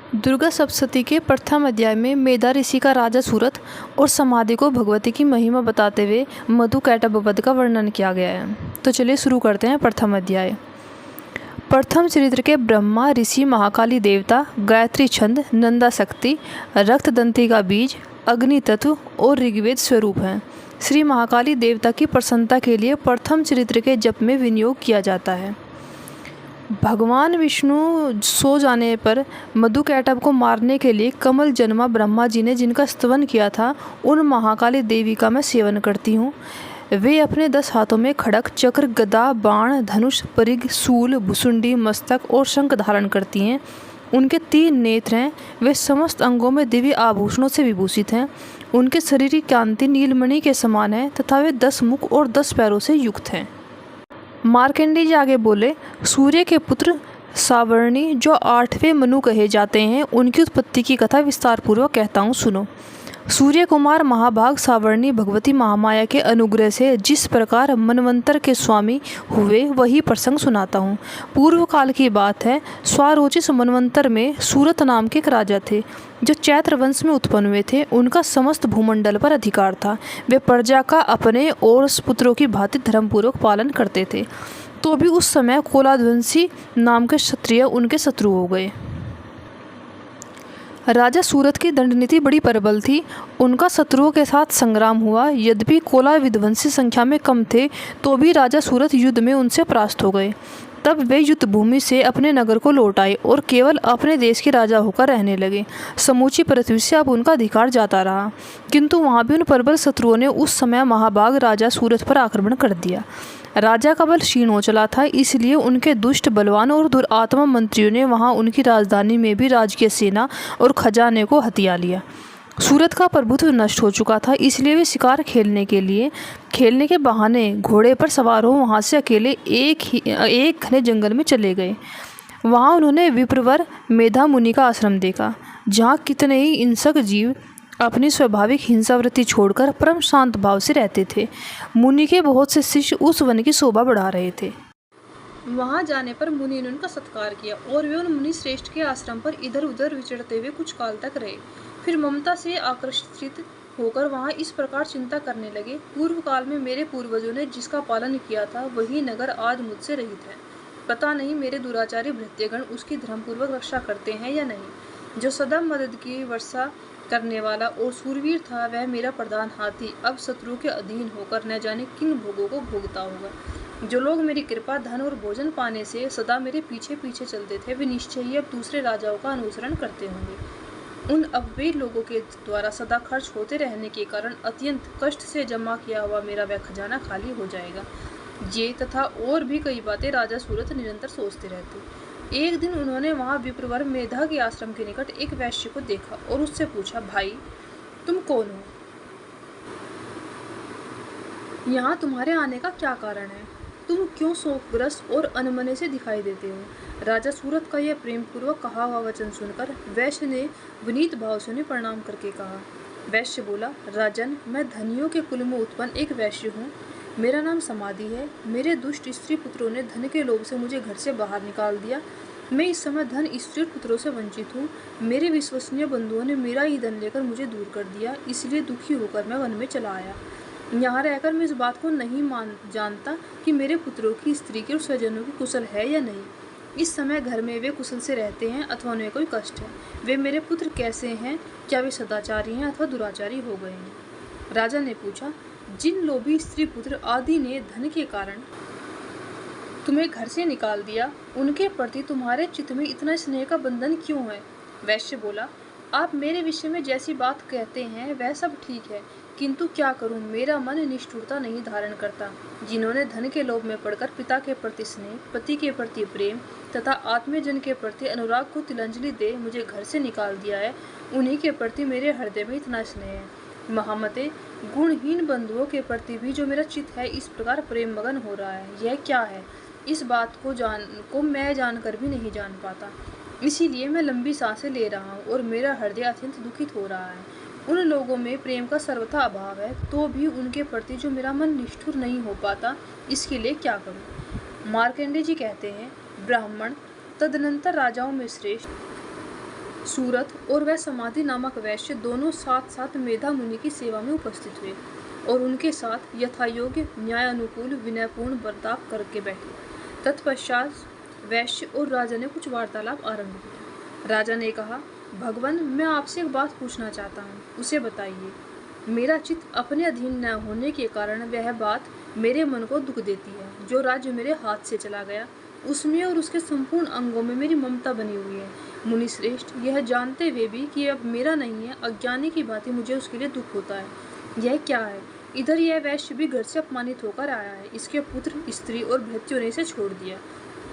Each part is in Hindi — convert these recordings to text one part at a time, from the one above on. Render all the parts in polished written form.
दुर्गा सप्तशती के प्रथम अध्याय में मेधा ऋषि का राजा सूरत और समाधि को भगवती की महिमा बताते हुए मधुकैटभ वध का वर्णन किया गया है। तो चलिए शुरू करते हैं प्रथम अध्याय। प्रथम चरित्र के ब्रह्मा ऋषि महाकाली देवता गायत्री छंद नंदा शक्ति रक्तदंती का बीज अग्नि तत्व और ऋग्वेद स्वरूप हैं। श्री महाकाली देवता की प्रसन्नता के लिए प्रथम चरित्र के जप में विनियोग किया जाता है। भगवान विष्णु सो जाने पर मधुकैटभ को मारने के लिए कमल जन्मा ब्रह्मा जी ने जिनका स्तवन किया था उन महाकाली देवी का मैं सेवन करती हूँ। वे अपने 10 हाथों में खड़ग चक्र गदा बाण धनुष परिघ शूल भुसुंडी मस्तक और शंख धारण करती हैं। उनके 3 नेत्र हैं। वे समस्त अंगों में दिव्य आभूषणों से विभूषित हैं। उनके शरीर की कांति नीलमणि के समान है तथा वे 10 मुख और 10 पैरों से युक्त हैं। मार्कंडेय जी आगे बोले, सूर्य के पुत्र सावर्णी जो 8वें मनु कहे जाते हैं उनकी उत्पत्ति की कथा विस्तार पूर्वक कहता हूँ, सुनो। सूर्य कुमार महाभाग सावर्णी भगवती महामाया के अनुग्रह से जिस प्रकार मनवंतर के स्वामी हुए वही प्रसंग सुनाता हूँ। पूर्व काल की बात है। स्वारोचिष मनवंतर में सूरत नाम के एक राजा थे जो चैत्र वंश में उत्पन्न हुए थे। उनका समस्त भूमंडल पर अधिकार था। वे प्रजा का अपने और पुत्रों की भांति धर्मपूर्वक पालन करते थे। तो भी उस समय कोलाध्वंसी नाम के क्षत्रिय उनके शत्रु हो गए। राजा सूरत की दंड नीति बड़ी प्रबल थी। उनका शत्रुओं के साथ संग्राम हुआ। यद्यपि कोला विध्वंसी संख्या में कम थे तो भी राजा सूरत युद्ध में उनसे परास्त हो गए। तब वे युद्ध भूमि से अपने नगर को लौट आए और केवल अपने देश के राजा होकर रहने लगे। समूची पृथ्वी से अब उनका अधिकार जाता रहा, किंतु वहाँ भी उन प्रबल शत्रुओं ने उस समय महाभाग राजा सूरत पर आक्रमण कर दिया। राजा का बल क्षीण हो चला था, इसलिए उनके दुष्ट बलवान और दुरात्मा मंत्रियों ने वहां उनकी राजधानी में भी राजकीय सेना और खजाने को हथिया लिया। सूरत का प्रभुत्व नष्ट हो चुका था, इसलिए वे शिकार खेलने के बहाने घोड़े पर सवार हो वहां से अकेले एक घने जंगल में चले गए। वहां उन्होंने विप्रवर मेधा मुनि का आश्रम देखा, जहाँ कितने ही हिंसक जीव अपनी स्वाभाविक हिंसावृत्ति छोड़कर परम शांत भाव से रहते थे। मुनि के बहुत से शिष्य उस वन की शोभा बढ़ा रहे थे। वहां जाने पर मुनि ने उनका सत्कार किया और वे उन मुनि श्रेष्ठ के आश्रम पर इधर उधर विचरते हुए कुछ काल तक रहे। फिर ममता से आकर्षित होकर वहां इस प्रकार चिंता करने लगे, पूर्व काल में मेरे पूर्वजों ने जिसका पालन किया था वही नगर आज मुझसे रहित है। पता नहीं मेरे दुराचारी भृत्यगण उसकी धर्मपूर्वक रक्षा करते हैं या नहीं। जो सदा मदद की वर्षा करने वाला और सूरवीर था वह मेरा प्रधान हाथी अब शत्रु के अधीन होकर न जाने किन भोगों को भोगता होगा। जो लोग मेरी कृपा धन और भोजन पाने से सदा मेरे पीछे पीछे चलते थे वे निश्चय ही अब दूसरे राजाओं का अनुसरण करते होंगे। उन अवैध लोगों के द्वारा सदा खर्च होते रहने के कारण अत्यंत कष्ट से जमा किया हुआ मेरा वह खजाना खाली हो जाएगा। ये तथा और भी कई बातें राजा सूरत निरंतर सोचते रहते। एक दिन उन्होंने वहां विप्रवर मेधा के आश्रम के निकट एक वैश्य को देखा और उससे पूछा, भाई तुम कौन हो? यहाँ तुम्हारे आने का क्या कारण है? तुम क्यों शोकग्रस्त और अनमने से दिखाई देते हो? राजा सूरत का यह प्रेम पूर्वक कहा हुआ वचन सुनकर वैश्य ने विनीत भाव से उन्हें प्रणाम करके कहा। वैश्य बोला, राजन, मैं धनियों के कुल में उत्पन्न एक वैश्य हूँ। मेरा नाम समाधि है। मेरे दुष्ट स्त्री पुत्रों ने धन के लोभ से मुझे घर से बाहर निकाल दिया। मैं इस समय धन स्त्री पुत्रों से वंचित हूँ। मेरे विश्वसनीय बंधुओं ने मेरा ही धन लेकर मुझे दूर कर दिया, इसलिए दुखी होकर मैं वन में चला आया। यहाँ रहकर मैं इस बात को नहीं जानता कि मेरे पुत्रों की स्त्री के और स्वजनों की कुशल है या नहीं। इस समय घर में वे कुशल से रहते हैं अथवा उन्हें कोई कष्ट है। वे मेरे पुत्र कैसे हैं? क्या वे सदाचारी हैं अथवा दुराचारी हो गए हैं? राजा ने पूछा, जिन लोभी स्त्री पुत्र आदि ने धन के कारण तुम्हें घर से निकाल दिया उनके प्रति तुम्हारे चित्त में इतना स्नेह का बंधन क्यों है? वैश्य बोला, आप मेरे विषय में जैसी बात कहते हैं वह सब ठीक है, किंतु क्या करूं, मेरा मन निष्ठुरता नहीं धारण करता। जिन्होंने धन के लोभ में पड़कर पिता के प्रति स्नेह, पति के प्रति प्रेम तथा आत्मीयजन के प्रति अनुराग को तिलांजलि दे मुझे घर से निकाल दिया है, उन्हीं के प्रति मेरे हृदय में इतना स्नेह है। महामते, गुणहीन बंधुओं के प्रति भी जो मेरा चित्त है इस प्रकार प्रेम मगन हो रहा है, यह क्या है? इस बात को मैं जानकर भी नहीं जान पाता। इसीलिए मैं लंबी सांसें ले रहा हूँ और मेरा हृदय अत्यंत दुखित हो रहा है। उन लोगों में प्रेम का सर्वथा अभाव है, तो भी उनके प्रति जो मेरा मन निष्ठुर नहीं हो पाता, इसके लिए क्या करूँ? मार्कंडेय जी कहते हैं, ब्राह्मण तदनंतर राजाओं में श्रेष्ठ सूरत और वह समाधि नामक वैश्य दोनों साथ साथ मेधा मुनि की सेवा में उपस्थित हुए और उनके साथ यथायोग्य न्याय अनुकूल विनयपूर्ण बर्ताव करके बैठे। तत्पश्चात वैश्य और राजा ने कुछ वार्तालाप आरंभ किया। राजा ने कहा, भगवान, मैं आपसे एक बात पूछना चाहता हूँ, उसे बताइए। मेरा चित्त अपने अधीन न होने के कारण वह बात मेरे मन को दुख देती है। जो राज्य मेरे हाथ से चला गया उसमें और उसके संपूर्ण अंगों में मेरी ममता बनी हुई है। मुनि श्रेष्ठ, यह जानते हुए भी कि अब मेरा नहीं है, अज्ञानी की भांति मुझे उसके लिए दुख होता है। यह क्या है? इधर यह वैश्य भी घर से अपमानित होकर आया है। इसके पुत्र, स्त्री और भृत्यों ने इसे छोड़ दिया।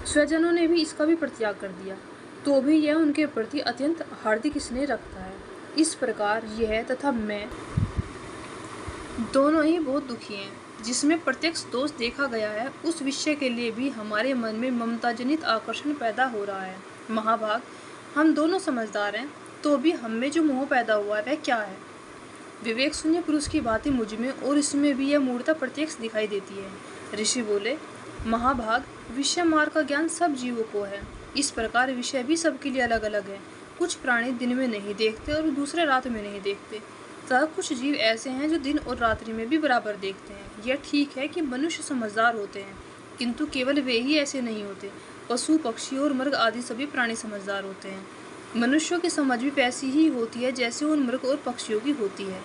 स्वजनों ने भी इसका भी परित्याग कर दिया, तो भी यह उनके प्रति अत्यंत हार्दिक स्नेह रखता है। इस प्रकार यह तथा मैं दोनों ही बहुत दुखी हैं। जिसमें प्रत्यक्ष दोष देखा गया है उस विषय के लिए भी हमारे मन में ममता जनित आकर्षण पैदा हो रहा है। महाभाग, हम दोनों समझदार हैं, तो भी हम में जो मोह पैदा हुआ है वह क्या है? विवेक शून्य पुरुष की भांति मुझ में और इसमें भी यह मूर्ता प्रत्यक्ष दिखाई देती है। ऋषि बोले, महाभाग, विषय मार्ग का ज्ञान सब जीवों को है। इस प्रकार विषय भी सबके लिए अलग अलग है। कुछ प्राणी दिन में नहीं देखते और दूसरे रात में नहीं देखते, तथा कुछ जीव ऐसे हैं जो दिन और रात्रि में भी बराबर देखते हैं। यह ठीक है कि मनुष्य समझदार होते हैं, किंतु केवल वे ही ऐसे नहीं होते। पशु, पक्षी और मृग आदि सभी प्राणी समझदार होते हैं। मनुष्यों की समझ भी वैसी ही होती है जैसे उन मृग और पक्षियों की होती है,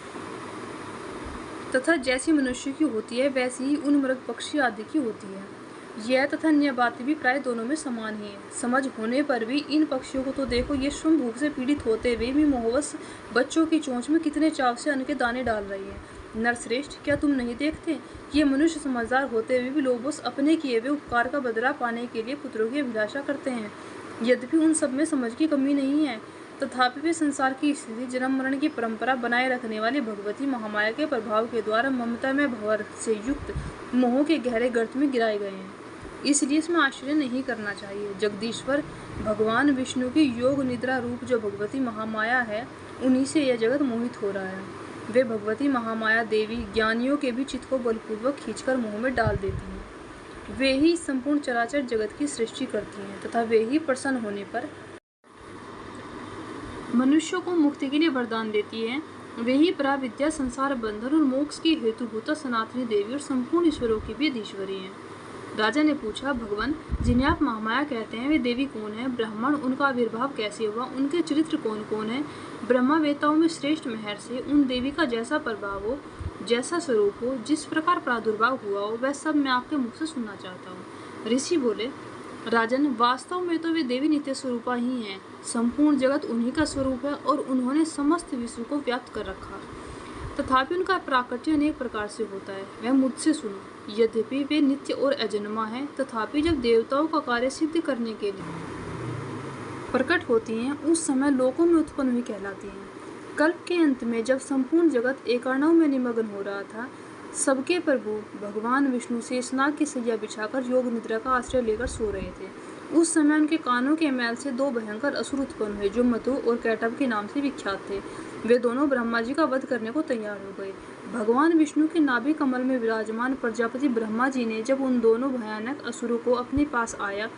तथा जैसी मनुष्य की होती है वैसी ही उन मृग, पक्षी आदि की होती है। यह तथा अन्य बातें भी प्राय दोनों में समान ही है। समझ होने पर भी इन पक्षियों को तो देखो, ये श्रम भूख से पीड़ित होते हुए भी मोहवश बच्चों की चोंच में कितने चाव से अन्न के दाने डाल रही है। नरश्रेष्ठ, क्या तुम नहीं देखते? ये मनुष्य समझदार होते हुए भी लोभवश अपने किए हुए उपकार का बदला पाने के लिए पुत्रों की अभिलाषा करते हैं। यद्यपि उन सब में समझ की कमी नहीं है, तथापि वे संसार की स्थिति, जन्म मरण की परंपरा बनाए रखने वाली भगवती महामाया के प्रभाव के द्वारा ममता में भंवर से युक्त मोह के गहरे गर्त में गिराए गए हैं। इसलिए इसमें आश्चर्य नहीं करना चाहिए। जगदीश्वर भगवान विष्णु की योग निद्रा रूप जो भगवती महामाया है, उन्हीं से यह जगत मोहित हो रहा है। वे भगवती महामाया देवी ज्ञानियों के भी चित्त को बलपूर्वक खींचकर मोह में डाल देती हैं। वे ही संपूर्ण चराचर जगत की सृष्टि करती हैं तथा वे ही प्रसन्न होने पर मनुष्यों को मुक्ति के लिए वरदान देती है। वे ही पराविद्या, संसार बंधन और मोक्ष की हेतुभूता सनातनी देवी और संपूर्ण ईश्वरों की भी अधीश्वरी है। राजा ने पूछा, भगवान, जिन्हें आप महामाया कहते हैं वे देवी कौन है? ब्राह्मण, उनका आविर्भाव कैसे हुआ? उनके चरित्र कौन कौन है? ब्रह्मावेताओं में श्रेष्ठ महर्षि, उन देवी का जैसा प्रभाव हो, जैसा स्वरूप हो, जिस प्रकार प्रादुर्भाव हुआ हो, वह सब मैं आपके मुख से सुनना चाहता हूँ। ऋषि बोले, राजन, वास्तव में तो वे देवी नित्य स्वरूपा ही हैं। संपूर्ण जगत उन्हीं का स्वरूप है और उन्होंने समस्त विश्व को व्याप्त कर रखा। तथापि उनका प्राकट्य अनेक प्रकार से होता है, वह मुझसे सुनो। यद्यपि वे नित्य और अजन्मा हैं, तथापि जब देवताओं का कार्य सिद्ध करने के लिए प्रकट होती हैं, उस समय लोकों में उत्पन्न हुई कहलाती हैं। कल्प के अंत में जब संपूर्ण जगत एकार्णव में निमग्न हो रहा था, सबके प्रभु भगवान विष्णु शेषनाग की सैया बिछाकर योग निद्रा का आश्रय लेकर सो रहे थे। उस समय उनके कानों के मैल से दो भयंकर असुर उत्पन्न हुए, जो मधु और कैटभ के नाम से विख्यात थे। वे दोनों ब्रह्मा जी का वध करने को तैयार हो गए। भगवान विष्णु के नाभि कमल में विराजमान प्रजापति ब्रह्मा जी ने जब उन दोनों भयानक असुरों को अपने पास आया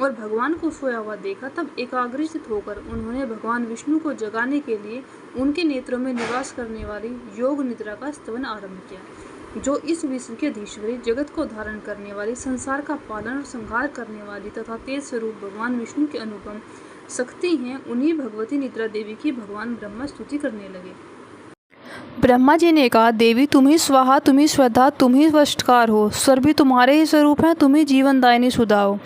और भगवान को सोया हुआ देखा, तब एकाग्रचित होकर उन्होंने भगवान विष्णु को जगाने के लिए उनके नेत्रों में निवास करने वाली योग निद्रा का स्तवन आरंभ किया। जो इस विश्व के अधीश्वरी, जगत को धारण करने वाली, संसार का पालन और संहार करने वाली तथा तेज स्वरूप भगवान विष्णु के अनुपम शक्ति हैं, उन्हीं भगवती निद्रा देवी की भगवान ब्रह्मा स्तुति करने लगे। ब्रह्मा जी ने कहा, देवी तुम ही स्वाहा, तुम ही स्वधा, तुम ही वष्टकार हो। स्वर भी तुम्हारे ही स्वरूप हैं, तुम ही जीवनदायिनी सुधा हो।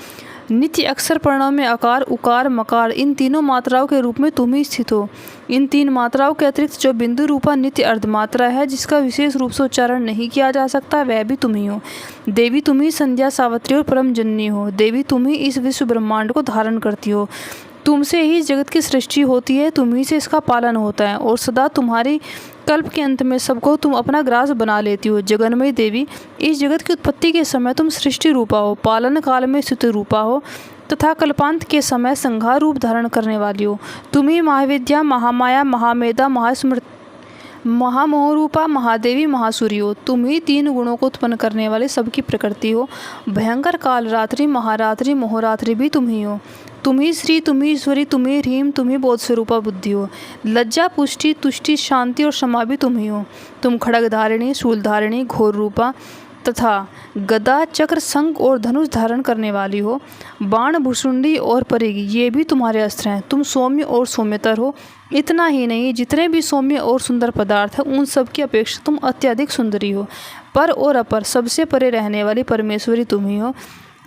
नित्य अक्षर प्रणव में अकार, उकार, मकार, इन तीनों मात्राओं के रूप में तुम ही स्थित हो। इन तीन मात्राओं के अतिरिक्त जो बिंदु रूपा नित्य अर्धमात्रा है, जिसका विशेष रूप से उच्चारण नहीं किया जा सकता, वह भी तुम ही हो। देवी तुम ही संध्या, सावित्री और परम जननी हो। देवी तुम ही इस विश्व ब्रह्मांड को धारण करती हो। तुमसे ही जगत की सृष्टि होती है, तुम ही से इसका पालन होता है और सदा तुम्हारी कल्प के अंत में सबको तुम अपना ग्रास बना लेती हो। जगन्मयी देवी, इस जगत की उत्पत्ति के समय तुम सृष्टि रूपा हो, पालन काल में स्थिति रूपा हो तथा कल्पांत के समय संहार रूप धारण करने वाली हो। तुम ही महाविद्या, महामाया, महामेधा, महामोहरूपा महादेवी महासूर्यो, तुम ही तीन गुणों को उत्पन्न करने वाले सबकी प्रकृति हो। भयंकर काल रात्रि महारात्रि मोहरात्रि भी तुम ही हो। तुम ही श्री, तुम ही ईश्वरी, तुम ही ह्रीम, तुम ही बोध स्वरूपा बुद्धि हो। लज्जा पुष्टि तुष्टि शांति और क्षमा भी तुम ही हो। तुम खड़ग धारिणी, शूल धारिणी, घोर रूपा तथा गदा चक्र शंख और धनुष धारण करने वाली हो। बाण भुसुंडी और परिघ ये भी तुम्हारे अस्त्र हैं। तुम सौम्य और सौम्यतर हो। इतना ही नहीं, जितने भी सौम्य और सुंदर पदार्थ हैं उन सब की अपेक्षा तुम अत्यधिक सुंदरी हो। पर और अपर सबसे परे रहने वाली परमेश्वरी तुम ही हो।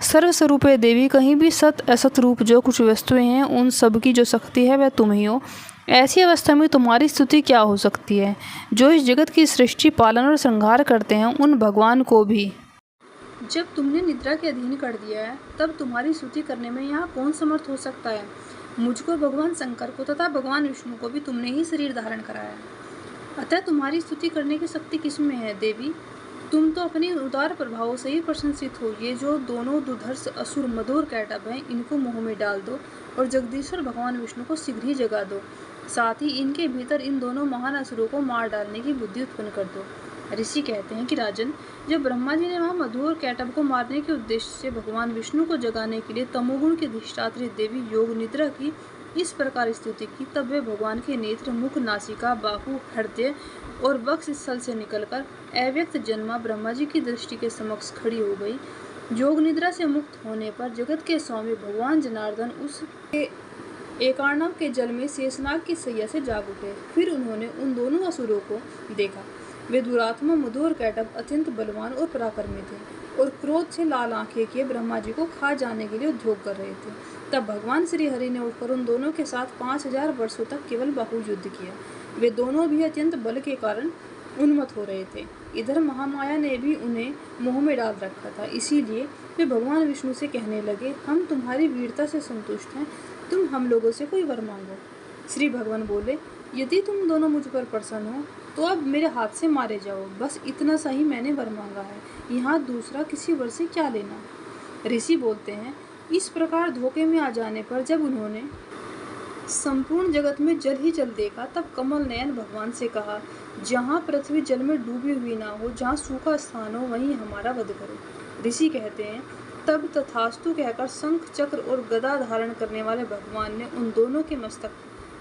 सर्वस्वरूपे देवी, कहीं भी सत असत रूप जो कुछ वस्तुएं हैं उन सब की जो शक्ति है वह तुम ही हो। ऐसी अवस्था में तुम्हारी स्तुति क्या हो सकती है। जो इस जगत की सृष्टि पालन और श्रृंगार करते हैं उन भगवान को भी जब तुमने निद्रा के अधीन कर दिया है तब तुम्हारी स्तुति करने में यहाँ कौन समर्थ हो सकता है। मुझको, भगवान शंकर को तथा भगवान विष्णु को भी तुमने ही शरीर धारण कराया है, अतः तुम्हारी स्तुति करने की शक्ति किसमें है देवी। तुम तो अपनी उदार प्रभावों से ही प्रशंसित हो। ये जो दोनों दुर्धर्ष असुर मधुर कैटब हैं इनको मुंह में डाल दो और जगदीश्वर भगवान विष्णु को शीघ्र ही जगा दो। साथ ही इनके भीतर इन दोनों महान असुरों को मार डालने की बुद्धि उत्पन्न कर दो। ऋषि कहते हैं कि राजन, जब ब्रह्मा जी ने वहाँ मधु और कैटब को मारने के उद्देश्य से भगवान विष्णु को जगाने के लिए तमोगुण की अधिष्ठात्री देवी योग निद्रा की इस प्रकार स्तुति की, तब वे भगवान के नेत्र, मुख, नासिका, बाहु, हृदय और वक्ष स्थल से निकलकर अव्यक्त जन्मा ब्रह्मा जी की दृष्टि के समक्ष खड़ी हो गई। योग निद्रा से मुक्त होने पर जगत के स्वामी भगवान जनार्दन उस एकार्णव के जल में शेषनाग की सैया से जाग उठे। फिर उन्होंने उन दोनों असुरों को देखा। वे दुरात्मा मधु और कैटब अत्यंत बलवान और पराक्रमी थे और क्रोध से लाल आंखें किए ब्रह्मा जी को खा जाने के लिए उद्योग कर रहे थे। तब भगवान श्री हरि ने उठकर उन दोनों के साथ 5000 वर्षों तक केवल बाहु युद्ध किया। वे दोनों भी अत्यंत बल के कारण उन्मत्त हो रहे थे। इधर महामाया ने भी उन्हें मोह में डाल रखा था, इसीलिए वे भगवान विष्णु से कहने लगे, हम तुम्हारी वीरता से संतुष्ट हैं, तुम हम लोगों से कोई वर मांगो। श्री भगवान बोले, यदि तुम दोनों मुझ पर प्रसन्न हो तो अब मेरे हाथ से मारे जाओ। बस इतना सा ही मैंने वर मांगा है, यहाँ दूसरा किसी वर से क्या लेना। ऋषि बोलते हैं, इस प्रकार धोखे में आ जाने पर जब उन्होंने संपूर्ण जगत में जल ही जल देखा तब कमल नयन भगवान से कहा, जहाँ पृथ्वी जल में डूबी हुई ना हो, जहाँ सूखा स्थान हो वहीं हमारा वध करो। ऋषि कहते हैं, तब तथास्तु कहकर शंख चक्र और गदा धारण करने वाले भगवान ने उन दोनों के मस्तक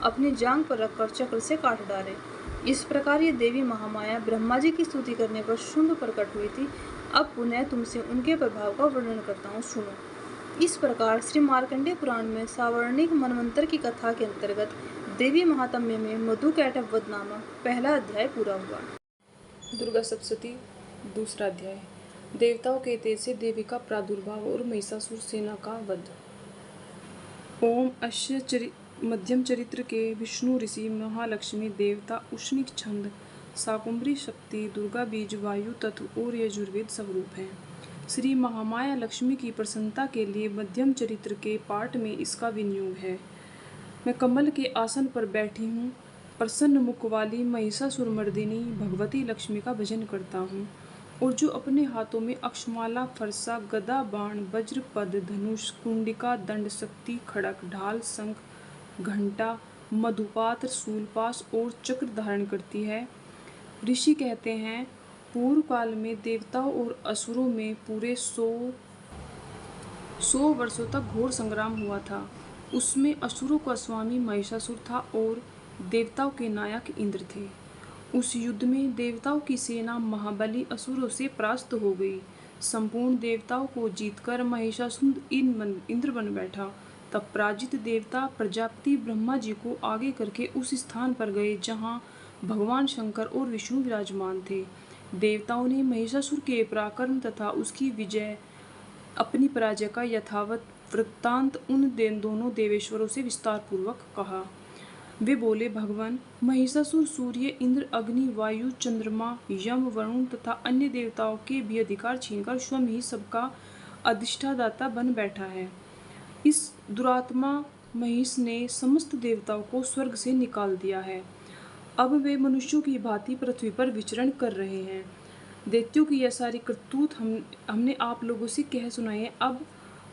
अपनी जांघ पर रखकर चक्र से काट डाले। इस प्रकार ये देवी महामाया ब्रह्मा जी की स्तुति करने पर शुंभ प्रकट हुई थी। अब पुनः तुमसे उनके प्रभाव का वर्णन करता हूँ, सुनो। इस प्रकार श्री मार्कंडेय पुराण में सावर्णिक मनवंतर की कथा के अंतर्गत देवी महात्म्य में मधु कैटभ वध नामक पहला अध्याय पूरा हुआ। दुर्गा सप्तशती दूसरा अध्याय। देवताओं के तेज से देवी का प्रादुर्भाव और महिषासुर सेना का वध। ओम अश्य मध्यम चरित्र के विष्णु ऋषि महालक्ष्मी देवता उष्णिक छंद शाकुंभरी शक्ति दुर्गा बीज वायु तत्व और यजुर्वेद स्वरूप हैं। श्री महामाया लक्ष्मी की प्रसन्नता के लिए मध्यम चरित्र के पाठ में इसका विनियोग है। मैं कमल के आसन पर बैठी हूँ, प्रसन्न मुख वाली महिषासुरमर्दिनी भगवती लक्ष्मी का भजन करता हूँ और जो अपने हाथों में अक्षमाला, फरसा, गदा, बाण, वज्र, पद, धनुष, कुंडिका, दंड, शक्ति, खड़क, ढाल, शंख, घंटा, मधुपात्र, शूलपाश और चक्र धारण करती है। ऋषि कहते हैं, पूर्व काल में देवताओं और असुरों में पूरे 100 वर्षों तक घोर संग्राम हुआ था। उसमें असुरों का स्वामी महिषासुर था और देवताओं के नायक इंद्र थे। उस युद्ध में देवताओं की सेना महाबली असुरों से परास्त हो गई। संपूर्ण देवताओं को जीतकर महिषासुर इंद्र बन बैठा। तब पराजित देवता प्रजापति ब्रह्मा जी को आगे करके उस स्थान पर गए जहाँ भगवान शंकर और विष्णु विराजमान थे। देवताओं ने महिषासुर के पराक्रम तथा उसकी विजय अपनी पराजय का यथावत वृत्तांत उन दोनों देवेश्वरों से विस्तार पूर्वक कहा। वे बोले, भगवान, महिषासुर सूर्य, इंद्र, अग्नि, वायु, चंद्रमा, यम, वरुण तथा अन्य देवताओं के भी अधिकार छीनकर स्वयं ही सबका अधिष्ठादाता बन बैठा है। इस दुरात्मा महिष ने समस्त देवताओं को स्वर्ग से निकाल दिया है। अब वे मनुष्यों की भांति पृथ्वी पर विचरण कर रहे हैं। दैत्यों की यह सारी करतूत हमने आप लोगों से कह सुनाई है। अब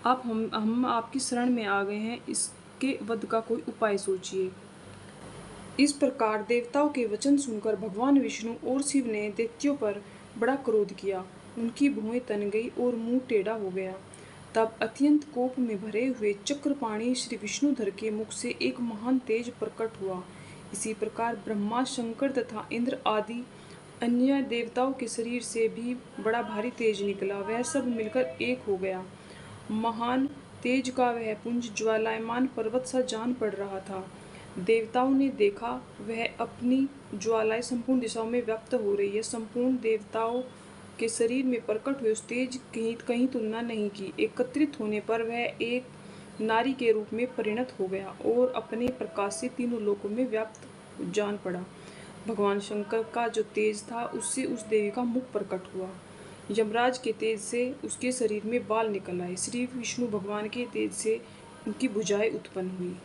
हम आपकी शरण में आ गए हैं, इसके वध का कोई उपाय सोचिए। इस प्रकार देवताओं के वचन सुनकर भगवान विष्णु और शिव ने दैत्यों पर बड़ा क्रोध किया। उनकी भुएं तन गई और मुंह टेढ़ा हो गया। तब अत्यंत कोप में भरे हुए चक्रपाणी श्री विष्णुधर के मुख से एक महान तेज प्रकट हुआ। इसी प्रकार ब्रह्मा, शंकर तथा इंद्र आदि अन्य देवताओं के शरीर से भी बड़ा भारी तेज निकला। वह सब मिलकर एक हो गया। महान तेज का वह पुंज ज्वालायमान पर्वत सा जान पड़ रहा था। देवताओं ने देखा वह अपनी ज्वालाएं संपूर्ण दिशाओं में व्याप्त हो रही है। संपूर्ण देवताओं के शरीर में प्रकट हुए उस तेज की कहीं तुलना नहीं की। एकत्रित होने पर वह एक नारी के रूप में परिणत हो गया और अपने प्रकाश से तीनों लोकों में व्याप्त जान पड़ा। भगवान शंकर का जो तेज था उससे उस देवी का मुख प्रकट हुआ। यमराज के तेज से उसके शरीर में बाल निकल आए। श्री विष्णु भगवान के तेज से उनकी भुजाएं उत्पन्न हुई।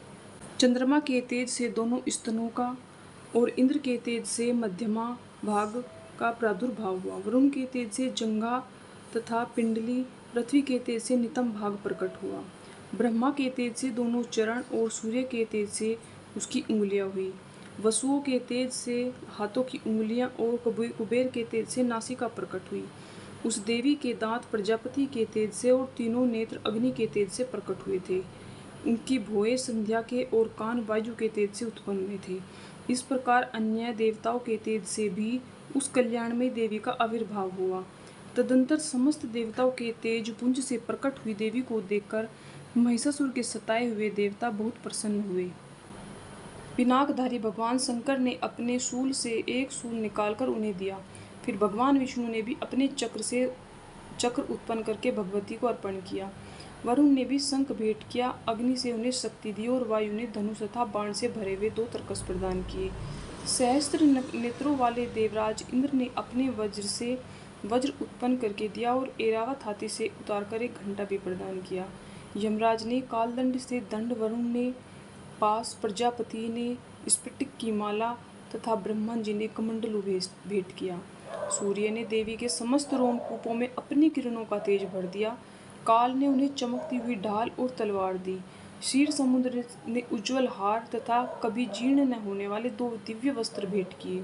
चंद्रमा के तेज से दोनों स्तनों का और इंद्र के तेज से मध्यमा भाग का प्रादुर्भाव हुआ। वरुण के तेज से जंघा तथा पिंडली, पृथ्वी के तेज से नितंब भाग प्रकट हुआ। ब्रह्मा के तेज से दोनों चरण और सूर्य के तेज से उसकी उंगलियां हुई। वसुओं के तेज से हाथों की उंगलियां और कुबेर के तेज से नासिका प्रकट हुई। उस देवी के दांत प्रजापति के तेज से और तीनों नेत्र अग्नि के तेज से प्रकट हुए थे। उनकी भौहें संध्या के और कान वायु के तेज से उत्पन्न हुए थे। इस प्रकार अन्य देवताओं के तेज से भी उस कल्याणमयी देवी का आविर्भाव हुआ। तदंतर समस्त देवताओं के तेज पुंज से प्रकट हुई देवी को देखकर महिषासुर के सताए हुए देवता बहुत प्रसन्न हुए। पिनाकधारी भगवान शंकर ने अपने शूल से एक शूल निकालकर उन्हें दिया। फिर भगवान विष्णु ने भी अपने चक्र से चक्र उत्पन्न करके भगवती को अर्पण किया। वरुण ने भी शंख भेंट किया। अग्नि से उन्हें शक्ति दी और वायु ने धनुष तथा बाण से भरे हुए 2 तरकस प्रदान किए। सहस्त्र नेत्रों वाले देवराज इंद्र ने अपने वज्र से वज्र उत्पन्न करके दिया और ऐरावत हाथी से उतारकर एक घंटा भी प्रदान किया। यमराज ने कालदंड से दंड, वरुण ने पास, प्रजापति ने स्फटिक की माला तथा ब्रह्मा जी ने कमंडलू भेंट किया। सूर्य ने देवी के समस्त रोमकूपों में अपनी किरणों का तेज भर दिया। काल ने उन्हें चमकती हुई ढाल और तलवार दी। क्षीर समुद्र ने उज्ज्वल हार तथा कभी जीर्ण न होने वाले 2 दिव्य वस्त्र भेंट किए।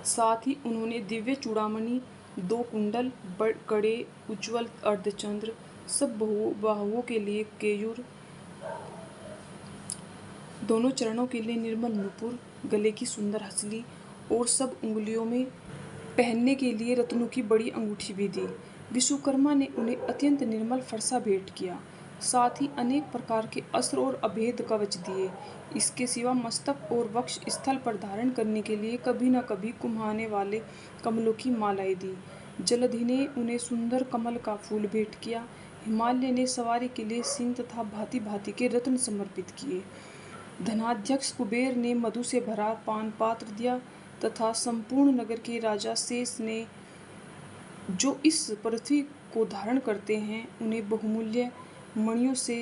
साथ ही उन्होंने दिव्य चूड़ामणि, 2 कुंडल, कड़े, उज्ज्वल अर्धचंद्र, सब बाहुओं के लिए केयूर, दोनों चरणों के लिए निर्मल नुपुर, गले की सुंदर हसली और सब उंगलियों में पहनने के लिए रत्नों की बड़ी अंगूठी भी दी। विश्वकर्मा ने उन्हें अत्यंत निर्मल फरसा भेंट किया। साथ ही अनेक प्रकार के अस्त्र और अभेद कवच दिए। इसके सिवा मस्तक और वक्ष स्थल पर धारण करने के लिए कभी न कभी कुम्हाने वाले कमलों की मालाएं दी। जलधि ने उन्हें सुंदर कमल का फूल भेंट किया। हिमालय ने सवारी के लिए सिंह तथा भांति भांति के रत्न समर्पित किए। धनाध्यक्ष कुबेर ने मधु से भरा पान पात्र दिया तथा संपूर्ण नगर के राजा शेष ने, जो इस पृथ्वी को धारण करते हैं, उन्हें बहुमूल्य मणियों से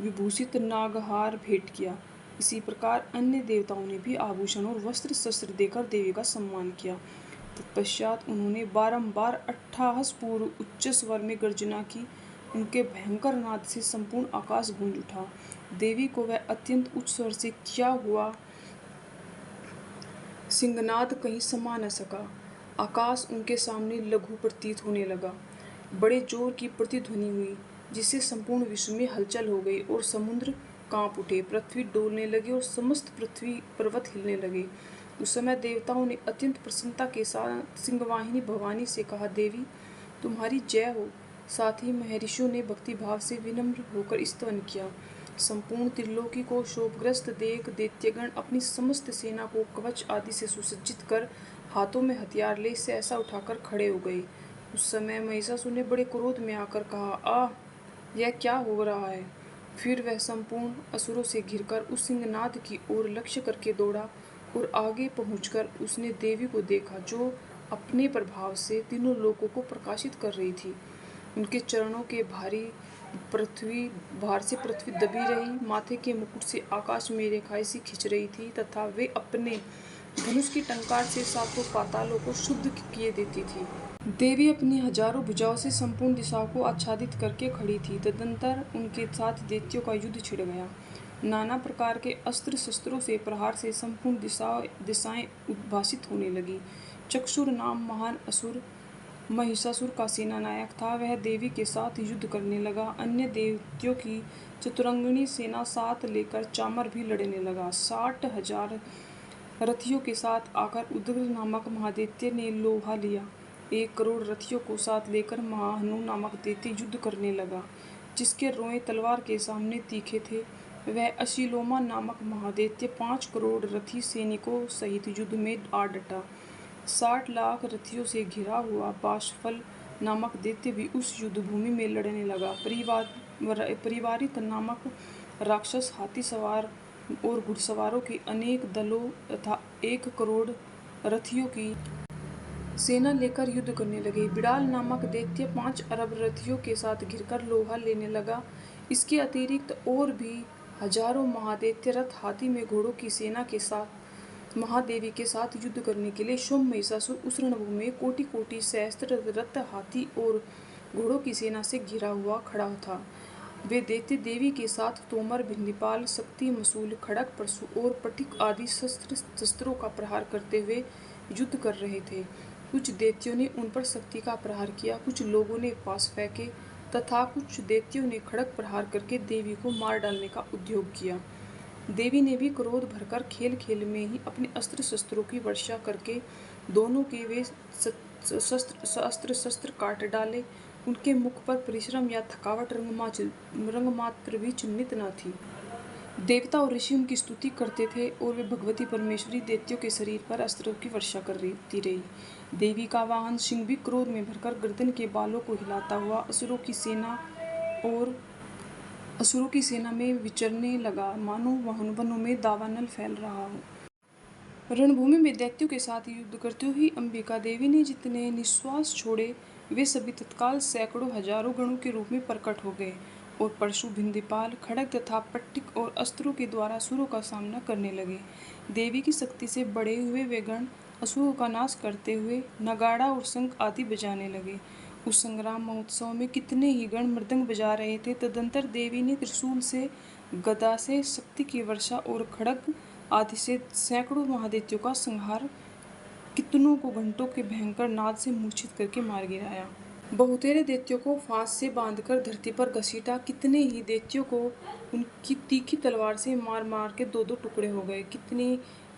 विभूषित नागहार भेंट किया। इसी प्रकार अन्य देवताओं ने भी आभूषण और वस्त्र शस्त्र देकर देवी का सम्मान किया। तत्पश्चात उन्होंने बारंबार अट्ठाहस पूर्व उच्च स्वर में गर्जना की। उनके भयंकर नाद से संपूर्ण आकाश गूंज उठा। देवी को वह अत्यंत उच्च स्वर से किया हुआ सिंहनाद कहीं समा न सका। आकाश उनके सामने लघु प्रतीत होने लगा। बड़े जोर की प्रतिध्वनि हुई जिससे संपूर्ण विश्व में हलचल हो गई और समुद्र कांप उठे, पृथ्वी डोलने लगी और समस्त पृथ्वी पर्वत हिलने लगे। उस समय देवताओं ने अत्यंत प्रसन्नता के साथ सिंहवाहिनी भवानी से कहा, देवी तुम्हारी जय हो। साथ ही महर्षियों ने भक्ति भाव से विनम्र होकर स्तवन किया। संपूर्ण त्रिलोकी को शोभग्रस्त देख दैत्यगण अपनी समस्त सेना को कवच आदि से सुसज्जित कर हाथों में हथियार ले सहसा उठाकर खड़े हो गए। उस समय महिषासुर ने बड़े क्रोध में आकर कहा, आह, यह क्या हो रहा है। फिर वह संपूर्ण असुरों से घिरकर उस सिंहनाद की ओर लक्ष्य करके दौड़ा और आगे पहुंचकर उसने देवी को देखा, जो अपने प्रभाव से तीनों लोकों को प्रकाशित कर रही थी। उनके चरणों के भार से पृथ्वी दबी रही, माथे के मुकुट से आकाश में रेखाएं सी खिंच रही थी तथा वे अपने धनुष की टंकार से सातों पातालों को शुद्ध किए देती थी। देवी अपनी हजारों भुजाओं से संपूर्ण दिशाओं को आच्छादित करके खड़ी थी। तदंतर उनके साथ दैत्यों का युद्ध छिड़ गया। नाना प्रकार के अस्त्र शस्त्रों से प्रहार से संपूर्ण दिशाएं उद्भासित होने लगी। चक्षुर नाम महान असुर महिषासुर का सेना नायक था। वह देवी के साथ युद्ध करने लगा। अन्य देवतियों की चतुरंगिणी सेना साथ लेकर चामर भी लड़ने लगा। 60,000 रथियों के साथ आकर उदग्र नामक महादैत्य ने लोहा लिया। 1 करोड़ रथियों को साथ लेकर महाहनु नामक दैत्य युद्ध करने लगा, जिसके रोए तलवार के सामने तीखे थे। वह अशीलोमा नामक महादैत्य 5 करोड़ रथी सैनिकों सहित युद्ध में आ डटा। 60 लाख रथियों से घिरा हुआ बाष्फल नामक दैत्य भी उस युद्ध भूमि में लड़ने लगा। परिवारित नामक राक्षस हाथी सवार और घुड़सवारों के अनेक दलों तथा 1 करोड़ रथियों की सेना लेकर युद्ध करने लगे। बिड़ाल नामक दैत्य 5 अरब रथियों के साथ घिरकर लोहा लेने लगा। इसके अतिरिक्त और भी हजारों महादैत्य रथ हाथी में घोड़ों की सेना के साथ महादेवी के साथ युद्ध करने के लिए सोम महिषासुर उस रणभूमि में कोटि कोटि सहस्त्र रथ हाथी और घोड़ों की सेना से घिरा हुआ खड़ा था। वे दैत्य देवी के साथ तोमर, भिंदीपाल, शक्ति, मसूल, खड़ग, परशु और पटिक आदि शस्त्रों का प्रहार करते हुए युद्ध कर रहे थे। कुछ दैत्यों ने उन पर शक्ति का प्रहार किया, कुछ लोगों ने पास फेंके तथा कुछ दैत्यों ने खड़ग प्रहार करके देवी को मार डालने का उद्योग किया। देवी ने भी क्रोध भरकर खेल खेल में ही अपने अस्त्र शस्त्रों की वर्षा करके दोनों के वे अस्त्र शस्त्र काट डाले। उनके मुख पर परिश्रम या थकावट रंगमात्र भी चिन्हित न थी। देवता और ऋषि उनकी स्तुति करते थे और वे भगवती परमेश्वरी दैत्यों के शरीर पर अस्त्रों की वर्षा करती रही। देवी का वाहन सिंह भी क्रोध में भरकर गर्दन के बालों को हिलाता हुआ असुरों की सेना में विचरने लगा, मानो वनों में दावानल फैल रहा हो। रणभूमि में दैत्यों के साथ युद्ध करते हुए अंबिका देवी ने जितने निश्वास छोड़े, वे सभी तत्काल सैकड़ों हजारों गणों के रूप में प्रकट हो गए और परशु, भिंदीपाल, खड़ग तथा पट्टिक और अस्त्रों के द्वारा असुरों का सामना करने लगे। देवी की शक्ति से बढ़े हुए वे गण असुरों का नाश करते हुए नगाड़ा और शंख आदि बजाने लगे। उस संग्राम महोत्सव में कितने ही गण मृदंग बजा रहे थे। तदंतर देवी ने त्रिशूल से, गदा से शक्ति की वर्षा और खड़ग आदि से सैकड़ों महादैत्यों का संहार, कितनों को घंटों के भयंकर नाद से मूर्छित करके मार गिराया। बहुतेरे दैत्यों को फांस से बांधकर धरती पर घसीटा। कितने ही दैत्यों को उनकी तीखी तलवार से मार मार के 2-2 टुकड़े हो गए। कितने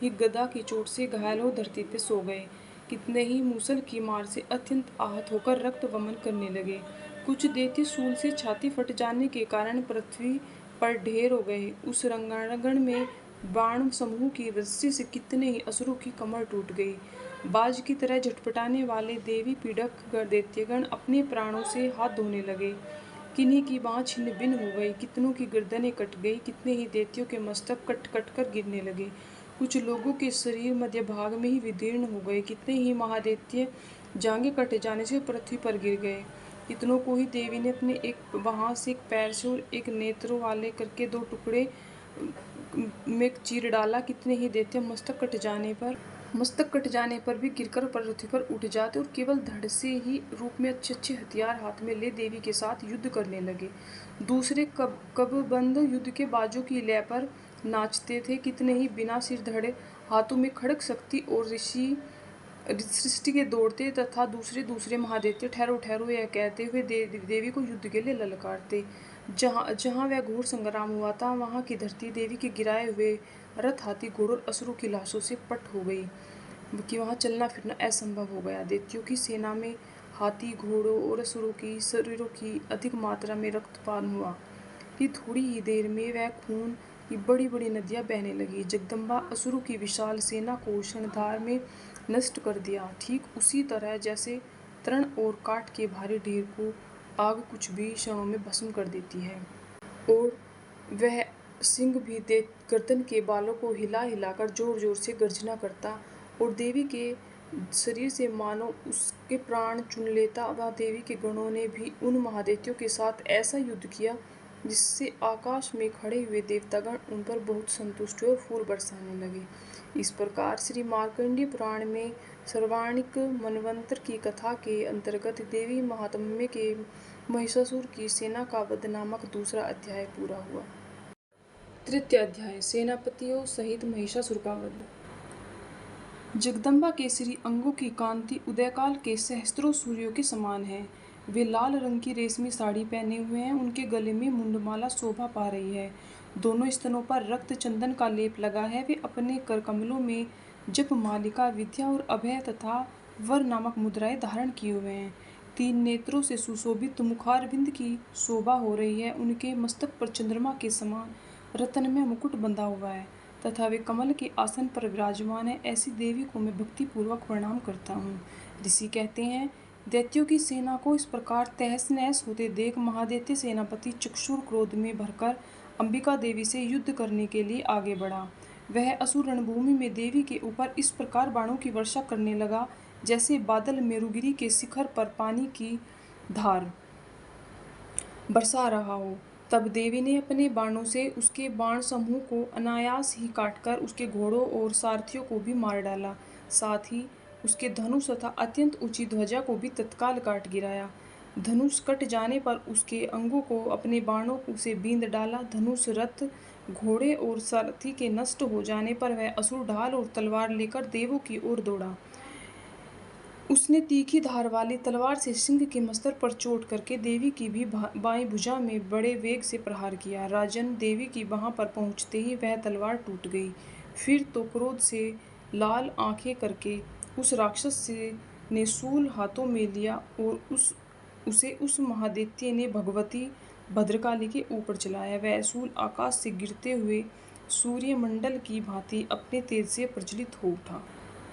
ही गदा की चोट से घायल हो धरती पे सो गए। कितने ही मूसल की मार से अत्यंत आहत होकर रक्त वमन करने लगे। कुछ दैत्य शूल से छाती फट जाने के कारण पृथ्वी पर ढेर हो गए। उस रणांगण में बाण समूह की रस्सी से कितने ही असुरों की कमर टूट गई। बाज की तरह झटपटाने वाले देवी पीड़क दैत्यगण अपने प्राणों से हाथ धोने लगे। किन्हीं की बाँह छिन्न भिन्न हो गई, कितनों की गर्दनें कट गई। कितने ही दैत्यों के मस्तक कट कट कर गिरने लगे। कुछ लोगों के शरीर मध्य भाग में ही विदीर्ण हो गए। कितने ही महादैत्य जांघें कट जाने से पृथ्वी पर गिर गए। कितनों को ही देवी ने अपने एक बाँह से, एक पैर से और एक नेत्रों वाले करके 2 टुकड़े में चीर डाला। कितने ही दैत्य मस्तक कट जाने पर भी गिरकर पृथ्वी पर उठ जाते और केवल धड़ से ही रूप में अच्छे अच्छे हथियार हाथ में ले देवी के साथ युद्ध करने लगे। दूसरे कबबंद युद्ध के बाजों की लय पर नाचते थे। कितने ही बिना सिर धड़े हाथों में खड़ग शक्ति और सृष्टि के दौड़ते तथा दूसरे महादैत्य ठहरो ठहरो यह कहते हुए देवी को युद्ध के लिए ललकारते। जहाँ वह घोर संग्राम हुआ था, वहाँ की धरती देवी के गिराए हुए रथ, हाथी, घोड़ों और असुरों की लाशों से पट हो गई कि वहाँ चलना फिरना असंभव हो गया। दैत्यों की सेना में हाथी, घोड़ों और असुरों की शरीरों की अधिक मात्रा में रक्तपान हुआ कि थोड़ी ही देर में वह खून की बड़ी बड़ी नदियाँ बहने लगी। जगदम्बा असुरों की विशाल सेना को क्षणधार में नष्ट कर दिया, ठीक उसी तरह जैसे तृण और काठ के भारी ढेर को आग कुछ भी क्षणों में भस्म कर देती है। और वह सिंह भी गर्दन के बालों को हिला हिलाकर जोर जोर से गर्जना करता और देवी के शरीर से मानो उसके प्राण चुन लेता। वह देवी के गणों ने भी उन महादैत्यों के साथ ऐसा युद्ध किया जिससे आकाश में खड़े हुए देवतागण उन पर बहुत संतुष्ट हुए और फूल बरसाने लगे। इस प्रकार श्री मार्कंडेय पुराण में सर्वाणिक मनवंतर की कथा के अंतर्गत देवी महात्म्य के महिषासुर की सेना का वध नामक दूसरा अध्याय पूरा हुआ। तृतीय अध्याय सेनापतियों सहित महिषासुर का वध। जगदम्बा के श्री अंगों की कांति उदयकाल के सहस्त्रों सूर्यों के समान है। वे लाल रंग की रेशमी साड़ी पहने हुए हैं। उनके गले में मुंडमाला शोभा पा रही है। दोनों स्तनों पर रक्त चंदन का लेप लगा है। वे अपने कर कमलों में जप मालिका, विद्या और अभय तथा वर नामक मुद्राएं धारण किए हुए हैं। 3 नेत्रों से सुशोभित मुखारविंद की शोभा हो रही है। उनके मस्तक पर चंद्रमा के समान रत्नमय मुकुट बंधा हुआ है तथा वे कमल के आसन पर विराजमान है। ऐसी देवी को मैं भक्तिपूर्वक प्रणाम करता हूँ। ऋषि कहते हैं, दैत्यों की सेना को इस प्रकार तहस नहस होते देख महादैत्य सेनापति चक्षुर क्रोध में भरकर अंबिका देवी से युद्ध करने के लिए आगे बढ़ा। वह असुर रणभूमि में देवी के ऊपर इस प्रकार बाणों की वर्षा करने लगा जैसे बादल मेरुगिरी के शिखर पर पानी की धार बरसा रहा हो। तब देवी ने अपने बाणों से उसके बाण समूह को अनायास ही काटकर उसके घोड़ों और सारथियों को भी मार डाला। साथ ही उसके धनुष तथा अत्यंत ऊंची ध्वजा को भी तत्काल काट गिराया। धनुष कट जाने पर उसके अंगों को अपने बाणों से बींध डाला। धनुष, रथ, घोड़े और सारथी के नष्ट हो जाने पर वह असुर ढाल और तलवार लेकर देवों की ओर दौड़ा। उसने तीखी धार वाली तलवार से सिंह के मस्तक पर चोट करके देवी की भी बाईं भुजा में बड़े वेग से प्रहार किया। राजन, देवी की वहां पर पहुंचते ही वह तलवार टूट गई। फिर तो क्रोध से लाल आंखें करके उस राक्षस ने शूल हाथों में लिया और उसे उस महादैत्य ने भगवती भद्रकाली के ऊपर चलाया। वह शूल आकाश से गिरते हुए सूर्यमंडल की भांति अपने तेज से प्रज्वलित हो उठा।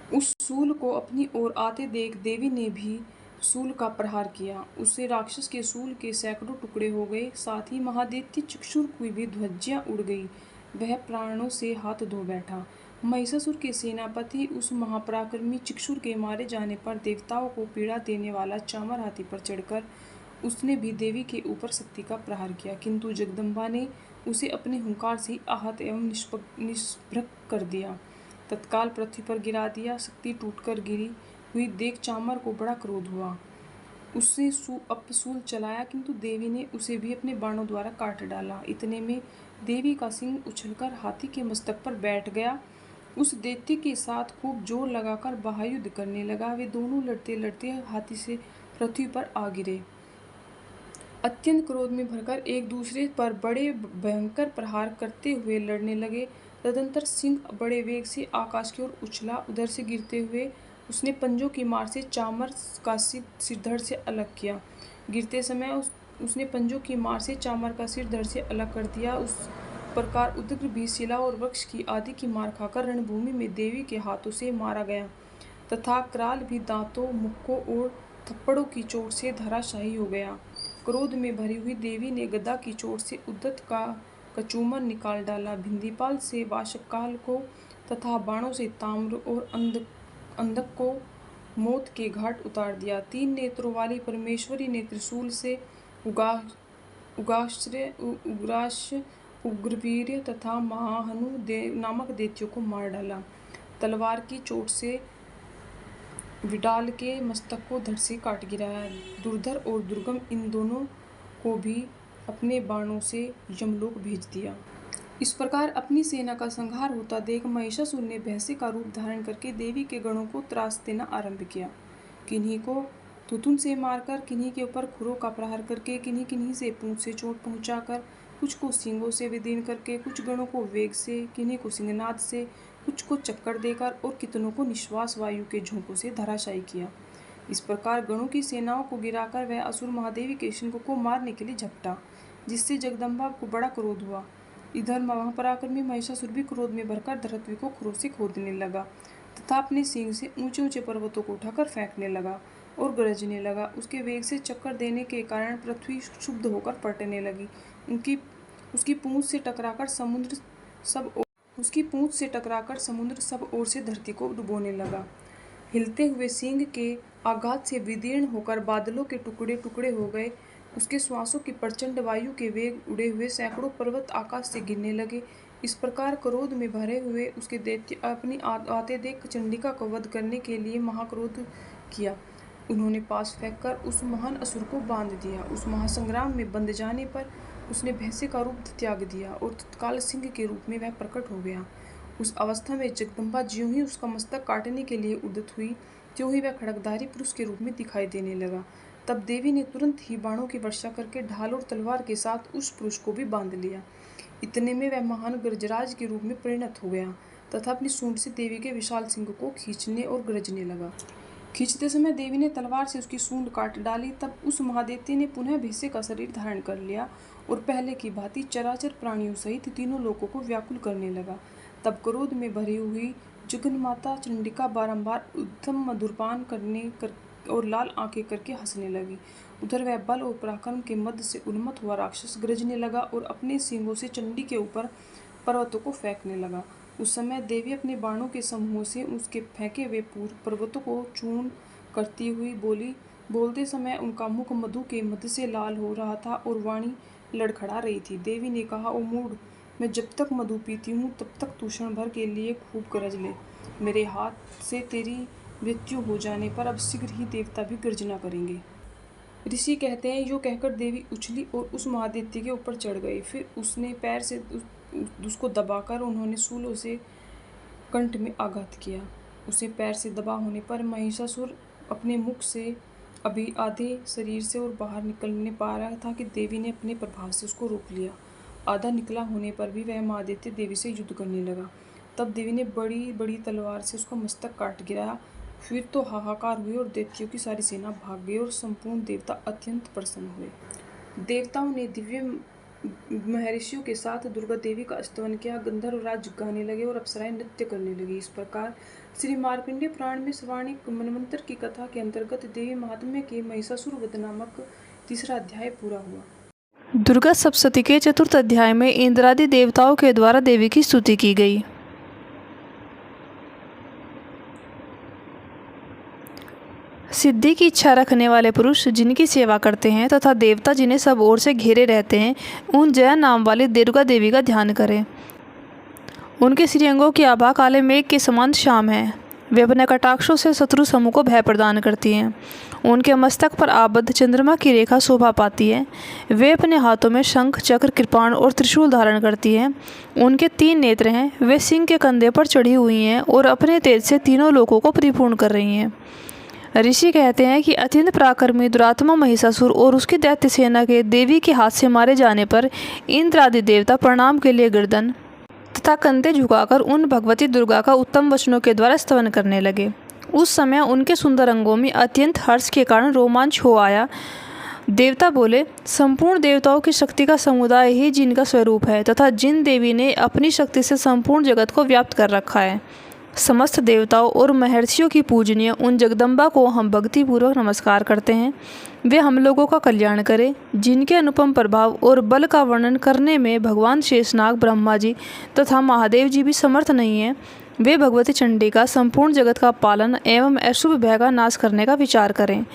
उस शूल को अपनी ओर आते देख देवी ने भी शूल का प्रहार किया। उससे राक्षस के शूल के सैकड़ों टुकड़े हो गए। साथ ही महादैत्य चक्षुर की भी ध्वजियां उड़ गई। वह प्राणों से हाथ धो बैठा। महिषासुर के सेनापति उस महापराक्रमी चक्षुर के मारे जाने पर देवताओं को पीड़ा देने वाला चामर हाथी पर चढ़कर उसने भी देवी के ऊपर शक्ति का प्रहार किया, किंतु जगदम्बा ने उसे अपने हुंकार से आहत एवं निष्प्रभ कर दिया, तत्काल पृथ्वी पर गिरा दिया। शक्ति टूटकर गिरी हुई देख चामर को बड़ा क्रोध हुआ। उसने शूल चलाया, किंतु देवी ने उसे भी अपने बाणों द्वारा काट डाला। इतने में देवी का सिंह उछलकर हाथी के मस्तक पर बैठ गया। उस दैत्य के साथ खूब जोर लगाकर बाहुयुद्ध करने लगा। वे दोनों लड़ते लड़ते हाथी से पृथ्वी पर आ गिरे। अत्यंत क्रोध में भरकर एक दूसरे पर बड़े भयंकर प्रहार करते हुए लड़ने लगे। तदंतर सिंह बड़े वेग से आकाश की ओर उछला। उधर से गिरते हुए उसने पंजों की मार से चामर का सिर धड़ से अलग किया। गिरते समय उसने पंजों की मार से चामर का सिर धड़ से अलग कर दिया। उस प्रकार उदग्र भी शिला और वृक्ष की आदि की मार खाकर रणभूमि में देवी के हाथों से मारा गया तथा कराल भी दांतों, मुक्कों और थप्पड़ों की चोट से धराशायी हो गया। क्रोध में भरी हुई देवी ने गदा की चोट से उद्दत का कचूमर निकाल डाला। भिंदीपाल से वाशकाल को तथा बाणों से ताम्र और अंधक को मौत के घाट उतार दिया। 3 नेत्रों वाली परमेश्वरी ने त्रिशूल से उग्राश्य, उग्रवीर्य तथा महाहनु नामक दैत्यों को मार डाला। तलवार की चोट से विडाल के मस्तक को धड़ से काट गिराया। दुर्धर और दुर्गम इन दोनों को भी अपने बाणों से यमलोक भेज दिया। इस प्रकार अपनी सेना का संहार होता देख महिषासुर ने भैंसे का रूप धारण करके देवी के गणों को त्रास देना आरंभ किया। किन्हीं को तुतुन से मारकर, किन्हीं के ऊपर खुरों का प्रहार करके, किन्हीं से पूंछ से चोट पहुंचाकर, कुछ को सींगों से विदीर्ण करके, कुछ गणों को वेग से, किन्हीं को सिंहनाद से, कुछ को चक्कर देकर और कितनों को निश्वास वायु के झोंकों से धराशायी किया। इस प्रकार गणों की सेनाओं को गिराकर वह असुर महादेवी के सिंह को मारने के लिए झपटा, जिससे जगदम्बा को बड़ा क्रोध हुआ। इधर महापराक्रमी महिषासुर भी क्रोध में भरकर धरती को खुरों से खोदने लगा तथा अपने सींग से ऊंचे ऊंचे पर्वतों को उठाकर फेंकने लगा और गरजने लगा। उसके वेग से चक्कर देने के कारण पृथ्वी क्षुब्ध होकर पलटने लगी। उसकी पूंछ से टकराकर समुद्र सब ओर से धरती को डुबोने लगा। हिलते हुए सींग के आघात से विदीर्ण होकर बादलों के टुकड़े टुकड़े हो गए। उसके श्वासों की प्रचंड वायु के वेग उड़े हुए सैकड़ों पर्वत आकाश से गिरने लगे। इस प्रकार क्रोध में भरे हुए उसके दैत्य अपनी आते देख चंडिका को वध करने के लिए महाक्रोध किया। उन्होंने पास फेंककर उस महान असुर को बांध दिया। उस महासंग्राम में बंध जाने पर उसने भैंसे का रूप त्याग दिया और तत्काल सिंह के रूप में वह प्रकट हो गया। उस अवस्था में जगदम्बा ज्यों ही उसका मस्तक काटने के लिए उद्यत हुई, त्यों ही वह खड्गधारी पुरुष के रूप में दिखाई देने लगा। तब देवी ने तुरंत ही बाणों की वर्षा करके ढाल और तलवार के साथ उस पुरुष को भी बांध लिया। इतने में वह महान गजराज के रूप में परिणत हो गया तथा अपनी सूंड से देवी के विशाल सिंह को खींचने और गरजने लगा। खींचते समय देवी ने तलवार से उसकी सूंड काट डाली। तब उस महादेवती ने पुनः भैंसे का शरीर धारण कर लिया और पहले की भांति चराचर प्राणियों सहित तीनों लोकों को व्याकुल करने लगा। तब क्रोध में भरी हुई जगन्माता चंडिका बारंबार उत्तम मधुरपान करने और लाल आंखें करके हंसने लगी। उधर वह बल और पराक्रम के मद से उन्मत्त हुआ राक्षस गरजने लगा और अपने सींगों से चंडी के ऊपर पर्वतों को फेंकने लगा। उस समय देवी अपने बाणों के समूह से उसके फेंके हुए पर्वतों को चूर्ण करती हुई बोली। बोलते समय उनका मुख मधु के मध्य से लाल हो रहा था और वाणी लड़खड़ा रही थी। देवी ने कहा, ओ मूढ़, मैं जब तक मधु पीती हूँ तब तक तू क्षण भर के लिए खूब गरज ले। मेरे हाथ से तेरी मृत्यु हो जाने पर अब शीघ्र ही देवता भी गर्जना करेंगे। ऋषि कहते हैं, यो कहकर देवी उछली और उस महादित्य के ऊपर चढ़ गई। फिर उसने पैर से उसको दबाकर उन्होंने शूलों से कंठ में आघात किया। उसे पैर से दबा होने पर महिषासुर अपने मुख से अभी आधे शरीर से और बाहर निकलने पा रहा था कि देवी ने अपने प्रभाव से उसको रोक लिया। आधा निकला होने पर भी वह महादित्य देवी से युद्ध करने लगा। तब देवी ने बड़ी बड़ी तलवार से उसका मस्तक काट गिराया। फिर तो हाहाकार हुए और दैत्यों की सारी सेना भाग गई और संपूर्ण देवता अत्यंत प्रसन्न हुए। देवताओं ने दिव्य महर्षियों के साथ दुर्गा देवी का स्तवन किया। गंधर्व राज गाने लगे और अप्सराएं नृत्य करने लगी। इस प्रकार श्री मार्कंडेय पुराण में श्रवाणिक मनवंतर की कथा के अंतर्गत देवी महात्म्य के महिषासुर वध नामक तीसरा अध्याय पूरा हुआ। दुर्गा सप्तशती के चतुर्थ अध्याय में इंद्रादि देवताओं के द्वारा देवी की स्तुति की गई। सिद्धि की इच्छा रखने वाले पुरुष जिनकी सेवा करते हैं तथा देवता जिन्हें सब ओर से घेरे रहते हैं, उन जया नाम वाली दुर्गा देवी का ध्यान करें। उनके श्रीअंगों की आभा काले मेघ के समान श्याम है। वे अपने कटाक्षों से शत्रु समूह को भय प्रदान करती हैं। उनके मस्तक पर आबद्ध चंद्रमा की रेखा शोभा पाती है। वे अपने हाथों में शंख, चक्र, कृपाण और त्रिशूल धारण करती हैं। उनके 3 नेत्र हैं। वे सिंह के कंधे पर चढ़ी हुई हैं और अपने तेज से तीनों लोकों को परिपूर्ण कर रही हैं। ऋषि कहते हैं कि अत्यंत पराक्रमी दुरात्मा महिषासुर और उसकी दैत्य सेना के देवी के हाथ से मारे जाने पर इंद्र आदि देवता प्रणाम के लिए गर्दन तथा कंधे झुकाकर उन भगवती दुर्गा का उत्तम वचनों के द्वारा स्तवन करने लगे। उस समय उनके सुंदर अंगों में अत्यंत हर्ष के कारण रोमांच हो आया। देवता बोले, संपूर्ण देवताओं की शक्ति का समुदाय ही जिनका स्वरूप है तथा जिन देवी ने अपनी शक्ति से संपूर्ण जगत को व्याप्त कर रखा है। समस्त देवताओं और महर्षियों की पूजनीय उन जगदम्बा को हम भक्तिपूर्वक नमस्कार करते हैं। वे हम लोगों का कल्याण करें। जिनके अनुपम प्रभाव और बल का वर्णन करने में भगवान शेषनाग, ब्रह्मा जी तथा महादेव जी भी समर्थ नहीं हैं, वे भगवती चंडिका संपूर्ण जगत का पालन एवं अशुभ भय का नाश करने का विचार करें।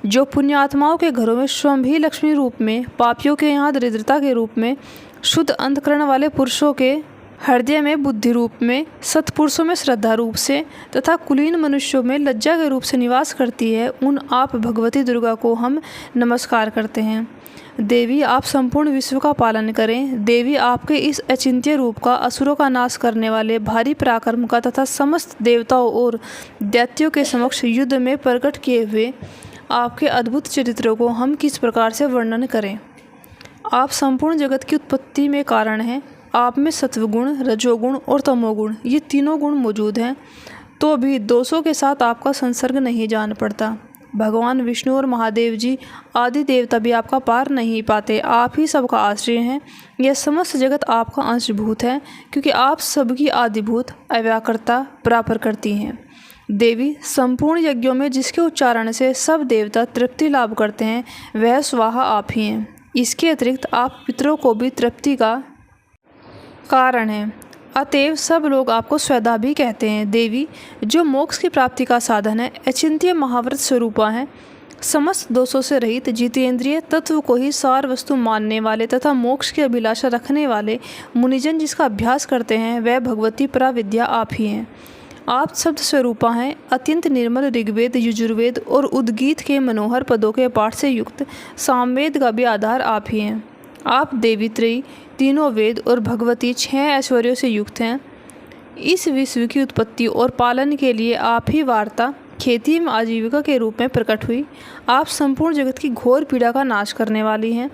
जो पुण्यात्माओं के घरों में स्वयं ही लक्ष्मी रूप में, पापियों के यहाँ दरिद्रता के रूप में, शुद्ध अंतःकरण वाले पुरुषों के हृदय में बुद्धि रूप में, सत्पुरुषों में श्रद्धा रूप से तथा कुलीन मनुष्यों में लज्जा के रूप से निवास करती है, उन आप भगवती दुर्गा को हम नमस्कार करते हैं। देवी, आप संपूर्ण विश्व का पालन करें। देवी, आपके इस अचिंत्य रूप का, असुरों का नाश करने वाले भारी पराक्रम का तथा समस्त देवताओं और दैत्यों के समक्ष युद्ध में प्रकट किए हुए आपके अद्भुत चरित्रों को हम किस प्रकार से वर्णन करें। आप संपूर्ण जगत की उत्पत्ति में कारण हैं। आप में सत्वगुण, रजोगुण और तमोगुण, ये तीनों गुण मौजूद हैं, तो भी दोषों के साथ आपका संसर्ग नहीं जान पड़ता। भगवान विष्णु और महादेव जी आदि देवता भी आपका पार नहीं पाते। आप ही सबका आश्रय हैं। यह समस्त जगत आपका अंशभूत है, क्योंकि आप सबकी आदिभूत अव्याकृता बराबर करती हैं। देवी, संपूर्ण यज्ञों में जिसके उच्चारण से सब देवता तृप्ति लाभ करते हैं, वह स्वाहा आप ही हैं। इसके अतिरिक्त आप पितरों को भी तृप्ति का कारण है। अतएव सब लोग आपको स्वधा भी कहते हैं। देवी, जो मोक्ष की प्राप्ति का साधन है, अचिंत्य महाव्रत स्वरूपा है। समस्त दोषों से रहित जितेंद्रिय तत्व को ही सार वस्तु मानने वाले तथा मोक्ष की अभिलाषा रखने वाले मुनिजन जिसका अभ्यास करते हैं, वह भगवती पराविद्या आप ही हैं। आप शब्द स्वरूपा हैं। अत्यंत निर्मल ऋग्वेद, यजुर्वेद और उद्गीत के मनोहर पदों के पाठ से युक्त सामवेद का भी आधार आप ही हैं। आप देवी त्रयी, तीनों वेद और भगवती 6 ऐश्वर्यों से युक्त हैं। इस विश्व की उत्पत्ति और पालन के लिए आप ही वार्ता, खेती एवं आजीविका के रूप में प्रकट हुई। आप संपूर्ण जगत की घोर पीड़ा का नाश करने वाली हैं।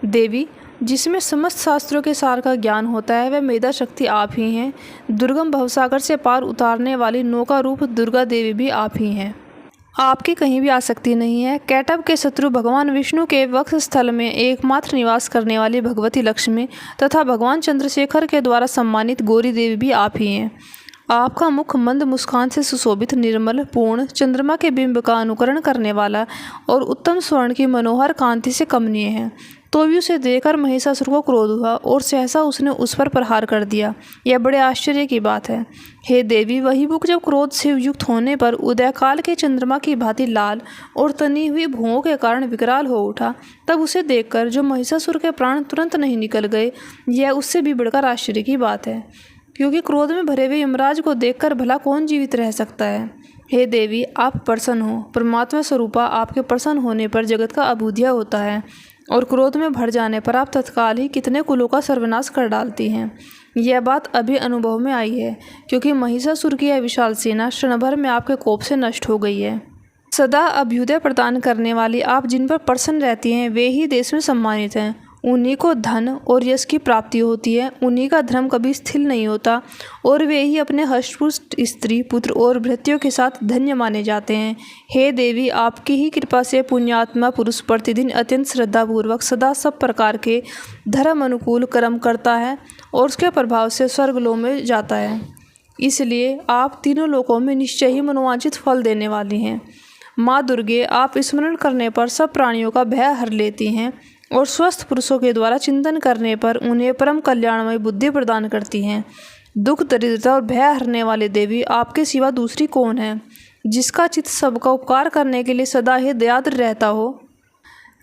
देवी, जिसमें समस्त शास्त्रों के सार का ज्ञान होता है, वह मेधा शक्ति आप ही हैं। दुर्गम भवसागर से पार उतारने वाली नौका रूप दुर्गा देवी भी आप ही हैं। आपकी कहीं भी आसक्ति नहीं है। कैटभ के शत्रु भगवान विष्णु के वक्ष स्थल में एकमात्र निवास करने वाली भगवती लक्ष्मी तथा भगवान चंद्रशेखर के द्वारा सम्मानित गौरी देवी भी आप ही हैं। आपका मुख मंद मुस्कान से सुशोभित, निर्मल, पूर्ण, चंद्रमा के बिंब का अनुकरण करने वाला और उत्तम स्वर्ण की मनोहर कांति से कमनीय है। तो भी उसे देखकर महिषासुर को क्रोध हुआ और सहसा उसने उस पर प्रहार कर दिया। यह बड़े आश्चर्य की बात है। हे देवी, वही मुख जब क्रोध से युक्त होने पर उदयकाल के चंद्रमा की भांति लाल और तनी हुई भुवों के कारण विकराल हो उठा, तब उसे देखकर जो महिषासुर के प्राण तुरंत नहीं निकल गए, यह उससे भी बढ़कर आश्चर्य की बात है, क्योंकि क्रोध में भरे हुए यमराज को देखकर भला कौन जीवित रह सकता है। हे देवी, आप प्रसन्न हो। परमात्मा स्वरूपा आपके प्रसन्न होने पर जगत का अबूधिया होता है और क्रोध में भर जाने पर आप तत्काल ही कितने कुलों का सर्वनाश कर डालती हैं। यह बात अभी अनुभव में आई है, क्योंकि महिषासुर की यह विशाल सेना क्षण भर में आपके कोप से नष्ट हो गई है। सदा अभ्युदय प्रदान करने वाली आप जिन पर प्रसन्न रहती हैं, वे ही देश में सम्मानित हैं। उन्हीं को धन और यश की प्राप्ति होती है। उन्हीं का धर्म कभी स्थिर नहीं होता और वे ही अपने हष्टपुष्ट स्त्री, पुत्र और भृत्यों के साथ धन्य माने जाते हैं। हे देवी, आपकी ही कृपा से पुण्यात्मा पुरुष प्रतिदिन अत्यंत श्रद्धापूर्वक सदा सब प्रकार के धर्म अनुकूल कर्म करता है और उसके प्रभाव से स्वर्गलोक में जाता है। इसलिए आप तीनों लोकों में निश्चय ही मनोवांछित फल देने वाली हैं। माँ दुर्गे, आप स्मरण करने पर सब प्राणियों का भय हर लेती हैं और स्वस्थ पुरुषों के द्वारा चिंतन करने पर उन्हें परम कल्याणमय बुद्धि प्रदान करती हैं। दुख, दरिद्रता और भय हरने वाले देवी, आपके सिवा दूसरी कौन है, जिसका चित्त सबका उपकार करने के लिए सदा ही दयाद्र रहता हो।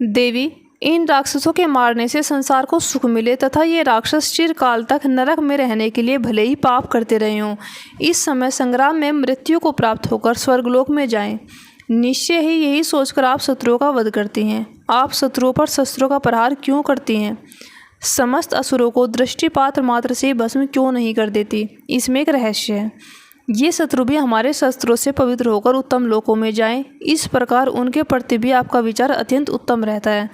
देवी, इन राक्षसों के मारने से संसार को सुख मिले तथा ये राक्षस चिरकाल तक नरक में रहने के लिए भले ही पाप करते रहे हों, इस समय संग्राम में मृत्यु को प्राप्त होकर स्वर्गलोक में जाएं। निश्चय ही यही सोचकर आप शत्रुओं का वध करती हैं। आप शत्रुओं पर शस्त्रों का प्रहार क्यों करती हैं? समस्त असुरों को दृष्टिपात मात्र से भस्म क्यों नहीं कर देती? इसमें एक रहस्य है। ये शत्रु भी हमारे शस्त्रों से पवित्र होकर उत्तम लोकों में जाएं, इस प्रकार उनके प्रति भी आपका विचार अत्यंत उत्तम रहता है।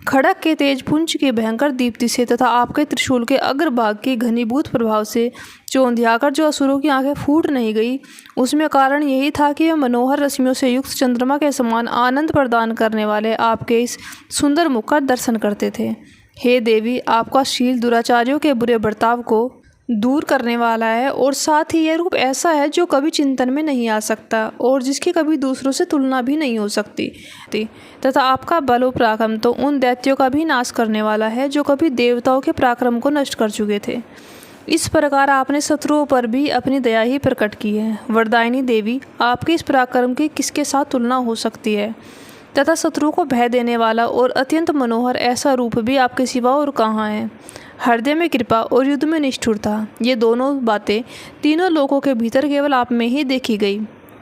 खड़क के तेजपुंज की भयंकर दीप्ति से तथा आपके त्रिशूल के अग्रभाग के घनीभूत प्रभाव से चौंधियाकर जो असुरों की आंखें फूट नहीं गई, उसमें कारण यही था कि वे मनोहर रश्मियों से युक्त चंद्रमा के समान आनंद प्रदान करने वाले आपके इस सुंदर मुख का दर्शन करते थे। हे देवी, आपका शील दुराचारियों के बुरे बर्ताव को दूर करने वाला है और साथ ही यह रूप ऐसा है जो कभी चिंतन में नहीं आ सकता और जिसकी कभी दूसरों से तुलना भी नहीं हो सकती, तथा आपका बल और पराक्रम तो उन दैत्यों का भी नाश करने वाला है जो कभी देवताओं के पराक्रम को नष्ट कर चुके थे। इस प्रकार आपने शत्रुओं पर भी अपनी दया ही प्रकट की है। वरदायिनी देवी, आपके इस पराक्रम की किसके साथ तुलना हो सकती है? तथा शत्रुओं को भय देने वाला और अत्यंत मनोहर ऐसा रूप भी आपके सिवा और कहाँ है? हृदय में कृपा और युद्ध में निष्ठुरता, ये दोनों बातें तीनों लोकों के भीतर केवल आप में ही देखी गई।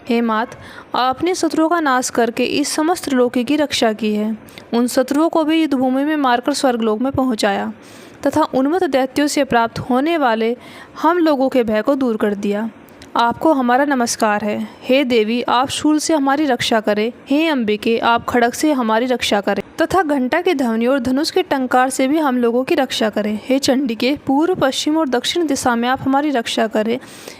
हे मात, आपने शत्रुओं का नाश करके इस समस्त लोक की रक्षा की है। उन शत्रुओं को भी युद्धभूमि में मारकर स्वर्गलोक में पहुंचाया तथा उन्मत्त दैत्यों से प्राप्त होने वाले हम लोगों के भय को दूर कर दिया। आपको हमारा नमस्कार है। हे देवी, आप शूल से हमारी रक्षा करें। हे अंबिके, आप खड़ग से हमारी रक्षा करें तथा घंटा की ध्वनि और धनुष के टंकार से भी हम लोगों की रक्षा करें। हे चंडिके, पूर्व, पश्चिम और दक्षिण दिशा में आप हमारी रक्षा करें।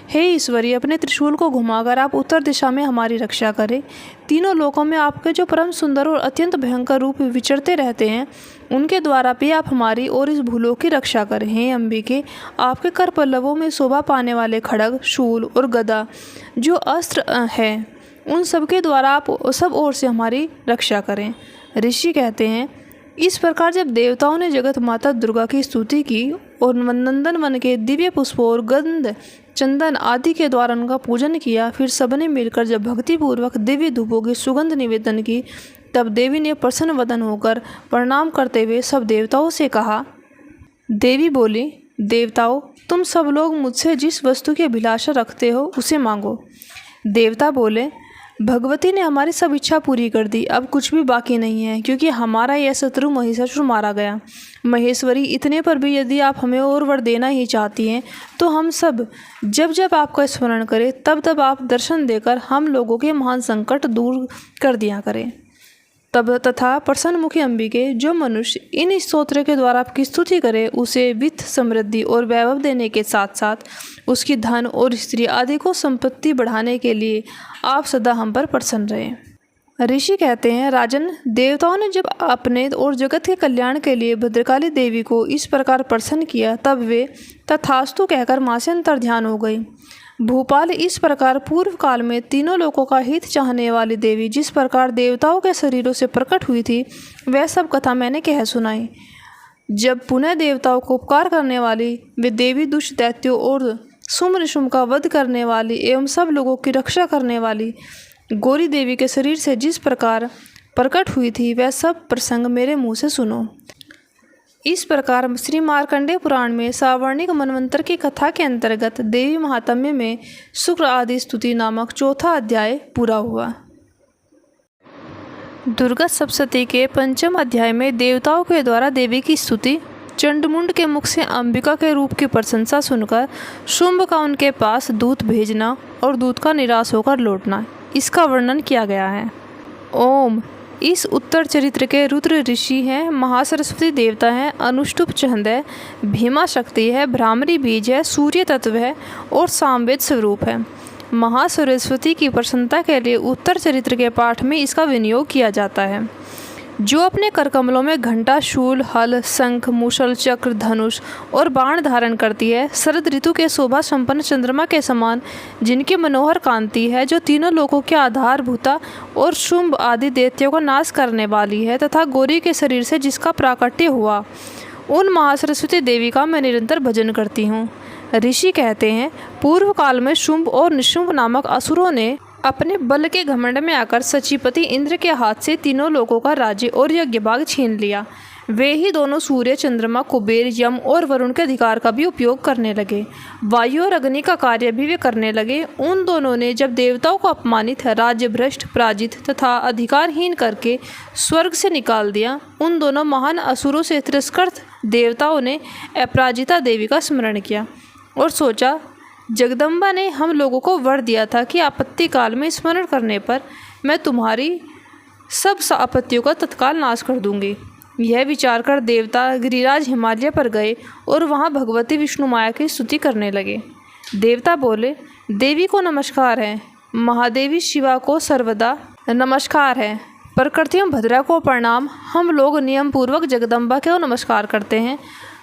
हे ईश्वरी, अपने त्रिशूल को घुमाकर आप उत्तर दिशा में हमारी रक्षा करें। तीनों लोकों में आपके जो परम सुंदर और अत्यंत भयंकर रूप विचरते रहते हैं, उनके द्वारा भी आप हमारी और इस भूलोक की रक्षा करें। हे अंबिके, आपके कर पल्लवों में शोभा पाने वाले खड़ग, शूल और गदा जो अस्त्र हैं, उन सब के द्वारा आप सब ओर से हमारी रक्षा करें। ऋषि कहते हैं, इस प्रकार जब देवताओं ने जगत माता दुर्गा की स्तुति की और नंदन वन के दिव्य पुष्पों और गंध, चंदन आदि के द्वारा उनका पूजन किया, फिर सबने मिलकर जब भक्तिपूर्वक दिव्य धूपों की सुगंध निवेदन की, तब देवी ने प्रसन्न वदन होकर प्रणाम करते हुए सब देवताओं से कहा। देवी बोली, देवताओं, तुम सब लोग मुझसे जिस वस्तु की अभिलाषा रखते हो उसे मांगो। देवता बोले, भगवती ने हमारी सब इच्छा पूरी कर दी, अब कुछ भी बाकी नहीं है, क्योंकि हमारा यह शत्रु महिषासुर मारा गया। महेश्वरी, इतने पर भी यदि आप हमें और वर देना ही चाहती हैं तो हम सब जब जब आपका स्मरण करें तब तब आप दर्शन देकर हम लोगों के महान संकट दूर कर दिया करें। तब तथा प्रसन्न मुखी अंबिके, जो मनुष्य इन स्तोत्र के द्वारा आपकी स्तुति करे उसे वित्त, समृद्धि और वैभव देने के साथ साथ उसकी धन और स्त्री आदि को संपत्ति बढ़ाने के लिए आप सदा हम पर प्रसन्न रहें। ऋषि कहते हैं, राजन, देवताओं ने जब अपने और जगत के कल्याण के लिए भद्रकाली देवी को इस प्रकार प्रसन्न किया तब वे तथास्तु कहकर मां से अंतर्ध्यान हो गई। भूपाल, इस प्रकार पूर्व काल में तीनों लोकों का हित चाहने वाली देवी जिस प्रकार देवताओं के शरीरों से प्रकट हुई थी वह सब कथा मैंने कह सुनाई। जब पुनः देवताओं को उपकार करने वाली वे देवी दुष्ट दैत्यों और सुम ऋषुम का वध करने वाली एवं सब लोगों की रक्षा करने वाली गौरी देवी के शरीर से जिस प्रकार प्रकट हुई थी वह सब प्रसंग मेरे मुँह से सुनो। इस प्रकार श्री मार्कंडेय पुराण में सावर्णिक मनवंतर की कथा के अंतर्गत देवी महात्म्य में शुक्र आदि स्तुति नामक चौथा अध्याय पूरा हुआ। दुर्गा सप्तशती के पंचम अध्याय में देवताओं के द्वारा देवी की स्तुति, चंडमुंड के मुख से अंबिका के रूप की प्रशंसा सुनकर शुंभ का उनके पास दूत भेजना और दूत का निराश होकर लौटना, इसका वर्णन किया गया है। ओम। इस उत्तर चरित्र के रुद्र ऋषि हैं, महासरस्वती देवता हैं, अनुष्टुप छंद है, भीमा शक्ति है, भ्रामरी बीज है, सूर्य तत्व है और सामवेद स्वरूप है। महासरस्वती की प्रसन्नता के लिए उत्तर चरित्र के पाठ में इसका विनियोग किया जाता है। जो अपने करकमलों में घंटा, शूल, हल, शंख, मूसल, चक्र, धनुष और बाण धारण करती है, शरद ऋतु के शोभा संपन्न चंद्रमा के समान जिनकी मनोहर कांति है, जो तीनों लोकों के आधारभूता और शुंभ आदि दैत्यों का नाश करने वाली है तथा गौरी के शरीर से जिसका प्राकट्य हुआ, उन महासरस्वती देवी का मैं निरंतर भजन करती हूँ। ऋषि कहते हैं, पूर्व काल में शुंभ और निशुंभ नामक असुरों ने अपने बल के घमंड में आकर सचीपति इंद्र के हाथ से तीनों लोकों का राज्य और यज्ञ भाग छीन लिया। वे ही दोनों सूर्य, चंद्रमा, कुबेर, यम और वरुण के अधिकार का भी उपयोग करने लगे। वायु और अग्नि का कार्य भी वे करने लगे। उन दोनों ने जब देवताओं को अपमानित, राज्य भ्रष्ट, पराजित तथा अधिकारहीन करके स्वर्ग से निकाल दिया, उन दोनों महान असुरों से तिरस्कृत देवताओं ने अपराजिता देवी का स्मरण किया और सोचा, जगदम्बा ने हम लोगों को वर दिया था कि आपत्ति काल में स्मरण करने पर मैं तुम्हारी सब आपत्तियों का तत्काल नाश कर दूंगी। यह विचार कर देवता गिरिराज हिमालय पर गए और वहां भगवती विष्णु माया की स्तुति करने लगे। देवता बोले, देवी को नमस्कार है, महादेवी शिवा को सर्वदा नमस्कार है, प्रकृतियों भद्रा को प्रणाम। हम लोग नियम पूर्वक जगदम्बा को नमस्कार करते हैं।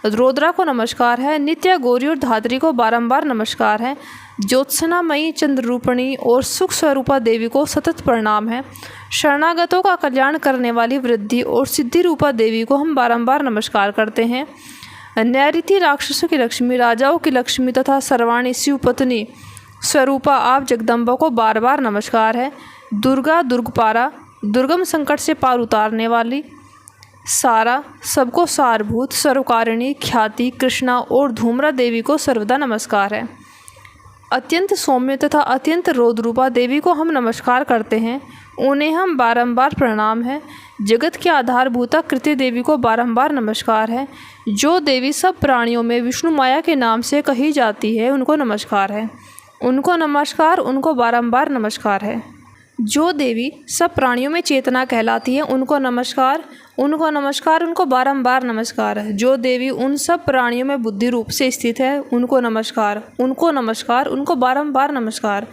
रुद्रा को नमस्कार है, नित्या गौरी और धात्री को बारंबार नमस्कार है, ज्योत्सनामयी, चंद्ररूपणी और सुख स्वरूपा देवी को सतत प्रणाम है। शरणागतों का कल्याण करने वाली वृद्धि और सिद्धि रूपा देवी को हम बारंबार नमस्कार करते हैं। नैऋति राक्षसों की लक्ष्मी, राजाओं की लक्ष्मी तथा सर्वाणी शिवपत्नी स्वरूपा आप जगदम्बा को बार बार नमस्कार है। दुर्गा, दुर्गपारा, दुर्गम संकट से पार उतारने वाली, सारा, सबको सारभूत, सर्वकारिणी, ख्याति, कृष्णा और धूम्रा देवी को सर्वदा नमस्कार है। अत्यंत सौम्य तथा अत्यंत रोद्रूपा देवी को हम नमस्कार करते हैं, उन्हें हम बारंबार प्रणाम है। जगत के आधारभूता कृत्य देवी को बारंबार नमस्कार है। जो देवी सब प्राणियों में विष्णु माया के नाम से कही जाती है उनको नमस्कार है, उनको नमस्कार, उनको बारंबार नमस्कार है। जो देवी सब प्राणियों में चेतना कहलाती है उनको नमस्कार, उनको नमस्कार, उनको बारंबार नमस्कार है। जो देवी उन सब प्राणियों में बुद्धि रूप से स्थित है उनको नमस्कार, उनको नमस्कार, उनको बारंबार नमस्कार।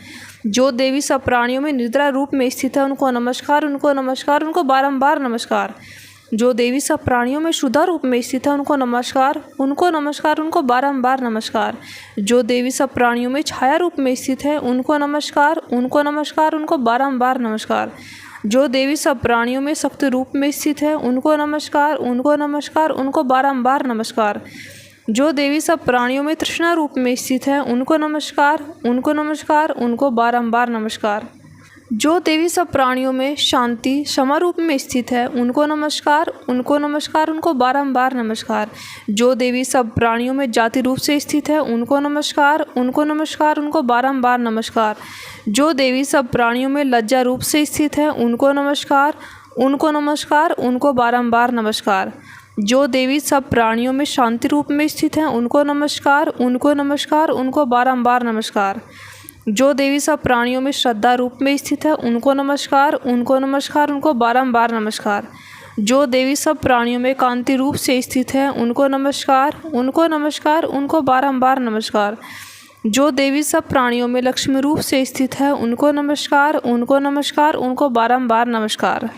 जो देवी सब प्राणियों में निद्रा रूप में स्थित है उनको नमस्कार, उनको नमस्कार, उनको बारंबार नमस्कार। जो देवी सब प्राणियों में शुद्धा रूप में स्थित है उनको नमस्कार, उनको नमस्कार, उनको बारंबार नमस्कार। जो देवी सब प्राणियों में छाया रूप में स्थित है उनको नमस्कार, उनको नमस्कार, उनको बारंबार नमस्कार। जो देवी सब प्राणियों में शक्ति रूप में स्थित है उनको नमस्कार, उनको नमस्कार, उनको बारंबार नमस्कार। जो देवी सब प्राणियों में तृष्णा रूप में स्थित है उनको नमस्कार, उनको नमस्कार, उनको बारंबार नमस्कार। जो देवी सब प्राणियों में शांति क्षमा रूप में स्थित है उनको नमस्कार, उनको नमस्कार, उनको बारंबार नमस्कार। जो देवी सब प्राणियों में जाति रूप से स्थित है उनको नमस्कार, उनको नमस्कार, उनको बारंबार नमस्कार। जो देवी सब प्राणियों में लज्जा रूप से स्थित है उनको नमस्कार, उनको नमस्कार, उनको बारंबार नमस्कार। जो देवी सब प्राणियों में शांति रूप में स्थित है उनको नमस्कार, उनको नमस्कार, उनको बारंबार नमस्कार। जो देवी सब प्राणियों में श्रद्धा रूप में स्थित है उनको नमस्कार, उनको नमस्कार, उनको बारंबार नमस्कार। जो देवी सब प्राणियों में कांति रूप से स्थित है उनको नमस्कार, उनको नमस्कार, उनको बारंबार नमस्कार। जो देवी सब प्राणियों में लक्ष्मी रूप से स्थित है उनको नमस्कार, उनको नमस्कार, उनको बारंबार नमस्कार।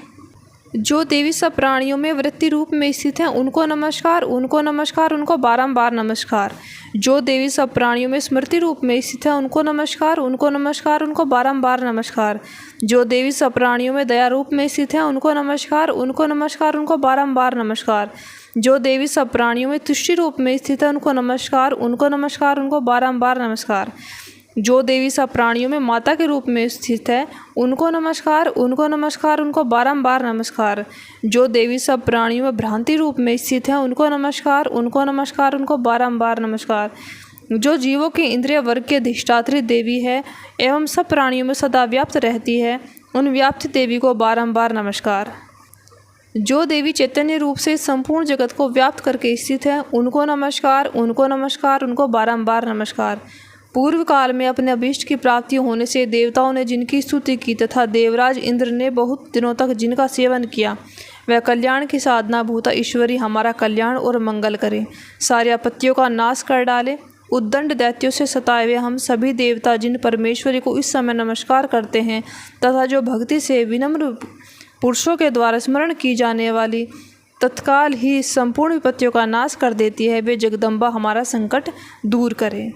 जो देवी सब प्राणियों में वृत्ति रूप में स्थित है उनको नमस्कार, उनको नमस्कार, उनको बारंबार नमस्कार। जो देवी सब प्राणियों में स्मृति रूप में स्थित है उनको नमस्कार, उनको नमस्कार, उनको बारंबार नमस्कार। जो देवी सब प्राणियों में दया रूप में स्थित है उनको नमस्कार, उनको नमस्कार, उनको बारंबार नमस्कार। जो देवी सब प्राणियों में तुष्टि रूप में स्थित है उनको नमस्कार, उनको नमस्कार, उनको बारंबार नमस्कार। जो देवी सब प्राणियों में माता के रूप में स्थित है उनको नमस्कार, उनको नमस्कार, उनको बारंबार नमस्कार। जो देवी सब प्राणियों में भ्रांति रूप में स्थित है उनको नमस्कार, उनको नमस्कार, उनको बारंबार नमस्कार। जो जीवों के इंद्रिय वर्ग की अधिष्ठात्री देवी है एवं सब प्राणियों में सदा व्याप्त रहती है उन व्याप्त देवी को बारंबार नमस्कार। जो देवी चैतन्य रूप से संपूर्ण जगत को व्याप्त करके स्थित है उनको नमस्कार, उनको नमस्कार, उनको बारंबार नमस्कार। पूर्व काल में अपने अभीष्ट की प्राप्ति होने से देवताओं ने जिनकी स्तुति की तथा देवराज इंद्र ने बहुत दिनों तक जिनका सेवन किया वह कल्याण की साधना भूता ईश्वरी हमारा कल्याण और मंगल करे, सारी आपत्तियों का नाश कर डाले। उद्दंड दैत्यों से सताए हुए हम सभी देवता जिन परमेश्वरी को इस समय नमस्कार करते हैं तथा जो भक्ति से विनम्र पुरुषों के द्वारा स्मरण की जाने वाली तत्काल ही संपूर्ण विपत्तियों का नाश कर देती है, वे जगदम्बा हमारा संकट दूर करे।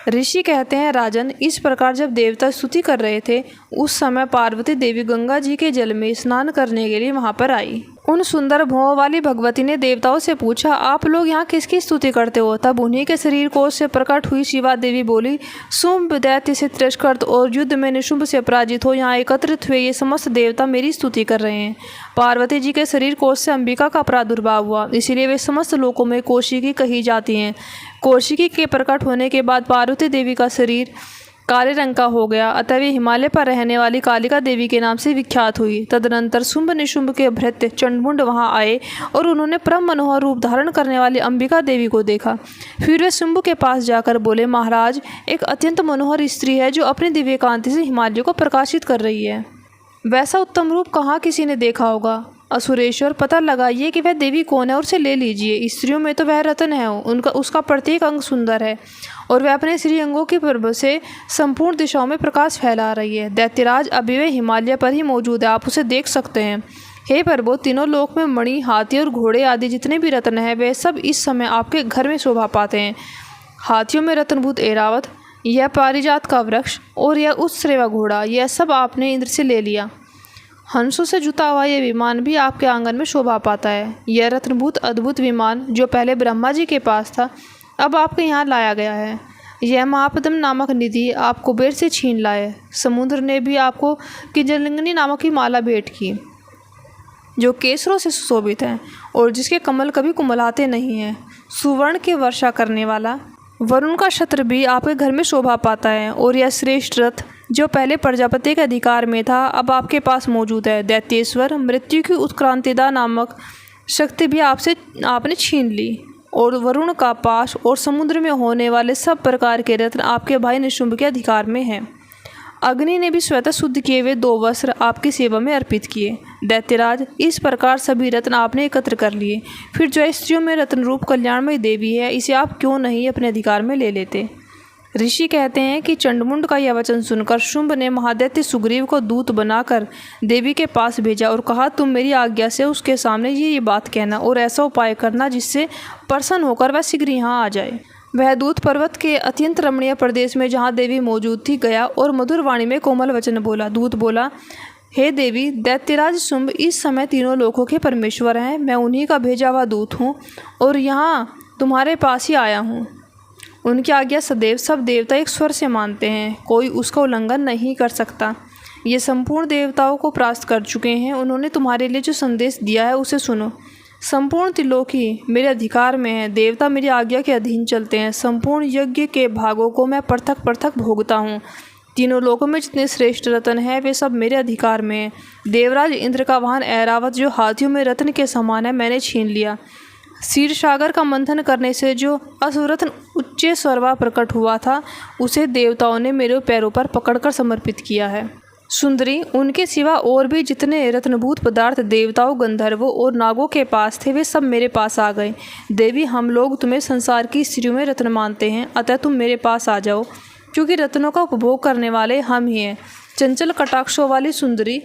ऋषि कहते हैं, राजन, इस प्रकार जब देवता स्तुति कर रहे थे उस समय पार्वती देवी गंगा जी के जल में स्नान करने के लिए वहां पर आई। उन सुंदर भौं वाली भगवती ने देवताओं से पूछा, आप लोग यहाँ किसकी स्तुति करते हो? तब उन्हीं के शरीर कोश से प्रकट हुई शिवा देवी बोली, शुंभ दैत्य से तिरस्कृत और युद्ध में निशुंभ से पराजित हो यहाँ एकत्रित हुए ये समस्त देवता मेरी स्तुति कर रहे हैं। पार्वती जी के शरीर कोश से अंबिका का प्रादुर्भाव हुआ, इसीलिए वे समस्त लोकों में कौशिकी कही जाती हैं। कौशिकी के प्रकट होने के बाद पार्वती देवी का शरीर काले रंग का हो गया, अतः वे हिमालय पर रहने वाली कालिका देवी के नाम से विख्यात हुई। तदनंतर शुंभ निशुंभ के भृत्य चंडमुंड वहां आए और उन्होंने परम मनोहर रूप धारण करने वाली अंबिका देवी को देखा। फिर वे शुंभ के पास जाकर बोले, महाराज, एक अत्यंत मनोहर स्त्री है जो अपनी दिव्य कांति से हिमालय को प्रकाशित कर रही है। वैसा उत्तम रूप कहाँ किसी ने देखा होगा? असुरेश्वर, पता लगाइए कि वह देवी कौन है और उसे ले लीजिए। स्त्रियों में तो वह रत्न है, उसका प्रत्येक अंग सुंदर है और वह अपने श्री अंगों की प्रभ से संपूर्ण दिशाओं में प्रकाश फैला रही है। दैत्यराज, अभी वह हिमालय पर ही मौजूद है, आप उसे देख सकते हैं। हे प्रभु, तीनों लोक में मणि, हाथी और घोड़े आदि जितने भी रत्न हैं वे सब इस समय आपके घर में शोभा पाते हैं। हाथियों में रत्नभूत ऐरावत, यह पारिजात का वृक्ष और यह उत्सरेवा घोड़ा, यह सब आपने इंद्र से ले लिया। हंसों से जुता हुआ यह विमान भी आपके आंगन में शोभा पाता है। यह रत्नभूत अद्भुत विमान जो पहले ब्रह्मा जी के पास था अब आपके यहाँ लाया गया है। यह महापद्म नामक निधि आप कुबेर से छीन लाए। समुद्र ने भी आपको किंजलिंगनी नामक की माला भेंट की जो केसरों से सुशोभित है और जिसके कमल कभी कुमलाते नहीं हैं। सुवर्ण की वर्षा करने वाला वरुण का छत्र भी आपके घर में शोभा पाता है और यह श्रेष्ठ रथ जो पहले प्रजापति के अधिकार में था अब आपके पास मौजूद है। दैत्येश्वर, मृत्यु की उत्क्रांतिदा नामक शक्ति भी आपने छीन ली और वरुण का पाश और समुद्र में होने वाले सब प्रकार के रत्न आपके भाई निशुंभ के अधिकार में हैं। अग्नि ने भी स्वतः शुद्ध किए हुए 2 वस्त्र आपकी सेवा में अर्पित किए। दैत्यराज, इस प्रकार सभी रत्न आपने एकत्र कर लिए। फिर जो स्त्रियों में रत्न रूप कल्याणमयी देवी है, इसे आप क्यों नहीं अपने अधिकार में ले लेते? ऋषि कहते हैं कि चंडमुंड का यह वचन सुनकर शुंभ ने महादैत्य सुग्रीव को दूत बनाकर देवी के पास भेजा और कहा, तुम मेरी आज्ञा से उसके सामने ये बात कहना और ऐसा उपाय करना जिससे प्रसन्न होकर वह शीघ्र यहाँ आ जाए। वह दूत पर्वत के अत्यंत रमणीय प्रदेश में जहाँ देवी मौजूद थी गया और मधुर वाणी में कोमल वचन बोला। दूत बोला, हे देवी, दैत्यराज शुंभ इस समय तीनों लोकों के परमेश्वर हैं। मैं उन्हीं का भेजा हुआ दूत हूँ और यहाँ तुम्हारे पास ही आया हूँ। उनकी आज्ञा सदैव सब देवता एक स्वर से मानते हैं, कोई उसका उल्लंघन नहीं कर सकता। ये संपूर्ण देवताओं को परास्त कर चुके हैं। उन्होंने तुम्हारे लिए जो संदेश दिया है उसे सुनो। संपूर्ण त्रिलोकी मेरे अधिकार में है। देवता मेरी आज्ञा के अधीन चलते हैं। संपूर्ण यज्ञ के भागों को मैं पृथक पृथक भोगता हूँ। तीनों लोकों में जितने श्रेष्ठ रत्न हैं वे सब मेरे अधिकार में हैं। देवराज इंद्र का वाहन ऐरावत जो हाथियों में रत्न के समान है मैंने छीन लिया। क्षीर सागर का मंथन करने से जो असुरत्न उच्च स्वर्वा प्रकट हुआ था उसे देवताओं ने मेरे पैरों पर पकड़कर समर्पित किया है। सुंदरी, उनके सिवा और भी जितने रत्नभूत पदार्थ देवताओं, गंधर्वों और नागों के पास थे वे सब मेरे पास आ गए। देवी, हम लोग तुम्हें संसार की स्त्रियों में रत्न मानते हैं, अतः तुम मेरे पास आ जाओ, क्योंकि रत्नों का उपभोग करने वाले हम ही हैं। चंचल कटाक्षों वाली सुंदरी,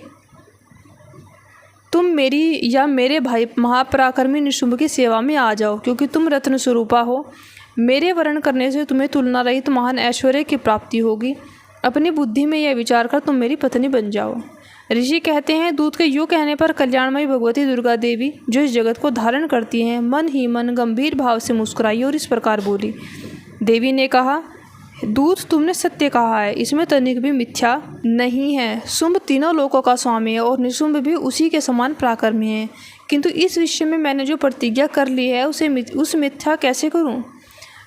तुम मेरी या मेरे भाई महापराक्रमी निशुंभ की सेवा में आ जाओ, क्योंकि तुम रत्न स्वरूपा हो। मेरे वर्ण करने से तुम्हें तुलना रहित महान ऐश्वर्य की प्राप्ति होगी। अपनी बुद्धि में यह विचार कर तुम मेरी पत्नी बन जाओ। ऋषि कहते हैं, दूत के यूँ कहने पर कल्याणमयी भगवती दुर्गा देवी जो इस जगत को धारण करती हैं मन ही मन गंभीर भाव से मुस्कुराई और इस प्रकार बोली। देवी ने कहा, दूत, तुमने सत्य कहा है, इसमें तनिक भी मिथ्या नहीं है। शुंभ तीनों लोकों का स्वामी है और निशुंभ भी उसी के समान पराक्रमी है, किंतु इस विषय में मैंने जो प्रतिज्ञा कर ली है उस मिथ्या कैसे करूं?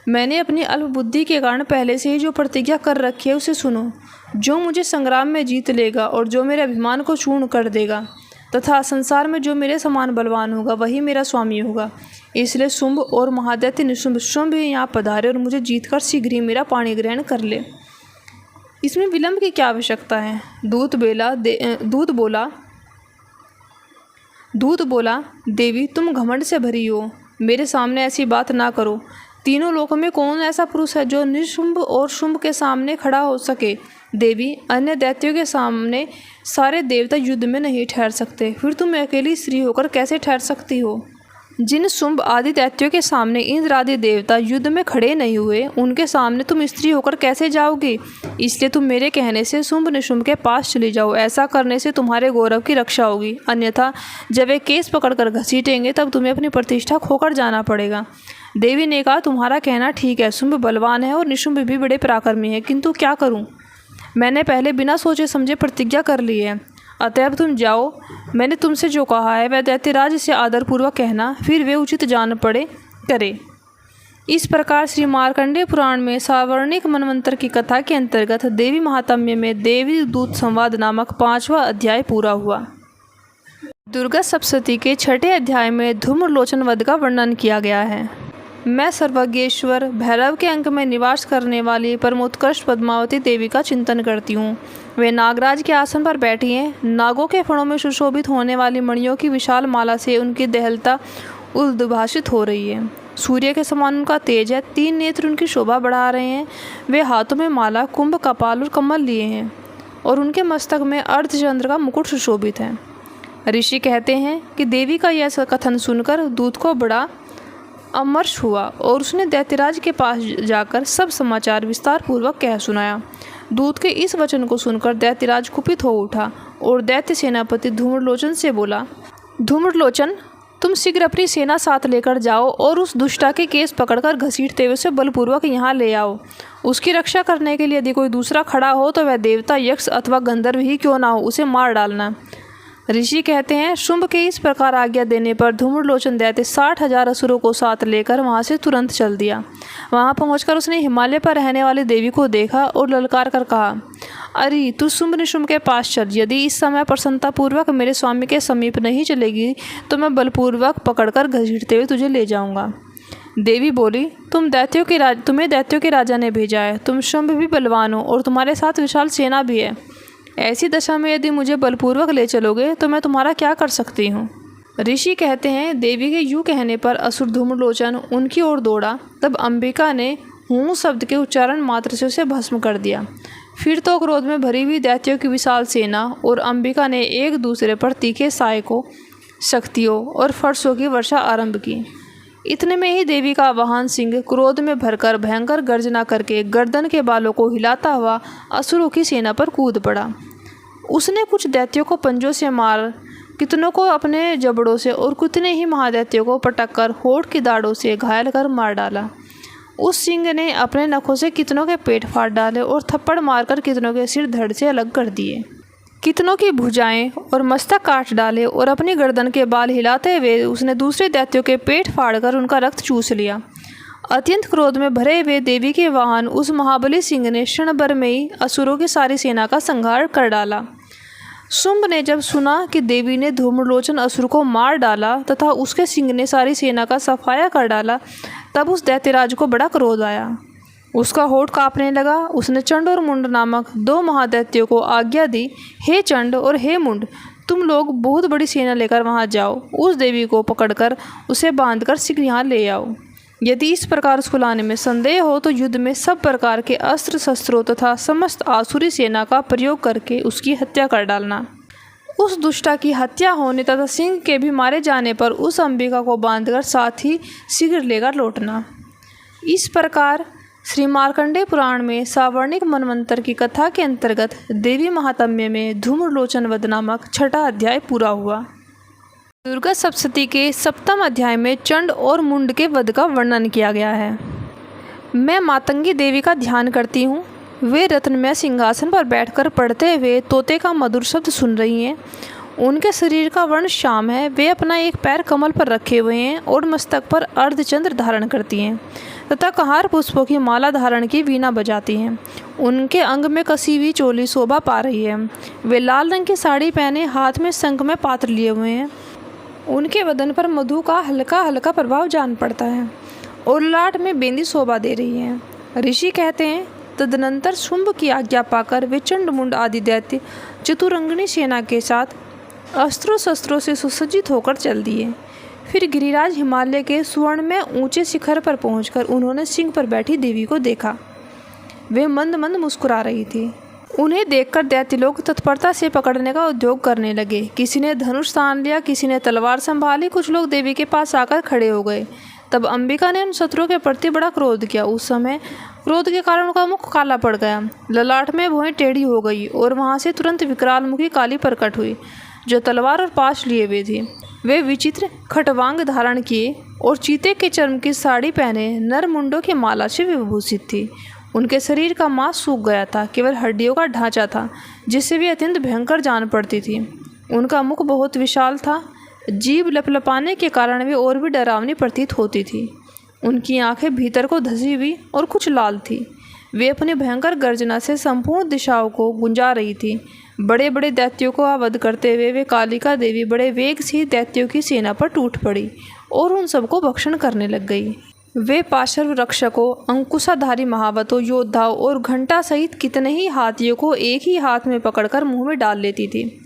मैंने अपनी अल्प बुद्धि के कारण पहले से ही जो प्रतिज्ञा कर रखी है उसे सुनो। जो मुझे संग्राम में जीत लेगा और जो मेरे अभिमान को चूर्ण कर देगा तथा संसार में जो मेरे समान बलवान होगा वही मेरा स्वामी होगा। इसलिए शुंभ और महादैत्य निशुंभ शुंभ ही यहाँ पधारे और मुझे जीतकर शीघ्र ही मेरा पाणी ग्रहण कर ले। इसमें विलंब की क्या आवश्यकता है? दूत बोला, देवी, तुम घमंड से भरी हो, मेरे सामने ऐसी बात ना करो। तीनों लोकों में कौन ऐसा पुरुष है जो निशुंभ और शुंभ के सामने खड़ा हो सके? देवी, अन्य दैत्यों के सामने सारे देवता युद्ध में नहीं ठहर सकते, फिर तुम अकेली स्त्री होकर कैसे ठहर सकती हो? जिन शुंभ आदि दैत्यों के सामने इंद्र आदि देवता युद्ध में खड़े नहीं हुए, उनके सामने तुम स्त्री होकर कैसे जाओगी? इसलिए तुम मेरे कहने से शुंभ निशुंभ के पास चली जाओ। ऐसा करने से तुम्हारे गौरव की रक्षा होगी, अन्यथा जब वे केस पकड़कर घसीटेंगे तब तुम्हें अपनी प्रतिष्ठा खोकर जाना पड़ेगा। देवी ने कहा, तुम्हारा कहना ठीक है, शुंभ बलवान है और निशुंभ भी बड़े पराक्रमी है, किंतु क्या करूं? मैंने पहले बिना सोचे समझे प्रतिज्ञा कर ली है, अतः अब तुम जाओ। मैंने तुमसे जो कहा है वह दैत्यराज से आदरपूर्वक कहना, फिर वे उचित जान पड़े करे। इस प्रकार श्री मार्कंडेय पुराण में सावर्णिक मनवंतर की कथा के अंतर्गत देवी महात्म्य में देवी दूत संवाद नामक 5वां अध्याय पूरा हुआ। दुर्गा सप्तशती के 6ठे अध्याय में धूम्रलोचन वध का वर्णन किया गया है। मैं सर्वज्ञेश्वर भैरव के अंक में निवास करने वाली परमोत्कृष्ट पद्मावती देवी का चिंतन करती हूँ। वे नागराज के आसन पर बैठी हैं। नागों के फणों में सुशोभित होने वाली मणियों की विशाल माला से उनकी दहलता उद्भाषित हो रही है। सूर्य के समान उनका तेज है। 3 नेत्र उनकी शोभा बढ़ा रहे हैं। वे हाथों में माला, कुंभ, कपाल और कमल लिए हैं और उनके मस्तक में अर्धचंद्र का मुकुट सुशोभित है। ऋषि कहते हैं कि देवी का यह कथन सुनकर दूत को बड़ा अमर्ष हुआ और उसने दैत्यराज के पास जाकर सब समाचार विस्तार पूर्वक कह सुनाया। दूत के इस वचन को सुनकर दैत्यराज कुपित हो उठा और दैत्य सेनापति धूम्रलोचन से बोला, धूम्रलोचन, तुम शीघ्र अपनी सेना साथ लेकर जाओ और उस दुष्टा के केस पकड़कर घसीटते हुए उसे बलपूर्वक यहाँ ले आओ। उसकी रक्षा करने के लिए यदि कोई दूसरा खड़ा हो तो वह देवता, यक्ष अथवा गंधर्व ही क्यों ना हो, उसे मार डालना। ऋषि कहते हैं, शुंभ के इस प्रकार आज्ञा देने पर धूम्रलोचन दैत्य 60,000 असुरों को साथ लेकर वहां से तुरंत चल दिया। वहां पहुंचकर उसने हिमालय पर रहने वाली देवी को देखा और ललकार कर कहा, अरे तू शुंभ निशुंभ के पास चल। यदि इस समय प्रसन्नतापूर्वक मेरे स्वामी के समीप नहीं चलेगी तो मैं बलपूर्वक पकड़कर घसीटते हुए तुझे ले जाऊंगा। देवी बोली, तुम्हें दैत्यों के राजा ने भेजा है। तुम शुंभ भी बलवान हो और तुम्हारे साथ विशाल सेना भी है। ऐसी दशा में यदि मुझे बलपूर्वक ले चलोगे तो मैं तुम्हारा क्या कर सकती हूँ। ऋषि कहते हैं, देवी के यूँ कहने पर असुर धूम्रलोचन उनकी ओर दौड़ा। तब अंबिका ने हूँ शब्द के उच्चारण मात्र से उसे भस्म कर दिया। फिर तो क्रोध में भरी हुई दैत्यों की विशाल सेना और अंबिका ने एक दूसरे पर तीखे सहायकों, शक्तियों और फर्शों की वर्षा आरंभ की। इतने में ही देवी का वाहन सिंह क्रोध में भरकर भयंकर गर्जना करके गर्दन के बालों को हिलाता हुआ असुरों की सेना पर कूद पड़ा। उसने कुछ दैत्यों को पंजों से मार, कितनों को अपने जबड़ों से और कितने ही महादैत्यों को पटककर होठ की दाढ़ों से घायल कर मार डाला। उस सिंह ने अपने नखों से कितनों के पेट फाड़ डाले और थप्पड़ मारकर कितनों के सिर धड़ से अलग कर दिए। कितनों की भुजाएं और मस्तक काट डाले और अपनी गर्दन के बाल हिलाते हुए उसने दूसरे दैत्यों के पेट फाड़कर उनका रक्त चूस लिया। अत्यंत क्रोध में भरे हुए देवी के वाहन उस महाबली सिंह ने क्षण भर में ही असुरों की सारी सेना का संहार कर डाला। शुंभ ने जब सुना कि देवी ने धूम्रलोचन असुर को मार डाला तथा उसके सिंह ने सारी सेना का सफाया कर डाला, तब उस दैत्यराज को बड़ा क्रोध आया। उसका होठ कांपने लगा। उसने चंड और मुंड नामक 2 महादैत्यों को आज्ञा दी, हे चंड और हे मुंड, तुम लोग बहुत बड़ी सेना लेकर वहां जाओ। उस देवी को पकड़कर उसे बांधकर शीघ्र यहाँ ले आओ। यदि इस प्रकार उसको लाने में संदेह हो तो युद्ध में सब प्रकार के अस्त्र शस्त्रों तथा समस्त आसुरी सेना का प्रयोग करके उसकी हत्या कर डालना। उस दुष्टा की हत्या होने तथा सिंह के भी मारे जाने पर उस अंबिका को बांधकर साथ ही शीघ्र लेकर लौटना। इस प्रकार श्री मार्कंडेय पुराण में सावर्णिक मनवंतर की कथा के अंतर्गत देवी महात्म्य में धूम्रलोचन वध नामक 6वां अध्याय पूरा हुआ। दुर्गा सप्तशती के 7वें अध्याय में चंड और मुंड के वध का वर्णन किया गया है। मैं मातंगी देवी का ध्यान करती हूँ। वे रत्नमय सिंहासन पर बैठकर पढ़ते हुए तोते का मधुर शब्द सुन रही हैं। उनके शरीर का वर्ण श्याम है। वे अपना एक पैर कमल पर रखे हुए हैं और मस्तक पर अर्धचंद्र धारण करती हैं तथा कहार पुष्पों की माला धारण की वीणा बजाती हैं। उनके अंग में कसी हुई चोली शोभा पा रही है। वे लाल रंग की साड़ी पहने हाथ में शंख में पात्र लिए हुए हैं। उनके बदन पर मधु का हल्का हल्का प्रभाव जान पड़ता है और लाट में बेंदी शोभा दे रही है। ऋषि कहते हैं, तदनंतर शुंभ की आज्ञा पाकर वे चंड मुंड आदि दैत्य चतुरंगिणी सेना के साथ अस्त्रों शस्त्रों से सुसज्जित होकर चल दिए। फिर गिरिराज हिमालय के स्वर्ण में ऊंचे शिखर पर पहुंचकर उन्होंने सिंह पर बैठी देवी को देखा। वे मंद मंद मुस्कुरा रही थी। उन्हें देखकर दैत्य लोग तत्परता से पकड़ने का उद्योग करने लगे। किसी ने धनुष तान लिया, किसी ने तलवार संभाली। कुछ लोग देवी के पास आकर खड़े हो गए। तब अंबिका ने उन शत्रुओं के प्रति बड़ा क्रोध किया। उस समय क्रोध के कारण उनका मुख काला पड़ गया, ललाट में भौहें टेढ़ी हो गई और वहाँ से तुरंत विकराल मुखी काली प्रकट हुई, जो तलवार और पाश लिए हुए थी। वे विचित्र खटवांग धारण किए और चीते के चर्म की साड़ी पहने नर मुंडों की माला से विभूषित थी। उनके शरीर का मांस सूख गया था, केवल हड्डियों का ढांचा था, जिससे वे अत्यंत भयंकर जान पड़ती थी। उनका मुख बहुत विशाल था। जीभ लपलपाने के कारण वे और भी डरावनी प्रतीत होती थी। उनकी आंखें भीतर को धसी हुई और कुछ लाल थी। वे अपनी भयंकर गर्जना से संपूर्ण दिशाओं को गुंजा रही थी। बड़े बड़े दैत्यों को वध करते हुए वे कालिका देवी बड़े वेग से दैत्यों की सेना पर टूट पड़ी और उन सबको भक्षण करने लग गई। वे पाशर्व रक्षकों, अंकुशाधारी महावतों, योद्धाओं और घंटा सहित कितने ही हाथियों को एक ही हाथ में पकड़कर मुंह में डाल लेती थी।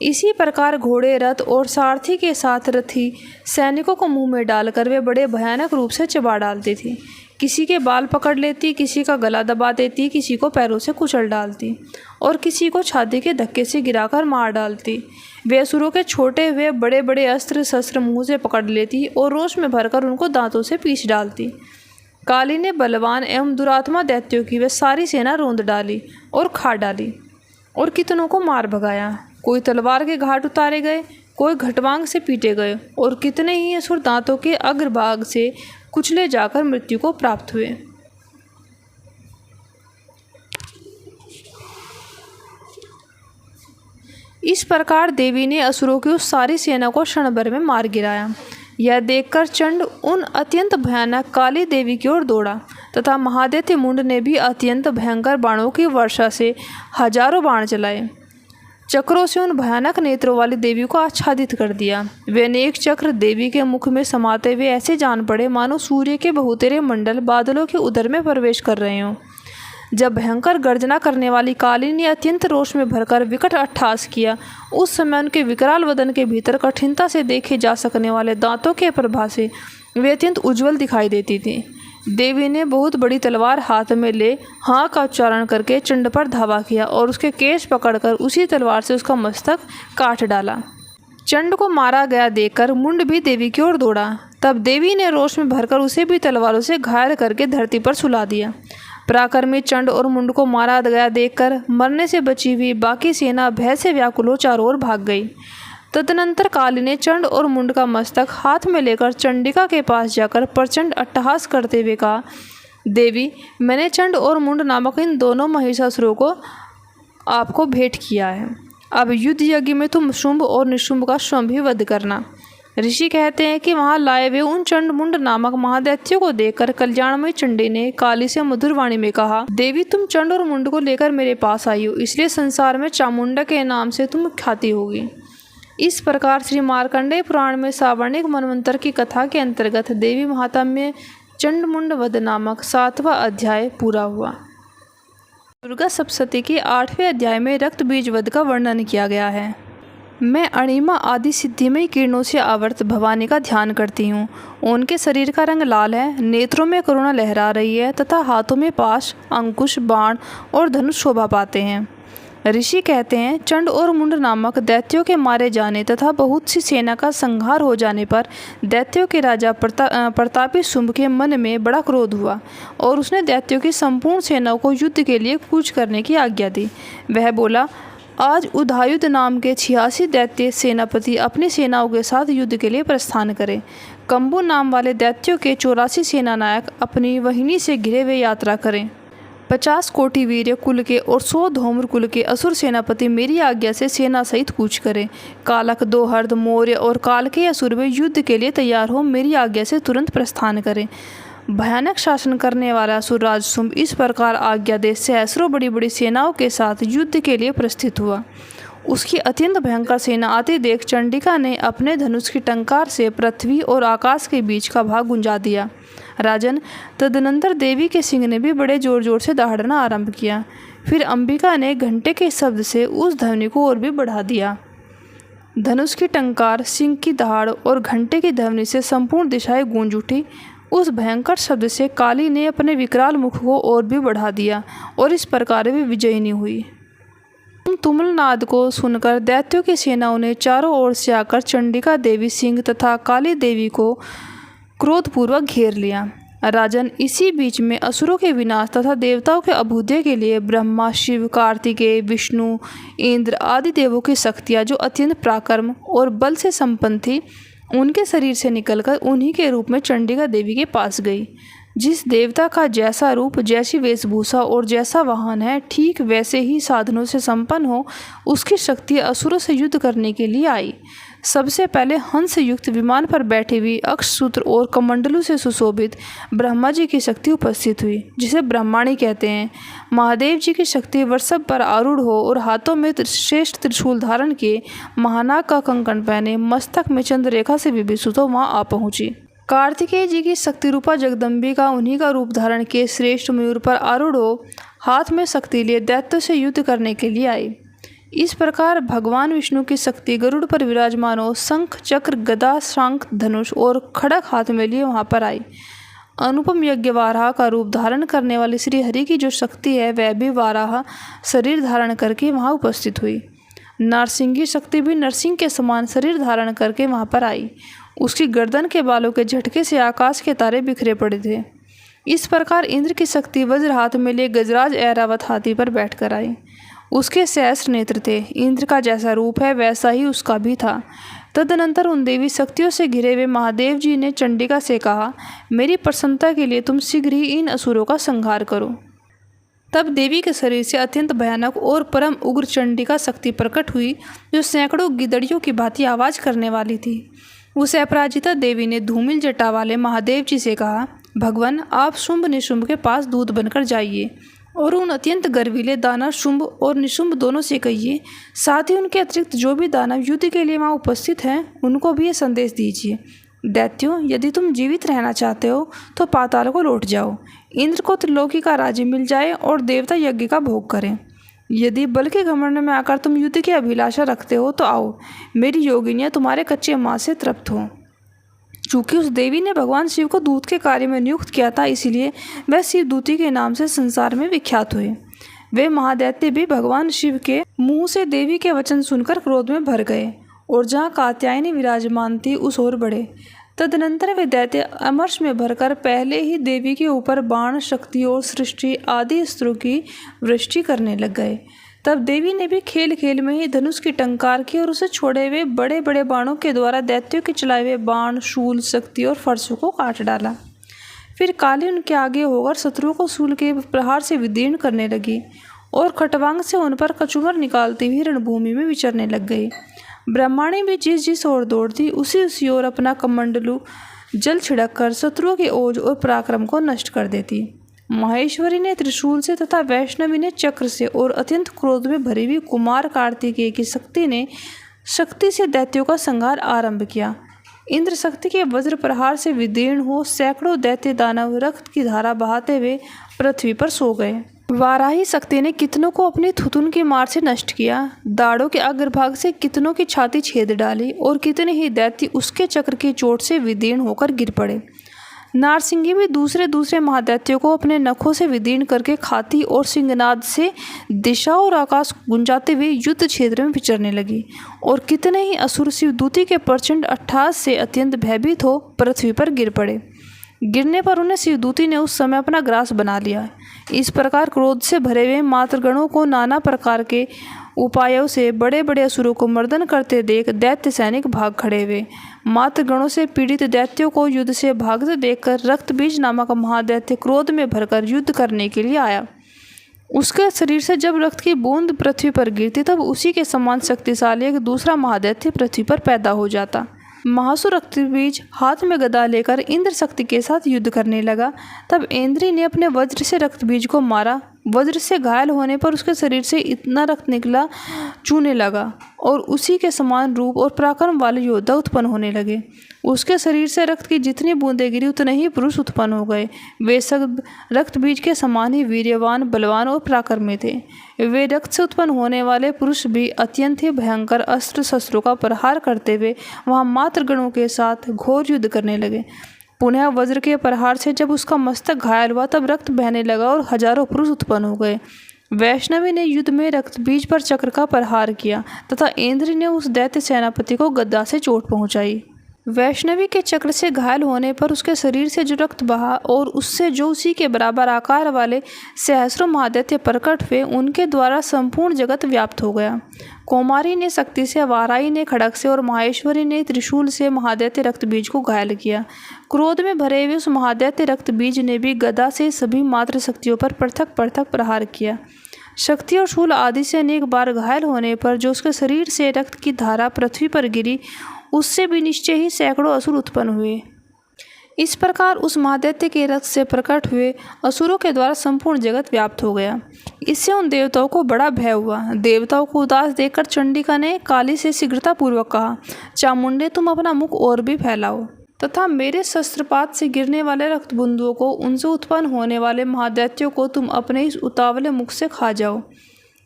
इसी प्रकार घोड़े, रथ और सारथी के साथ रथी सैनिकों को मुंह में डालकर वे बड़े भयानक रूप से चबा डालती थी। किसी के बाल पकड़ लेती, किसी का गला दबा देती, किसी को पैरों से कुचल डालती और किसी को छाती के धक्के से गिराकर मार डालती। वे असुरों के छोटे हुए बड़े बड़े अस्त्र शस्त्र मुंह से पकड़ लेती और रोष में भरकर उनको दांतों से पीस डालती। काली ने बलवान एवं दुरात्मा दैत्यों की वे सारी सेना रोंद डाली और खा डाली और कितनों को मार भगाया। कोई तलवार के घाट उतारे गए, कोई घटवांग से पीटे गए और कितने ही असुर दांतों के अग्रभाग से कुचले जाकर मृत्यु को प्राप्त हुए। इस प्रकार देवी ने असुरों की उस सारी सेना को क्षण भर में मार गिराया। यह देखकर चंड उन अत्यंत भयानक काली देवी की ओर दौड़ा तथा महादैत्य मुंड ने भी अत्यंत भयंकर बाणों की वर्षा से हजारों बाण चलाए। चक्रों से उन भयानक नेत्रों वाली देवी को आच्छादित कर दिया। वे अनेक चक्र देवी के मुख में समाते हुए ऐसे जान पड़े मानो सूर्य के बहुतेरे मंडल बादलों के उदर में प्रवेश कर रहे हों। जब भयंकर गर्जना करने वाली काली ने अत्यंत रोष में भरकर विकट अट्टहास किया, उस समय उनके विकराल वदन के भीतर कठिनता से देखे जा सकने वाले दांतों के प्रभा से वे अत्यंत उज्ज्वल दिखाई देती थी। देवी ने बहुत बड़ी तलवार हाथ में ले हाँ का उच्चारण करके चंड पर धावा किया और उसके केश पकड़कर उसी तलवार से उसका मस्तक काट डाला। चंड को मारा गया देखकर मुंड भी देवी की ओर दौड़ा। तब देवी ने रोष में भरकर उसे भी तलवारों से घायल करके धरती पर सुला दिया। पराक्रमी चंड और मुंड को मारा गया देखकर मरने से बची हुई बाकी सेना भय से व्याकुल हो चारों ओर भाग गई। तदनंतर काली ने चंड और मुंड का मस्तक हाथ में लेकर चंडिका के पास जाकर प्रचंड अट्टहास करते हुए कहा, देवी, मैंने चंड और मुंड नामक इन दोनों महिषासुरों को आपको भेंट किया है। अब युद्ध यज्ञ में तुम शुंभ और निशुंभ का स्वयं वध करना। ऋषि कहते हैं कि वहां लाए हुए उन चंड मुंड नामक महादैत्यों को देखकर कल्याणमयी चंडी ने काली से मधुर वाणी में कहा, देवी तुम चंड और मुंड को लेकर मेरे पास आई हो, इसलिए संसार में चामुंडा के नाम से तुम ख्याति होगी। इस प्रकार श्री मार्कंडेय पुराण में सावर्णिक मनवंतर की कथा के अंतर्गत देवी महात्म्य चंड मुंड वध नामक 7वां अध्याय पूरा हुआ। दुर्गा सप्तशती के 8वें अध्याय में रक्त बीज वध का वर्णन किया गया है। मैं अणिमा आदि सिद्धिमय किरणों से आवर्त भवानी का ध्यान करती हूँ। उनके शरीर का रंग लाल है, नेत्रों में करुणा लहरा रही है तथा हाथों में पाश, अंकुश, बाण और धनुष शोभा पाते हैं। ऋषि कहते हैं, चंड और मुंड नामक दैत्यों के मारे जाने तथा बहुत सी सेना का संहार हो जाने पर दैत्यों के राजा प्रतापी शुंभ के मन में बड़ा क्रोध हुआ और उसने दैत्यों की संपूर्ण सेनाओं को युद्ध के लिए कूच करने की आज्ञा दी। वह बोला, आज उधायुध नाम के 86 दैत्य सेनापति अपनी सेनाओं के साथ युद्ध के लिए प्रस्थान करें। कंबू नाम वाले दैत्यों के 84 सेनानायक अपनी वाहिनी से घिरे हुए यात्रा करें। 50 कोटि वीर्य कुल के और 100 धौम्र कुल के असुर सेनापति मेरी आज्ञा से सेना सहित कूच करें। कालक, दोहर्द, मौर्य और काल के असुर वे युद्ध के लिए तैयार हो मेरी आज्ञा से तुरंत प्रस्थान करें। भयानक शासन करने वाला असुरराज शुंभ इस प्रकार आज्ञा दे सहस्रों बड़ी बड़ी सेनाओं के साथ युद्ध के लिए प्रस्थित हुआ। उसकी अत्यंत भयंकर सेना आती देख चंडिका ने अपने धनुष की टंकार से पृथ्वी और आकाश के बीच का भाग गुंजा दिया। राजन, तदनंतर देवी के सिंह ने भी बड़े जोर जोर से दहाड़ना आरंभ किया। फिर अंबिका ने घंटे के शब्द से उस ध्वनि को और भी बढ़ा दिया। धनुष की टंकार, सिंह की दहाड़ और घंटे की ध्वनि से संपूर्ण दिशाएं गूंज उठी। उस भयंकर शब्द से काली ने अपने विकराल मुख को और भी बढ़ा दिया और इस प्रकार वे विजयिनी हुई। तुमुल नाद को सुनकर दैत्यों की सेनाओं ने चारों ओर से आकर चंडिका देवी, सिंह तथा काली देवी को क्रोधपूर्वक घेर लिया। राजन, इसी बीच में असुरों के विनाश तथा देवताओं के अभ्युदय के लिए ब्रह्मा, शिव, कार्तिकेय, विष्णु, इंद्र आदि देवों की शक्तियाँ जो अत्यंत पराक्रम और बल से संपन्न थी, उनके शरीर से निकलकर उन्हीं के रूप में चंडिका देवी के पास गई। जिस देवता का जैसा रूप, जैसी वेशभूषा और जैसा वाहन है, ठीक वैसे ही साधनों से संपन्न हो, उसकी शक्ति असुरों से युद्ध करने के लिए आई। सबसे पहले हंस युक्त विमान पर बैठी हुई अक्षसूत्र और कमंडलों से सुशोभित ब्रह्मा जी की शक्ति उपस्थित हुई, जिसे ब्रह्माणी कहते हैं। महादेव जी की शक्ति वृषभ पर आरूढ़ हो और हाथों में श्रेष्ठ त्रिशूल धारण किए, महानाग का कंकण पहने, मस्तक में चंद्ररेखा से विभूषित हो वहां आ पहुंची। कार्तिकेय जी की शक्ति रूपा जगदम्बिका उन्हीं का रूप धारण किए श्रेष्ठ मयूर पर आरूढ़ हो, हाथ में शक्ति लिए दैत्यों से युद्ध करने के लिए आई। इस प्रकार भगवान विष्णु की शक्ति गरुड़ पर विराजमान हो, शंख, चक्र, गदा, शंख, धनुष और खड़ग हाथ में लिए वहां पर आई। अनुपम यज्ञ वाराह का रूप धारण करने वाली श्री हरि की जो शक्ति है, वह भी वाराह शरीर धारण करके वहां उपस्थित हुई। नरसिंह शक्ति भी नरसिंह के समान शरीर धारण करके वहां पर आई। उसकी गर्दन के बालों के झटके से आकाश के तारे बिखरे पड़े थे। इस प्रकार इंद्र की शक्ति वज्र हाथ में लिए गजराज ऐरावत हाथी पर बैठकर आई। उसके सहस्त्र नेत्र थे। इंद्र का जैसा रूप है वैसा ही उसका भी था। तदनंतर उन देवी शक्तियों से घिरे हुए महादेव जी ने चंडिका से कहा, मेरी प्रसन्नता के लिए तुम शीघ्र ही इन असुरों का संहार करो। तब देवी के शरीर से अत्यंत भयानक और परम उग्र चंडिका शक्ति प्रकट हुई, जो सैकड़ों गिदड़ियों की भांति आवाज करने वाली थी। उस अपराजिता देवी ने धूमिल जटा वाले महादेव जी से कहा, भगवान, आप शुंभ निशुंभ के पास दूत बनकर जाइए और उन अत्यंत गर्वीले दानव शुंभ और निशुंभ दोनों से कहिए, साथ ही उनके अतिरिक्त जो भी दानव युद्ध के लिए वहाँ उपस्थित हैं, उनको भी ये संदेश दीजिए, दैत्यों, यदि तुम जीवित रहना चाहते हो तो पाताल को लौट जाओ, इंद्र को त्रिलोकी का राज्य मिल जाए और देवता यज्ञ का भोग करें। यदि बल के घमंड में आकर तुम युद्ध की अभिलाषा रखते हो तो आओ, मेरी योगिनियाँ तुम्हारे कच्चे मांस से तृप्त हो। चूँकि उस देवी ने भगवान शिव को दूत के कार्य में नियुक्त किया था, इसलिए वह शिवदूती के नाम से संसार में विख्यात हुए। वे महादैत्य भी भगवान शिव के मुंह से देवी के वचन सुनकर क्रोध में भर गए और जहाँ कात्यायनी विराजमान थी उस ओर बढ़े। तदनंतर वे दैत्य अमर्ष में भरकर पहले ही देवी के ऊपर बाण, शक्ति और सृष्टि आदि अस्त्रों की वृष्टि करने लग गए। तब देवी ने भी खेल खेल में ही धनुष की टंकार की और उसे छोड़े हुए बड़े बड़े बाणों के द्वारा दैत्यों के चलाए हुए बाण, शूल, शक्ति और फरसों को काट डाला। फिर काली उनके आगे होकर शत्रुओं को शूल के प्रहार से विदीर्ण करने लगी। और खटवांग से उन पर कचूमर निकालती हुई रणभूमि में विचरने लग गई। ब्रह्माणी भी जिस जिस ओर दौड़ती उसी ओर अपना कमंडलू जल छिड़क कर शत्रुओं के ओज और पराक्रम को नष्ट कर देती। माहेश्वरी ने त्रिशूल से तथा वैष्णवी ने चक्र से और अत्यंत क्रोध में भरी हुई कुमार कार्तिकेय की शक्ति से दैत्यों का संहार आरंभ किया। इंद्र शक्ति के वज्र प्रहार से विदीर्ण हो सैकड़ों दैत्य दानव रक्त की धारा बहाते हुए पृथ्वी पर सो गए। वाराही शक्ति ने कितनों को अपनी थुतुन की मार से नष्ट किया, दाढ़ों के अग्रभाग से कितनों की छाती छेद डाली और कितने ही दैत्य उसके चक्र की चोट से विदीर्ण होकर गिर पड़े। नारसिंगी भी दूसरे महादैत्यों को अपने नखों से विदीर्ण करके खाती और सिंहनाद से दिशा और आकाश गुंजाते हुए युद्ध क्षेत्र में विचरने लगी और कितने ही असुर शिवदूती के प्रचंड अट्टहास से अत्यंत भयभीत हो पृथ्वी पर गिर पड़े। गिरने पर उन्हें शिवदूती ने उस समय अपना ग्रास बना लिया। इस प्रकार क्रोध से भरे हुए मातृगणों को नाना प्रकार के उपायों से बड़े बड़े असुरों को मर्दन करते देख दैत्य सैनिक भाग खड़े हुए। मातृगणों से पीड़ित दैत्यों को युद्ध से भागते देखकर रक्तबीज नामक महादैत्य क्रोध में भरकर युद्ध करने के लिए आया। उसके शरीर से जब रक्त की बूंद पृथ्वी पर गिरती तब उसी के समान शक्तिशाली एक दूसरा महादैत्य पृथ्वी पर पैदा हो जाता। महासुर रक्तबीज हाथ में गदा लेकर इंद्र शक्ति के साथ युद्ध करने लगा। तब इंद्री ने अपने वज्र से रक्तबीज को मारा। वज्र से घायल होने पर उसके शरीर से इतना रक्त निकला चूने लगा और उसी के समान रूप और पराक्रम वाले योद्धा उत्पन्न होने लगे। उसके शरीर से रक्त की जितनी बूंदें गिरी उतने ही पुरुष उत्पन्न हो गए। वे सब रक्तबीज के समान ही वीर्यवान, बलवान और पराक्रमी थे। वे रक्त से उत्पन्न होने वाले पुरुष भी अत्यंत ही भयंकर अस्त्र शस्त्रों का प्रहार करते हुए वहाँ मातृगणों के साथ घोर युद्ध करने लगे। पुनः वज्र के प्रहार से जब उसका मस्तक घायल हुआ तब रक्त बहने लगा और हजारों पुरुष उत्पन्न हो गए। वैष्णवी ने युद्ध में रक्तबीज पर चक्र का प्रहार किया तथा इंद्र ने उस दैत्य सेनापति को गदा से चोट पहुंचाई। वैष्णवी के चक्र से घायल होने पर उसके शरीर से जो रक्त बहा और उससे जो उसी के बराबर आकार वाले सहस्रों महादैत्य प्रकट हुए उनके द्वारा संपूर्ण जगत व्याप्त हो गया। कौमारी ने शक्ति से, वाराही ने खड़ग से और माहेश्वरी ने त्रिशूल से महादैत्य रक्तबीज को घायल किया। क्रोध में भरे हुए उस महादैत्य रक्तबीज ने भी गदा से सभी मात्र शक्तियों पर पृथक पृथक प्रहार किया। शक्ति और शूल आदि से अनेक बार घायल होने पर जो उसके शरीर से रक्त की धारा पृथ्वी पर गिरी उससे भी निश्चय ही सैकड़ों असुर उत्पन्न हुए। इस प्रकार उस महादैत्य के रक्त से प्रकट हुए असुरों के द्वारा संपूर्ण जगत व्याप्त हो गया। इससे उन देवताओं को बड़ा भय हुआ। देवताओं को उदास देखकर चंडिका ने काली से शीघ्रतापूर्वक कहा, चामुंडे तुम अपना मुख और भी फैलाओ तथा मेरे शस्त्रपात से गिरने वाले रक्तबुंदुओं को, उनसे उत्पन्न होने वाले महादैत्यों को तुम अपने इस उतावले मुख से खा जाओ।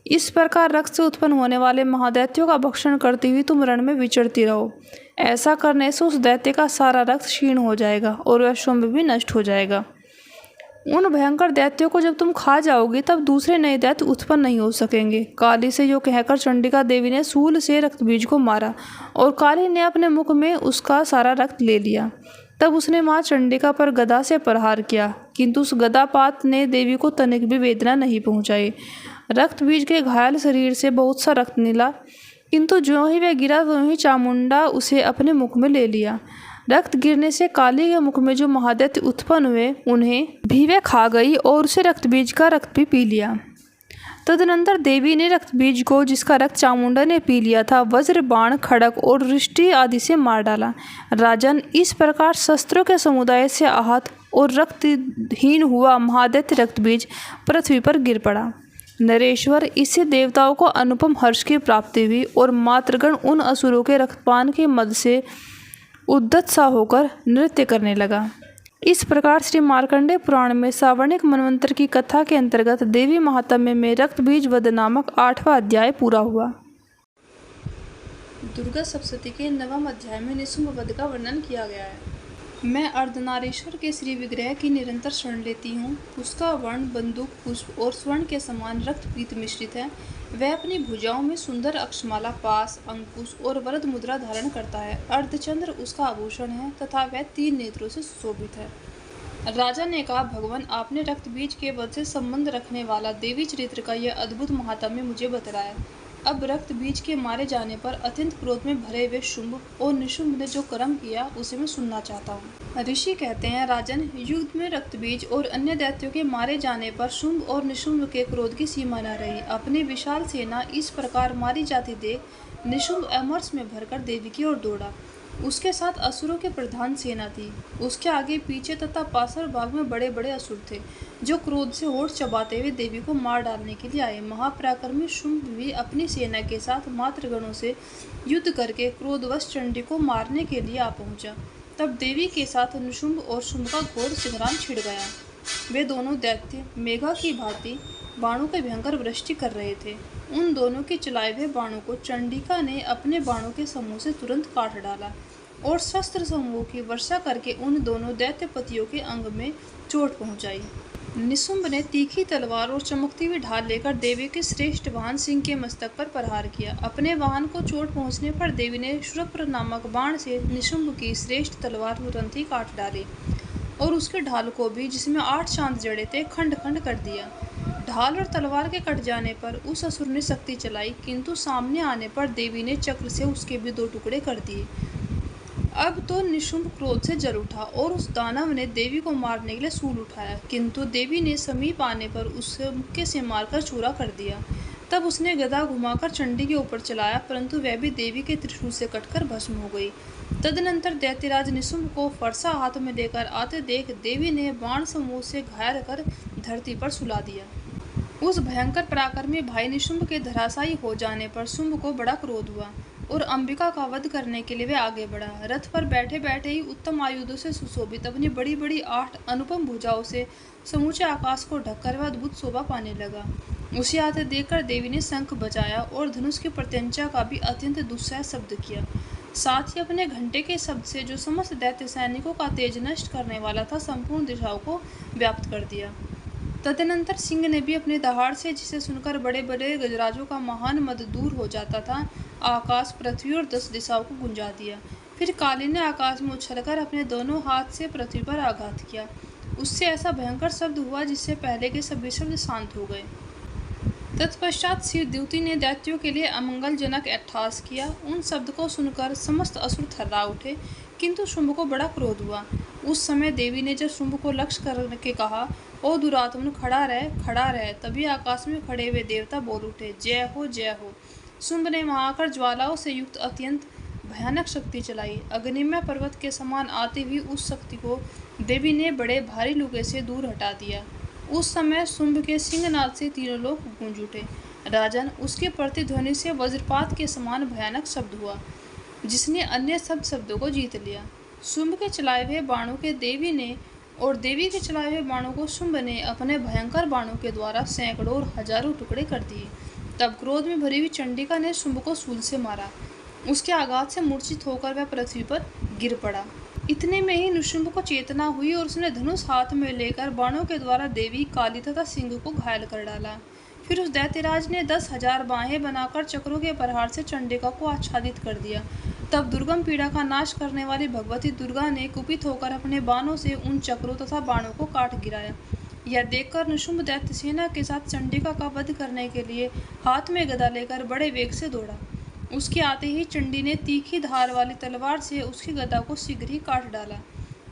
इस प्रकार रक्त से उत्पन्न होने वाले महादैत्यों का भक्षण करती हुई तुम रण में विचरती रहो। ऐसा करने से उस दैत्य का सारा रक्त क्षीण हो जाएगा और वह शुंभ भी नष्ट हो जाएगा। उन भयंकर दैत्यों को जब तुम खा जाओगी तब दूसरे नए दैत्य उत्पन्न नहीं हो सकेंगे। काली से जो कहकर चंडिका देवी ने शूल से रक्तबीज को मारा और काली ने अपने मुख में उसका सारा रक्त ले लिया। तब उसने माँ चंडिका पर गदा से प्रहार किया, किंतु उस गदापात ने देवी को तनिक भी वेदना नहीं पहुँचाई। रक्तबीज के घायल शरीर से बहुत सा रक्त निकला, किंतु जो ही वह गिरा तो ही चामुंडा उसे अपने मुख में ले लिया। रक्त गिरने से काली के मुख में जो महादैत्य उत्पन्न हुए उन्हें भी वह खा गई और उसे रक्तबीज का रक्त भी पी लिया। तदनंतर देवी ने रक्तबीज को, जिसका रक्त चामुंडा ने पी लिया था, वज्र, बाण, खड़ग और वृष्टि आदि से मार डाला। राजन, इस प्रकार शस्त्रों के समुदाय से आहत और रक्तहीन हुआ महादैत्य रक्तबीज पृथ्वी पर गिर पड़ा। नरेश्वर, इससे देवताओं को अनुपम हर्ष की प्राप्ति हुई और मातृगण उन असुरों के रक्तपान के मद से उद्दत सा होकर नृत्य करने लगा। इस प्रकार श्री मार्कंडेय पुराण में सावर्णिक मनवंतर की कथा के अंतर्गत देवी महात्म्य में रक्तबीज वध नामक 8वां अध्याय पूरा हुआ। दुर्गा सप्तशती के 9वें अध्याय में निशुंभ वध का वर्णन किया गया है। मैं अर्धनारीश्वर के श्री विग्रह की निरंतर शरण लेती हूँ। उसका वर्ण बंदूक, पुष्प और स्वर्ण के समान रक्त पीत मिश्रित है। वह अपनी भुजाओं में सुंदर अक्षमाला, पास, अंकुश और वरद मुद्रा धारण करता है। अर्धचंद्र उसका आभूषण है तथा वह 3 नेत्रों से सुशोभित है। राजा ने कहा, भगवान, आपने रक्तबीज के वध से संबंध रखने वाला देवी चरित्र का यह अद्भुत महात्म्य मुझे बतलाया। अब रक्त बीज के मारे जाने पर अत्यंत क्रोध में भरे हुए शुंभ और निशुंभ ने जो कर्म किया उसे मैं सुनना चाहता हूँ। ऋषि कहते हैं, राजन, युद्ध में रक्त बीज और अन्य दैत्यों के मारे जाने पर शुंभ और निशुंभ के क्रोध की सीमा न रही। अपनी विशाल सेना इस प्रकार मारी जाती देख निशुंभ अमरस में भरकर देवी की ओर दौड़ा। उसके साथ असुरों की प्रधान सेना थी। उसके आगे पीछे तथा पार्श्व भाग में बड़े बड़े असुर थे, जो क्रोध से होठ चबाते हुए देवी को मार डालने के लिए आए। महापराक्रमी शुंभ भी अपनी सेना के साथ मातृगणों से युद्ध करके क्रोधवश चंडी को मारने के लिए आ पहुंचा। तब देवी के साथ निशुंभ और शुंभ का घोर संग्राम छिड़ गया। वे दोनों दैत्य मेघा की भांति बाणों की भयंकर वृष्टि कर रहे थे। उन दोनों के चलाए हुए बाणों को चंडिका ने अपने बाणों के समूह से तुरंत काट डाला और शस्त्र समूह की वर्षा करके उन दोनों दैत्यपतियों के अंग में चोट पहुंचाई। निशुंभ ने तीखी तलवार और चमकती हुई ढाल लेकर देवी के श्रेष्ठ वाहन सिंह के मस्तक पर प्रहार किया। अपने वाहन को चोट पहुंचने पर देवी ने शूरप्र नामक बाण से निशुंभ की श्रेष्ठ तलवार तुरंत ही काट डाली और उसके ढाल को भी, जिसमें 8 चांद जड़े थे, खंड खंड कर दिया। ढाल और तलवार के कट जाने पर उस असुर ने शक्ति चलाई, किंतु सामने आने पर देवी ने चक्र से उसके भी 2 टुकड़े कर दिए। अब तो निशुंभ क्रोध से जल उठा और उस दानव ने देवी को मारने के लिए सूल उठाया, किंतु देवी ने समीप आने पर उसे मुक्के से मारकर चूरा कर दिया। तब उसने गदा घुमाकर चंडी के ऊपर चलाया, परंतु वह भी देवी के त्रिशूल से कटकर भस्म हो गई। तदनंतर दैत्यराज निशुंभ को फरसा हाथ में लेकर आते देख देवी ने बाण समूह से घायल कर धरती पर सुला दिया। उस भयंकर पराक्रमी भाई निशुंभ के धराशायी हो जाने पर शुंभ को बड़ा क्रोध हुआ और अंबिका का वध करने के लिए वे आगे बढ़ा। रथ पर बैठे बैठे ही उत्तम आयुधों से सुशोभित अपनी बड़ी बड़ी 8 अनुपम भुजाओं से समूचे आकाश को ढककर वह अद्भुत शोभा पाने लगा। उसे आते देखकर देवी ने शंख बजाया और धनुष की प्रत्यंचा का भी अत्यंत दुस्सह शब्द किया। साथ ही अपने घंटे के शब्द से, जो समस्त दैत्य सैनिकों का तेज नष्ट करने वाला था, संपूर्ण दिशाओं को व्याप्त कर दिया। तदनंतर सिंह ने भी अपने दहाड़ से, जिसे सुनकर बड़े बड़े गजराजों का महान मद दूर हो जाता था, आकाश, पृथ्वी और 10 दिशाओं को गुंजा दिया। फिर काली ने आकाश में उछलकर अपने दोनों हाथ से पृथ्वी पर आघात किया। उससे ऐसा भयंकर शब्द हुआ जिससे पहले के सभी शब्द शांत हो गए। तत्पश्चात शिवद्युति ने दैत्यों के लिए अमंगलजनक अट्टहास किया। उन शब्द को सुनकर समस्त असुर थर्रा उठे, किंतु शुंभ को बड़ा क्रोध हुआ। उस समय देवी ने जब शुंभ को लक्ष्य करके कहा, ओ दुरात्मन, खड़ा रह, खड़ा रह, तभी आकाश में खड़े हुए देवता बोल उठे, जय हो, जय हो। शुंभ ने वहां आकर ज्वालाओं से युक्त अत्यंत भयानक शक्ति चलाई। अग्निमय पर्वत के समान आती हुई उस शक्ति को देवी ने बड़े भारी लुके से दूर हटा दिया। उस समय शुंभ के सिंहनाद से तीनों लोग गूंज उठे। राजन, उसकी प्रतिध्वनि से वज्रपात के समान भयानक शब्द हुआ, जिसने अन्य सब शब्दों को जीत लिया। शुंभ के चलाए हुए बाणों के देवी ने और देवी के चलाए हुए बाणों को शुंभ ने अपने भयंकर बाणों के द्वारा सैकड़ों और हजारों टुकड़े कर दिए। तब क्रोध में भरी हुई चंडिका ने शुंभ को शूल से मारा। उसके आघात से मूर्छित होकर वह पृथ्वी पर गिर पड़ा। इतने में ही निशुंभ को चेतना हुई और उसने धनुष हाथ में लेकर बाणों के द्वारा देवी, काली तथा सिंह को घायल कर डाला। फिर उस दैत्यराज ने 10,000 बाहें बनाकर चक्रों के प्रहार से चंडिका को आच्छादित कर दिया। तब दुर्गम पीड़ा का नाश करने वाली भगवती दुर्गा ने कुपित होकर अपने बाणों से उन चक्रों तथा बाणों को काट गिराया। यह देखकर निशुंभ दैत्य सेना के साथ चंडिका का वध करने के लिए हाथ में गदा लेकर बड़े वेग से दौड़ा। उसके आते ही चंडी ने तीखी धार वाली तलवार से उसकी गदा को शीघ्र ही काट डाला।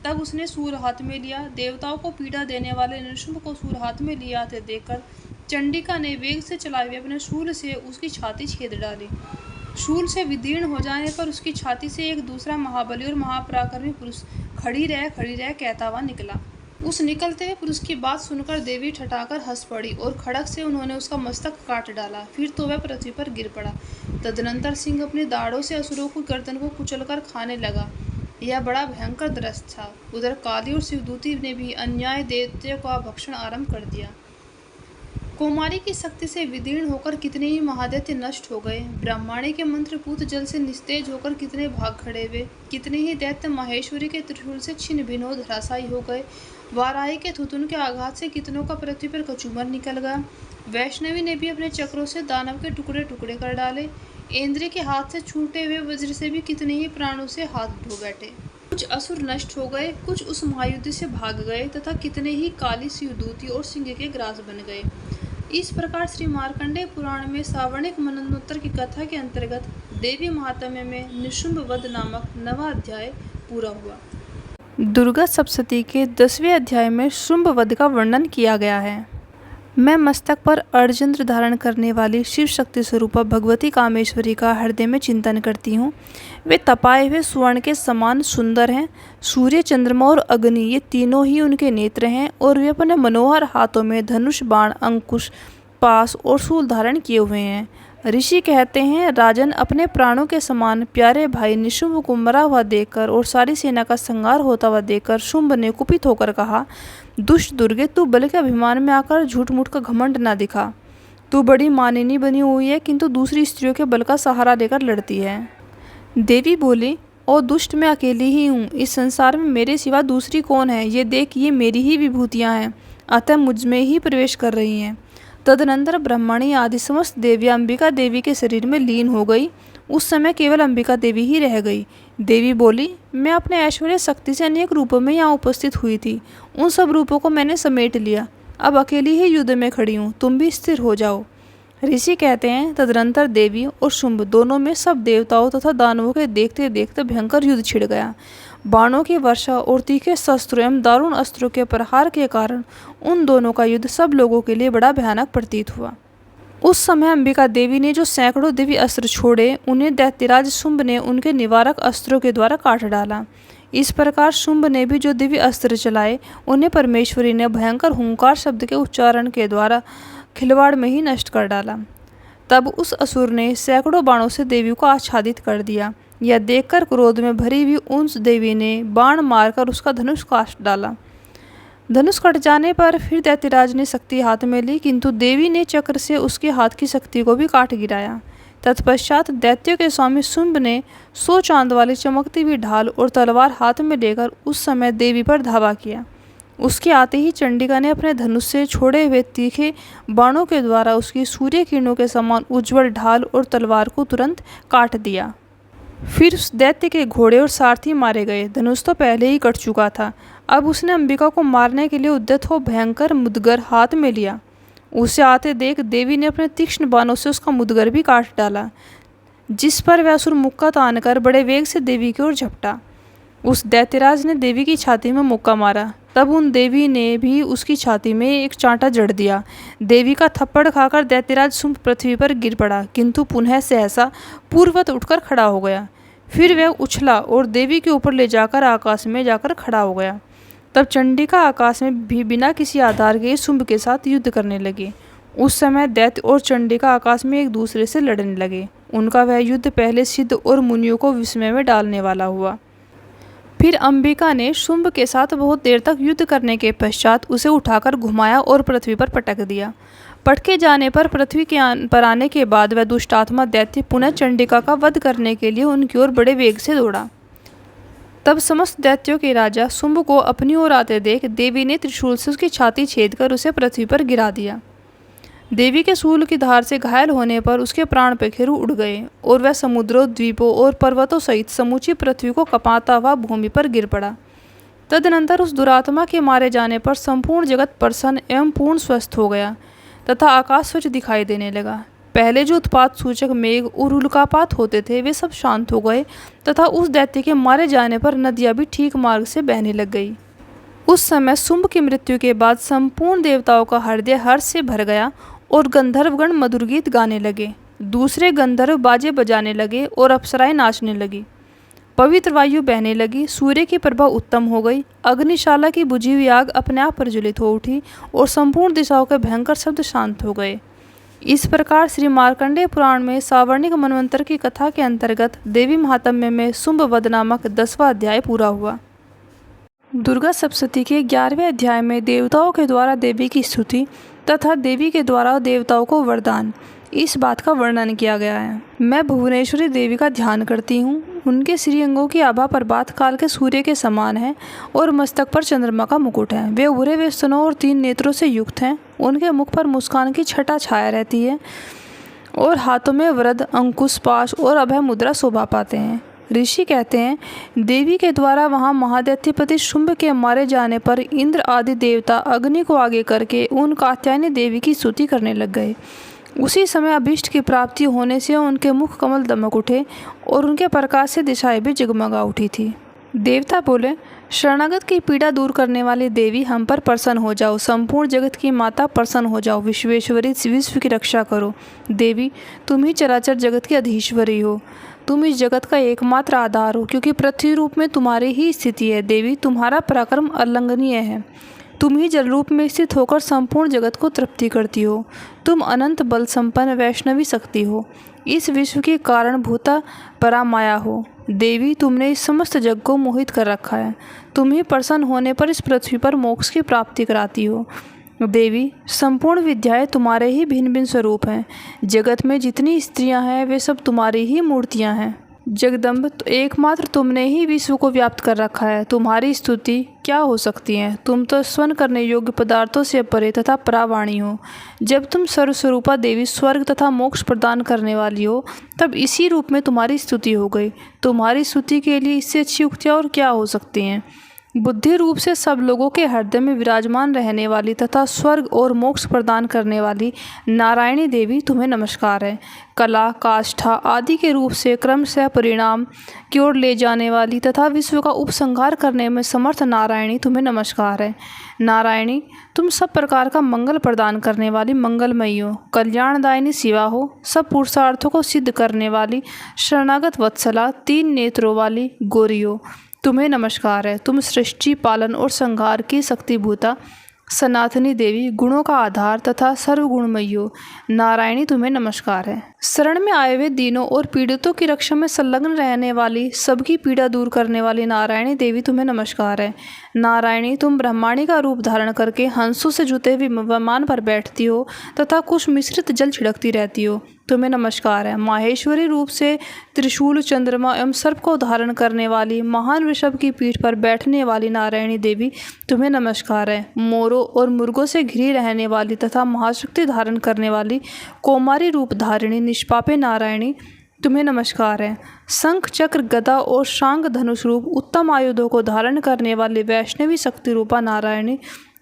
तब उसने सूल हाथ में लिया। देवताओं को पीड़ा देने वाले निशुंभ को सूल हाथ में लिए आते देखकर चंडिका ने वेग से चलाए हुए अपने शूल से उसकी छाती छेद डाली। शूल से विदीर्ण हो जाने पर उसकी छाती से एक दूसरा महाबली और महापराक्रमी पुरुष खड़ी रह कहता हुआ निकला। उस निकलते हुए पुरुष की बात सुनकर देवी ठठाकर हंस पड़ी और खड़क से उन्होंने उसका मस्तक काट डाला। फिर तो वह पृथ्वी पर गिर पड़ा। तदनंतर सिंह अपनी दाढ़ों से असुरों की गर्दन को कुचलकर खाने लगा। यह बड़ा भयंकर दृश्य था। उधर काली और शिवदूती ने भी अन्याय दैत्य का भक्षण आरंभ कर दिया। कौमारी की शक्ति से विदीर्ण होकर कितने ही महादैत्य नष्ट हो गए। ब्रह्माणी के मंत्रपूत जल से निस्तेज होकर कितने भाग खड़े हुए। कितने ही दैत्य माहेश्वरी के त्रिशूल से छिन्न भिन्न हो धराशायी हो गए। वाराही के थुथुन के आघात से कितनों का पृथ्वी पर कचूमर निकल गया। वैष्णवी ने भी अपने चक्रों से दानव के टुकड़े टुकड़े कर डाले। इंद्र के हाथ से छूटे हुए वज्र से भी कितने ही प्राणों से हाथ धो बैठे। कुछ असुर नष्ट हो गए, कुछ उस महायुद्ध से भाग गए तथा कितने ही काली, शिवदूती और सिंह के ग्रास बन गए। इस प्रकार श्री मार्कंडेय पुराण में सावर्णिक मनन्वंतर की कथा के अंतर्गत देवी महात्म्य में निशुंभ वध नामक 9वां अध्याय पूरा हुआ। दुर्गा सप्तशती के 10वें अध्याय में शुंभ वध का वर्णन किया गया है। मैं मस्तक पर अर्धचंद्र धारण करने वाली शिव शक्ति स्वरूपा भगवती कामेश्वरी का हृदय में चिंतन करती हूँ। वे तपाए हुए स्वर्ण के समान सुंदर हैं। सूर्य, चंद्रमा और अग्नि ये तीनों ही उनके नेत्र हैं और वे अपने मनोहर हाथों में धनुष, बाण, अंकुश, पास और शूल धारण किए हुए हैं। ऋषि कहते हैं, राजन, अपने प्राणों के समान प्यारे भाई निशुंभ को मरा हुआ देखकर और सारी सेना का संहार होता हुआ देखकर शुंभ ने कुपित होकर कहा, दुष्ट दुर्गे, तू बल के अभिमान में आकर झूठ मूठ का घमंड ना दिखा। तू बड़ी मानिनी बनी हुई है, किंतु दूसरी स्त्रियों के बल का सहारा लेकर लड़ती है। देवी बोली, ओ दुष्ट, मैं अकेली ही हूँ। इस संसार में मेरे सिवा दूसरी कौन है? ये देख, ये मेरी ही विभूतियाँ हैं, अतः मुझ में ही प्रवेश कर रही हैं। तदनंतर ब्रह्मणी आदि समस्त देवियाँ अंबिका देवी के शरीर में लीन हो गई। उस समय केवल अंबिका देवी ही रह गई। देवी बोली, मैं अपने ऐश्वर्य शक्ति से अनेक रूपों में यहाँ उपस्थित हुई थी। उन सब रूपों को मैंने समेट लिया। अब अकेली ही युद्ध में खड़ी हूँ, तुम भी स्थिर हो जाओ। ऋषि कहते हैं, तदनंतर देवी और शुंभ दोनों में सब देवताओं तथा दानवों के देखते देखते भयंकर युद्ध छिड़ गया। बाणों की वर्षा और तीखे शस्त्रों एवं दारुण अस्त्रों के प्रहार के कारण उन दोनों का युद्ध सब लोगों के लिए बड़ा भयानक प्रतीत हुआ। उस समय अंबिका देवी ने जो सैकड़ों दिव्य अस्त्र छोड़े, उन्हें दैत्यराज शुंभ ने उनके निवारक अस्त्रों के द्वारा काट डाला। इस प्रकार शुंभ ने भी जो दिव्य अस्त्र चलाए, उन्हें परमेश्वरी ने भयंकर हुंकार शब्द के उच्चारण के द्वारा खिलवाड़ में ही नष्ट कर डाला। तब उस असुर ने सैकड़ों बाणों से देवी को आच्छादित कर दिया। यह देखकर क्रोध में भरी हुई उस देवी ने बाण मारकर उसका धनुष काट डाला। धनुष कट जाने पर फिर दैत्यराज ने शक्ति हाथ में ली, किंतु देवी ने चक्र से उसके हाथ की शक्ति को भी काट गिराया। तत्पश्चात दैत्यों के स्वामी शुंभ ने 100 चांद वाली चमकती हुई ढाल और तलवार हाथ में लेकर उस समय देवी पर धावा किया। उसके आते ही चंडिका ने अपने धनुष से छोड़े हुए तीखे बाणों के द्वारा उसकी सूर्य किरणों के समान उज्ज्वल ढाल और तलवार को तुरंत काट दिया। फिर उस दैत्य के घोड़े और सारथी मारे गए। धनुष तो पहले ही कट चुका था। अब उसने अंबिका को मारने के लिए उद्यत हो भयंकर मुदगर हाथ में लिया। उसे आते देख देवी ने अपने तीक्ष्ण बाणों से उसका मुदगर भी काट डाला, जिस पर वह असुर मुक्का तानकर बड़े वेग से देवी की ओर झपटा। उस दैत्यराज ने देवी की छाती में मुक्का मारा। तब उन देवी ने भी उसकी छाती में एक चांटा जड़ दिया। देवी का थप्पड़ खाकर दैत्यराज शुंभ पृथ्वी पर गिर पड़ा, किंतु पुनः सहसा पूर्ववत उठकर खड़ा हो गया। फिर वह उछला और देवी के ऊपर ले जाकर आकाश में जाकर खड़ा हो गया। तब चंडिका आकाश में भी बिना किसी आधार के शुंभ के साथ युद्ध करने लगी। उस समय दैत्य और चंडिका आकाश में एक दूसरे से लड़ने लगे। उनका वह युद्ध पहले सिद्ध और मुनियों को विस्मय में डालने वाला हुआ। फिर अंबिका ने शुंभ के साथ बहुत देर तक युद्ध करने के पश्चात उसे उठाकर घुमाया और पृथ्वी पर पटक दिया। पटके जाने पर पृथ्वी पर आने के बाद वह दुष्टात्मा दैत्य पुनः चंडिका का वध करने के लिए उनकी ओर बड़े वेग से दौड़ा। तब समस्त दैत्यों के राजा शुंभ को अपनी ओर आते देख देवी ने त्रिशूल से उसकी छाती छेद कर उसे पृथ्वी पर गिरा दिया। देवी के शूल की धार से घायल होने पर उसके प्राण पखेरु उड़ गए और वह समुद्रों, द्वीपों और पर्वतों सहित समूची पृथ्वी को कपाता हुआ भूमि पर गिर पड़ा। तदनंतर उस दुरात्मा के मारे जाने पर संपूर्ण जगत प्रसन्न एवं पूर्ण स्वस्थ हो गया तथा आकाश स्वच्छ दिखाई देने लगा। पहले जो उत्पात सूचक मेघ और उल्कापात होते थे, वे सब शांत हो गए तथा उस दैत्य के मारे जाने पर नदियाँ भी ठीक मार्ग से बहने लग गई। उस समय शुंभ की मृत्यु के बाद संपूर्ण देवताओं का हृदय हर्ष से भर गया और गंधर्वगण मधुर गीत गाने लगे। दूसरे गंधर्व बाजे बजाने लगे और अप्सराएं नाचने लगी। पवित्र वायु बहने लगी। सूर्य की प्रभा उत्तम हो गई। अग्निशाला की बुझी हुई आग अपने आप प्रज्वलित हो उठी और संपूर्ण दिशाओं के भयंकर शब्द शांत हो गए। इस प्रकार श्री मार्कंडेय पुराण में सावर्णिक मनवंतर की कथा के अंतर्गत देवी महात्म्य में शुंभ वध नामक 10वां अध्याय पूरा हुआ। दुर्गा सप्तशती के 11वें अध्याय में देवताओं के द्वारा देवी की स्तुति तथा देवी के द्वारा देवताओं को वरदान, इस बात का वर्णन किया गया है। मैं भुवनेश्वरी देवी का ध्यान करती हूँ। उनके श्रीअंगों की आभा प्रभात काल के सूर्य के समान है और मस्तक पर चंद्रमा का मुकुट है। वे उभरे हुए स्तनों और 3 नेत्रों से युक्त हैं। उनके मुख पर मुस्कान की छटा छाया रहती है और हाथों में वृद्ध, अंकुश, पाश और अभय मुद्रा शोभा पाते हैं। ऋषि कहते हैं, देवी के द्वारा वहाँ महादैत्यपति शुंभ के मारे जाने पर इंद्र आदि देवता अग्नि को आगे करके उन कात्यायनी देवी की स्तुति करने लग गए। उसी समय अभीष्ट की प्राप्ति होने से उनके मुख कमल दमक उठे और उनके प्रकाश से दिशाएं भी जगमगा उठी थी। देवता बोले, शरणागत की पीड़ा दूर करने वाली देवी हम पर प्रसन्न हो जाओ, संपूर्ण जगत की माता प्रसन्न हो जाओ, विश्वेश्वरी विश्व की रक्षा करो। देवी तुम ही चराचर जगत की अधीश्वरी हो, तुम इस जगत का एकमात्र आधार हो, क्योंकि पृथ्वी रूप में तुम्हारी ही स्थिति है। देवी तुम्हारा पराक्रम अल्लंघनीय है, तुम ही जल रूप में स्थित होकर संपूर्ण जगत को तृप्ति करती हो। तुम अनंत बल संपन्न वैष्णवी शक्ति हो, इस विश्व की कारणभूता परामाया हो। देवी तुमने इस समस्त जग को मोहित कर रखा है, तुम ही प्रसन्न होने पर इस पृथ्वी पर मोक्ष की प्राप्ति कराती हो। देवी संपूर्ण विद्याएं तुम्हारे ही भिन्न भिन्न स्वरूप हैं, जगत में जितनी स्त्रियां हैं वे सब तुम्हारी ही मूर्तियां हैं। जगदम्ब एकमात्र तुमने ही विश्व को व्याप्त कर रखा है, तुम्हारी स्तुति क्या हो सकती है। तुम तो स्वर्ण करने योग्य पदार्थों से परे तथा परावाणी हो। जब तुम सर्वस्वरूपा देवी स्वर्ग तथा मोक्ष प्रदान करने वाली हो, तब इसी रूप में तुम्हारी स्तुति हो गई। तुम्हारी स्तुति के लिए इससे अच्छी उक्तियाँ और क्या हो सकती हैं। बुद्धि रूप से सब लोगों के हृदय में विराजमान रहने वाली तथा स्वर्ग और मोक्ष प्रदान करने वाली नारायणी देवी तुम्हें नमस्कार है। कला, काष्ठा आदि के रूप से क्रमशः परिणाम की ओर ले जाने वाली तथा विश्व का उपसंहार करने में समर्थ नारायणी तुम्हें नमस्कार है। नारायणी तुम सब प्रकार का मंगल प्रदान करने वाली मंगलमयी हो, कल्याणदायिनी शिवा हो, सब पुरुषार्थों को सिद्ध करने वाली शरणागत वत्सला, 3 नेत्रों वाली गौरी हो, तुम्हें नमस्कार है। तुम सृष्टि, पालन और संहार की शक्तिभूता सनातनी देवी, गुणों का आधार तथा सर्वगुणमयी हो, नारायणी तुम्हें नमस्कार है। शरण में आए हुए दीनों और पीड़ितों की रक्षा में संलग्न रहने वाली, सबकी पीड़ा दूर करने वाली नारायणी देवी तुम्हें नमस्कार है। नारायणी तुम ब्रह्माणी का रूप धारण करके हंसों से जुते हुए विमान पर बैठती हो तथा कुछ मिश्रित जल छिड़कती रहती हो, तुम्हें नमस्कार है। माहेश्वरी रूप से त्रिशूल, चंद्रमा एवं सर्प को धारण करने वाली, महान वृषभ की पीठ पर बैठने वाली नारायणी देवी तुम्हें नमस्कार है। मोरों और मुर्गों से घिरी रहने वाली तथा महाशक्ति धारण करने वाली कौमारी रूप धारिणी निष्पापे नारायणी तुम्हें नमस्कार है। शंख, चक्र, गदा और शांग धनुष रूप उत्तम आयुधों को धारण करने वाली वैष्णवी शक्ति रूपा नारायणी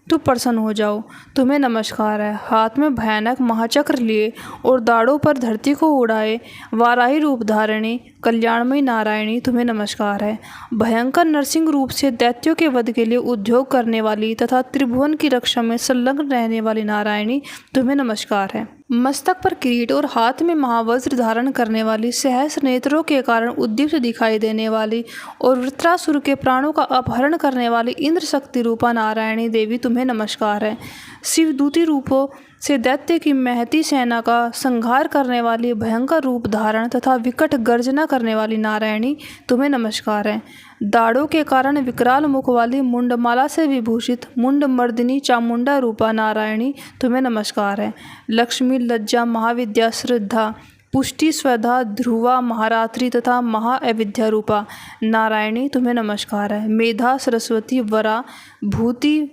तुम प्रसन्न हो जाओ, तुम्हें नमस्कार है। हाथ में भयानक महाचक्र लिए और दाढ़ों पर धरती को उड़ाए वाराही रूप धारिणी कल्याणमयी नारायणी तुम्हें नमस्कार है। भयंकर नरसिंह रूप से दैत्यों के वध के लिए उद्योग करने वाली तथा त्रिभुवन की रक्षा में संलग्न रहने वाली नारायणी तुम्हें नमस्कार है। मस्तक पर किरीट और हाथ में महावज्र धारण करने वाली, सहस्र नेत्रों के कारण उद्दीप्त दिखाई देने वाली और वृत्रासुर के प्राणों का अपहरण करने वाली इंद्र शक्ति रूपा नारायणी देवी तुम्हें नमस्कार है। शिवदूती रूपों से दैत्य की महती सेना का संहार करने वाली, भयंकर रूप धारण तथा विकट गर्जना करने वाली नारायणी तुम्हें नमस्कार है। दाढ़ों के कारण विकराल मुख वाली, मुंडमाला से विभूषित मुंडमर्दिनी चामुंडा रूपा नारायणी तुम्हें नमस्कार है। लक्ष्मी, लज्जा, महाविद्या, श्रद्धा, पुष्टि, स्वधा, ध्रुवा, महारात्रि तथा महाअविद्या रूपा नारायणी तुम्हें नमस्कार है। मेधा, सरस्वती, वरा, भूति,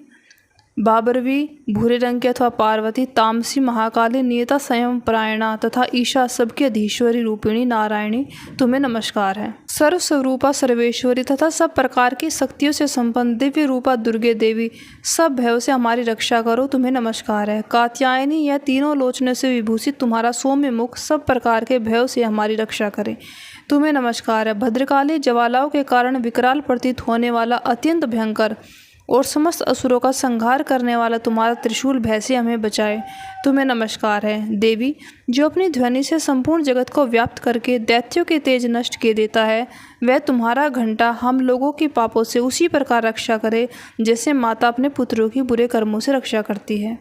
बाबरवी, भूरे रंग की अथवा पार्वती, तामसी, महाकाली, नियता, संयम परायणा तथा ईशा सबकी अधीश्वरी रूपिणी नारायणी तुम्हें नमस्कार है। सर्वस्वरूपा सर्वेश्वरी तथा सब प्रकार की शक्तियों से संपन्न दिव्य रूपा दुर्गे देवी, सब भयों से हमारी रक्षा करो, तुम्हें नमस्कार है। कात्यायनी, यह तीनों लोचनों से विभूषित तुम्हारा सौम्य मुख सब प्रकार के भयों से हमारी रक्षा करे, तुम्हें नमस्कार है। भद्रकाली, ज्वालाओं के कारण विकराल प्रतीत होने वाला, अत्यंत भयंकर और समस्त असुरों का संहार करने वाला तुम्हारा त्रिशूल भय से हमें बचाए, तुम्हें नमस्कार है। देवी जो अपनी ध्वनि से संपूर्ण जगत को व्याप्त करके दैत्यों के तेज नष्ट किए देता है, वह तुम्हारा घंटा हम लोगों के पापों से उसी प्रकार रक्षा करे जैसे माता अपने पुत्रों की बुरे कर्मों से रक्षा करती है।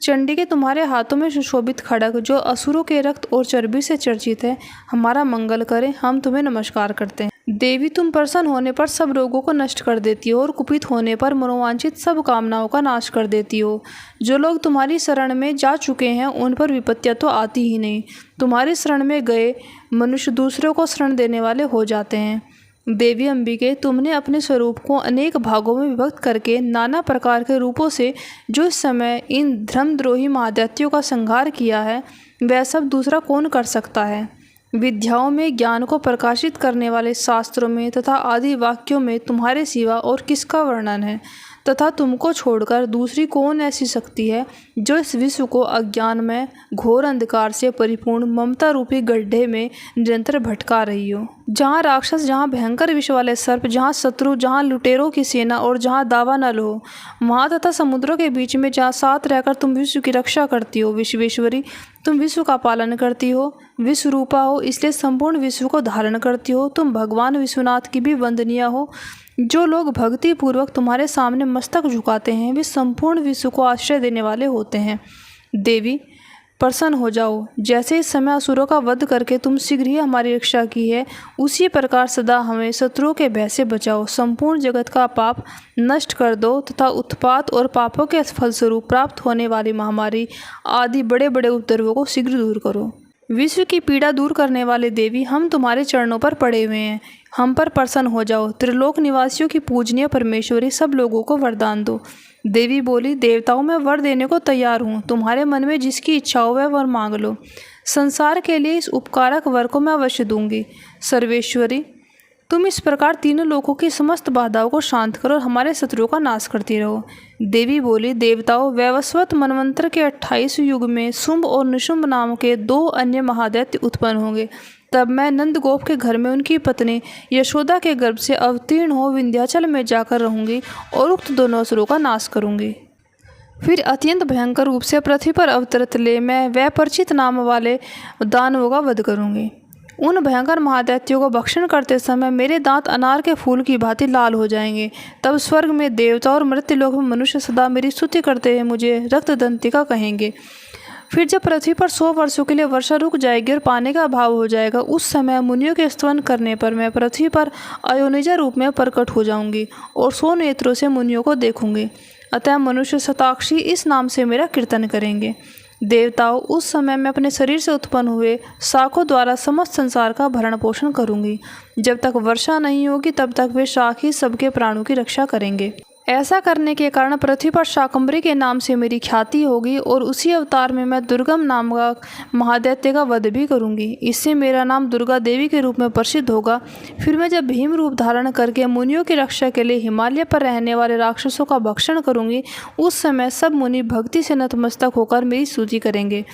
चंडी के तुम्हारे हाथों में सुशोभित खड़ग जो असुरों के रक्त और चर्बी से चर्चित है, हमारा मंगल करे, हम तुम्हें नमस्कार करते हैं। देवी तुम प्रसन्न होने पर सब रोगों को नष्ट कर देती हो और कुपित होने पर मनोवांछित सब कामनाओं का नाश कर देती हो। जो लोग तुम्हारी शरण में जा चुके हैं उन पर विपत्तियां तो आती ही नहीं, तुम्हारी शरण में गए मनुष्य दूसरों को शरण देने वाले हो जाते हैं। देवी अंबिके तुमने अपने स्वरूप को अनेक भागों में विभक्त करके नाना प्रकार के रूपों से जो इस समय इन धर्मद्रोही महादैत्यों का संहार किया है, वह सब दूसरा कौन कर सकता है। विद्याओं में ज्ञान को प्रकाशित करने वाले शास्त्रों में तथा आदि वाक्यों में तुम्हारे सिवा और किसका वर्णन है, तथा तुमको छोड़कर दूसरी कौन ऐसी शक्ति है जो इस विश्व को अज्ञान में घोर अंधकार से परिपूर्ण ममता रूपी गड्ढे में निरंतर भटका रही हो। जहाँ राक्षस, जहाँ भयंकर विष वाले सर्प, जहाँ शत्रु, जहाँ लुटेरों की सेना और जहाँ दावानल हो, वहाँ तथा समुद्रों के बीच में जहाँ साथ रहकर तुम विश्व की रक्षा करती हो। विश्वेश्वरी, तुम विश्व का पालन करती हो, विश्वरूपा हो, इसलिए संपूर्ण विश्व को धारण करती हो। तुम भगवान विश्वनाथ की भी वंदनीय हो। जो लोग भक्ति पूर्वक तुम्हारे सामने मस्तक झुकाते हैं वे संपूर्ण विश्व को आश्रय देने वाले होते हैं। देवी, प्रसन्न हो जाओ। जैसे इस समय असुरों का वध करके तुम शीघ्र ही हमारी रक्षा की है, उसी प्रकार सदा हमें शत्रुओं के भय से बचाओ। संपूर्ण जगत का पाप नष्ट कर दो तथा उत्पात और पापों के फलस्वरूप प्राप्त होने वाली महामारी आदि बड़े बड़े उपद्रवों को शीघ्र दूर करो। विश्व की पीड़ा दूर करने वाले देवी, हम तुम्हारे चरणों पर पड़े हुए हैं, हम पर प्रसन्न हो जाओ। त्रिलोक निवासियों की पूजनीय परमेश्वरी, सब लोगों को वरदान दो। देवी बोली, देवताओं मैं वर देने को तैयार हूँ। तुम्हारे मन में जिसकी इच्छा हो वह वर मांग लो। संसार के लिए इस उपकारक वर को मैं अवश्य दूंगी। सर्वेश्वरी, तुम इस प्रकार तीनों लोकों की समस्त बाधाओं को शांत करो और हमारे शत्रुओं का नाश करती रहो। देवी बोली, देवताओं, वैवस्वत मनवंतर के 28 युग में शुंभ और निशुंभ नाम के 2 अन्य महादैत्य उत्पन्न होंगे। तब मैं नंदगोप के घर में उनकी पत्नी यशोदा के गर्भ से अवतीर्ण हो विंध्याचल में जाकर रहूंगी और उक्त दोनों असुरों का नाश करूंगी। फिर अत्यंत भयंकर रूप से पृथ्वी पर अवतरत ले मैं वैपरिचित नाम वाले दानवों का वध करूंगी। उन भयंकर महादैत्यों को भक्षण करते समय मेरे दांत अनार के फूल की भांति लाल हो जाएंगे। तब स्वर्ग में देवता और मृत्युलोक में मनुष्य सदा मेरी स्तुति करते हुए मुझे रक्तदंतिका कहेंगे। फिर जब पृथ्वी पर 100 वर्षों के लिए वर्षा रुक जाएगी और पानी का अभाव हो जाएगा, उस समय मुनियों के स्तवन करने पर मैं पृथ्वी पर अयोनिजा रूप में प्रकट हो जाऊंगी और 100 नेत्रों से मुनियों को देखूंगी। अतः मनुष्य शताक्षी इस नाम से मेरा कीर्तन करेंगे। देवताओं, उस समय मैं अपने शरीर से उत्पन्न हुए शाखों द्वारा समस्त संसार का भरण पोषण करूंगी। जब तक वर्षा नहीं होगी तब तक वे शाख ही सबके प्राणों की रक्षा करेंगे। ऐसा करने के कारण पृथ्वी पर शाकंभरी के नाम से मेरी ख्याति होगी और उसी अवतार में मैं दुर्गम नाम का महादैत्य का वध भी करूंगी। इससे मेरा नाम दुर्गा देवी के रूप में प्रसिद्ध होगा। फिर मैं जब भीम रूप धारण करके मुनियों की रक्षा के लिए हिमालय पर रहने वाले राक्षसों का भक्षण करूंगी, उस समय सब मुनि भक्ति से नतमस्तक होकर मेरी स्तुति करेंगे।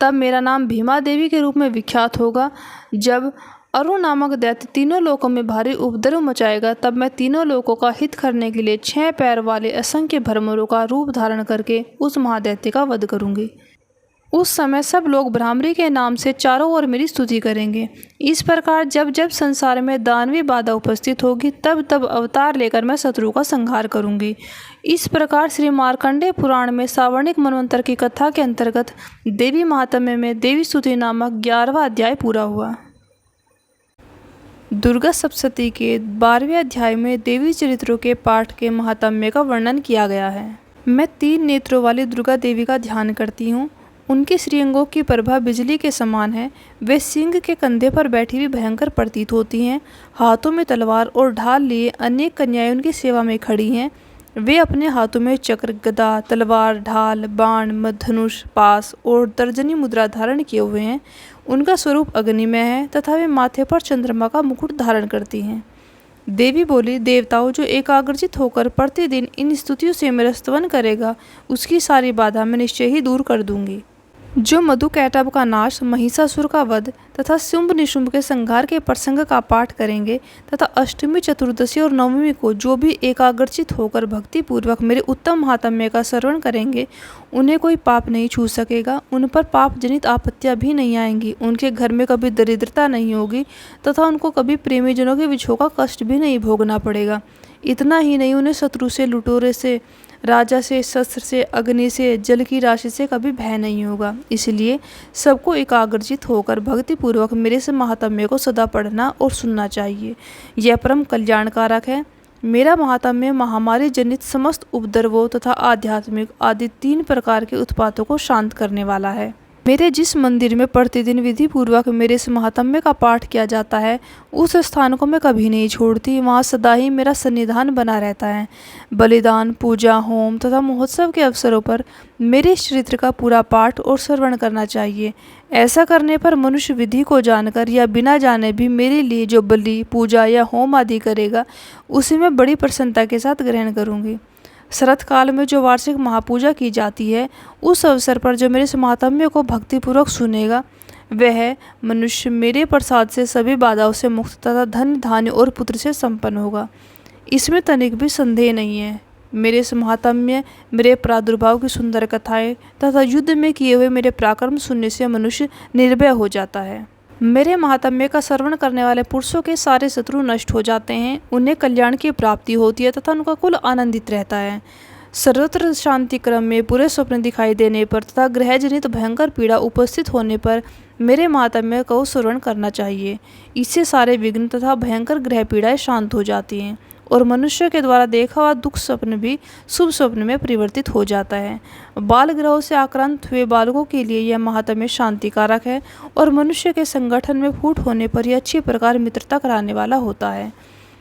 तब मेरा नाम भीमा देवी के रूप में विख्यात होगा। जब अरुण नामक दैत्य तीनों लोकों में भारी उपद्रव मचाएगा, तब मैं तीनों लोकों का हित करने के लिए 6 पैर वाले असंख्य भ्रमरों का रूप धारण करके उस महादैत्य का वध करूंगी। उस समय सब लोग भ्रामरी के नाम से चारों ओर मेरी स्तुति करेंगे। इस प्रकार जब जब संसार में दानवी बाधा उपस्थित होगी तब तब अवतार लेकर मैं शत्रु का संहार करूंगी। इस प्रकार श्री मार्कंडेय पुराण में सावर्णिक मनवंतर की कथा के अंतर्गत देवी महात्म्य में देवी स्तुति नामक 11वां अध्याय पूरा हुआ। दुर्गा सप्तशती के 12वें अध्याय में देवी चरित्रों के पाठ के महात्म्य का वर्णन किया गया है। मैं 3 नेत्रों वाली दुर्गा देवी का ध्यान करती हूँ। उनके श्रीअंगों की प्रभा बिजली के समान है। वे सिंह के कंधे पर बैठी हुई भयंकर प्रतीत होती हैं। हाथों में तलवार और ढाल लिए अनेक कन्याएं उनकी सेवा में खड़ी हैं। वे अपने हाथों में चक्र, गदा, तलवार, ढाल, बाण, धनुष, पास और तर्जनी मुद्रा धारण किए हुए हैं। उनका स्वरूप अग्निमय है तथा वे माथे पर चंद्रमा का मुकुट धारण करती हैं। देवी बोली, देवताओं, जो एकाग्रचित होकर प्रतिदिन इन स्तुतियों से मेरा स्तवन करेगा, उसकी सारी बाधा मैं निश्चय ही दूर कर दूंगी। जो मधुकैटभ का नाश, महिषासुर का वध तथा शुंभ निशुंभ के संहार के प्रसंग का पाठ करेंगे तथा अष्टमी, चतुर्दशी और नवमी को जो भी एकाग्रचित होकर भक्ति पूर्वक मेरे उत्तम महात्म्य का श्रवण करेंगे, उन्हें कोई पाप नहीं छू सकेगा। उन पर पाप जनित आपत्तियां भी नहीं आएंगी। उनके घर में कभी दरिद्रता नहीं होगी तथा उनको कभी प्रेमीजनों के विछोह का कष्ट भी नहीं भोगना पड़ेगा। इतना ही नहीं, उन्हें शत्रु से, लुटेरे से, राजा से, शस्त्र से, अग्नि से, जल की राशि से कभी भय नहीं होगा। इसलिए सबको एकाग्रचित होकर भक्ति पूर्वक मेरे से महात्म्य को सदा पढ़ना और सुनना चाहिए। यह परम कल्याणकारक है। मेरा महात्म्य महामारी जनित समस्त उपद्रवों तथा आध्यात्मिक आदि 3 प्रकार के उत्पातों को शांत करने वाला है। मेरे जिस मंदिर में प्रतिदिन विधि पूर्वक मेरे इस महात्म्य का पाठ किया जाता है, उस स्थान को मैं कभी नहीं छोड़ती। वहाँ सदा ही मेरा सन्निधान बना रहता है। बलिदान, पूजा, होम तथा महोत्सव के अवसरों पर मेरे इस चरित्र का पूरा पाठ और श्रवण करना चाहिए। ऐसा करने पर मनुष्य विधि को जानकर या बिना जाने भी मेरे लिए जो बलि, पूजा या होम आदि करेगा, उसे मैं बड़ी प्रसन्नता के साथ ग्रहण करूँगी। शरत काल में जो वार्षिक महापूजा की जाती है, उस अवसर पर जो मेरे इस महात्म्य को भक्तिपूर्वक सुनेगा, वह मनुष्य मेरे प्रसाद से सभी बाधाओं से मुक्त तथा धन, धान्य और पुत्र से संपन्न होगा। इसमें तनिक भी संदेह नहीं है। मेरे इस महात्म्य, मेरे प्रादुर्भाव की सुंदर कथाएं तथा युद्ध में किए हुए मेरे पराक्रम सुनने से मनुष्य निर्भय हो जाता है। मेरे महात्म्य का श्रवण करने वाले पुरुषों के सारे शत्रु नष्ट हो जाते हैं, उन्हें कल्याण की प्राप्ति होती है तथा उनका कुल आनंदित रहता है। सर्वत्र शांति क्रम में पूरे स्वप्न दिखाई देने पर तथा ग्रह जनित भयंकर पीड़ा उपस्थित होने पर मेरे महात्म्य को श्रवण करना चाहिए। इससे सारे विघ्न तथा भयंकर ग्रह पीड़ाएं शांत हो जाती हैं और मनुष्य के द्वारा देखा हुआ दुख स्वप्न भी शुभ स्वप्न में परिवर्तित हो जाता है। बाल ग्रहों से आक्रांत हुए बालकों के लिए यह महात्म्य शांतिकारक है और मनुष्य के संगठन में फूट होने पर यह अच्छी प्रकार मित्रता कराने वाला होता है।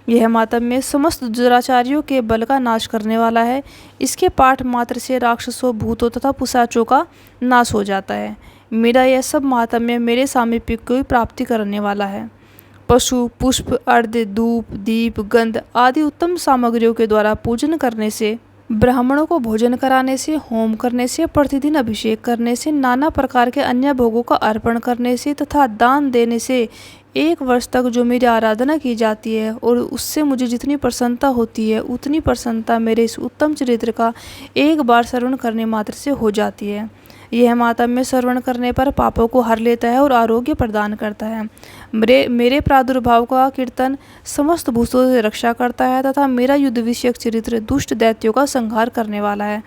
यह महात्म्य समस्त दुराचारियों के बल का नाश करने वाला है। इसके पाठ मात्र से राक्षसों, भूतों तथा पिशाचों का नाश हो जाता है। मेरा यह सब महात्म्य मेरे सामीप्य को प्राप्ति करने वाला है। पशु, पुष्प, अर्घ्य, धूप, दीप, गंध आदि उत्तम सामग्रियों के द्वारा पूजन करने से, ब्राह्मणों को भोजन कराने से, होम करने से, प्रतिदिन अभिषेक करने से, नाना प्रकार के अन्य भोगों का अर्पण करने से तथा दान देने से 1 वर्ष तक जो मेरी आराधना की जाती है और उससे मुझे जितनी प्रसन्नता होती है, उतनी प्रसन्नता मेरे इस उत्तम चरित्र का एक बार श्रवण करने मात्र से हो जाती है। यह महात्म्य श्रवण करने पर पापों को हर लेता है और आरोग्य प्रदान करता है। मेरे प्रादुर्भाव का कीर्तन समस्त भूतों से रक्षा करता है तथा मेरा युद्ध विषयक चरित्र दुष्ट दैत्यों का संहार करने वाला है।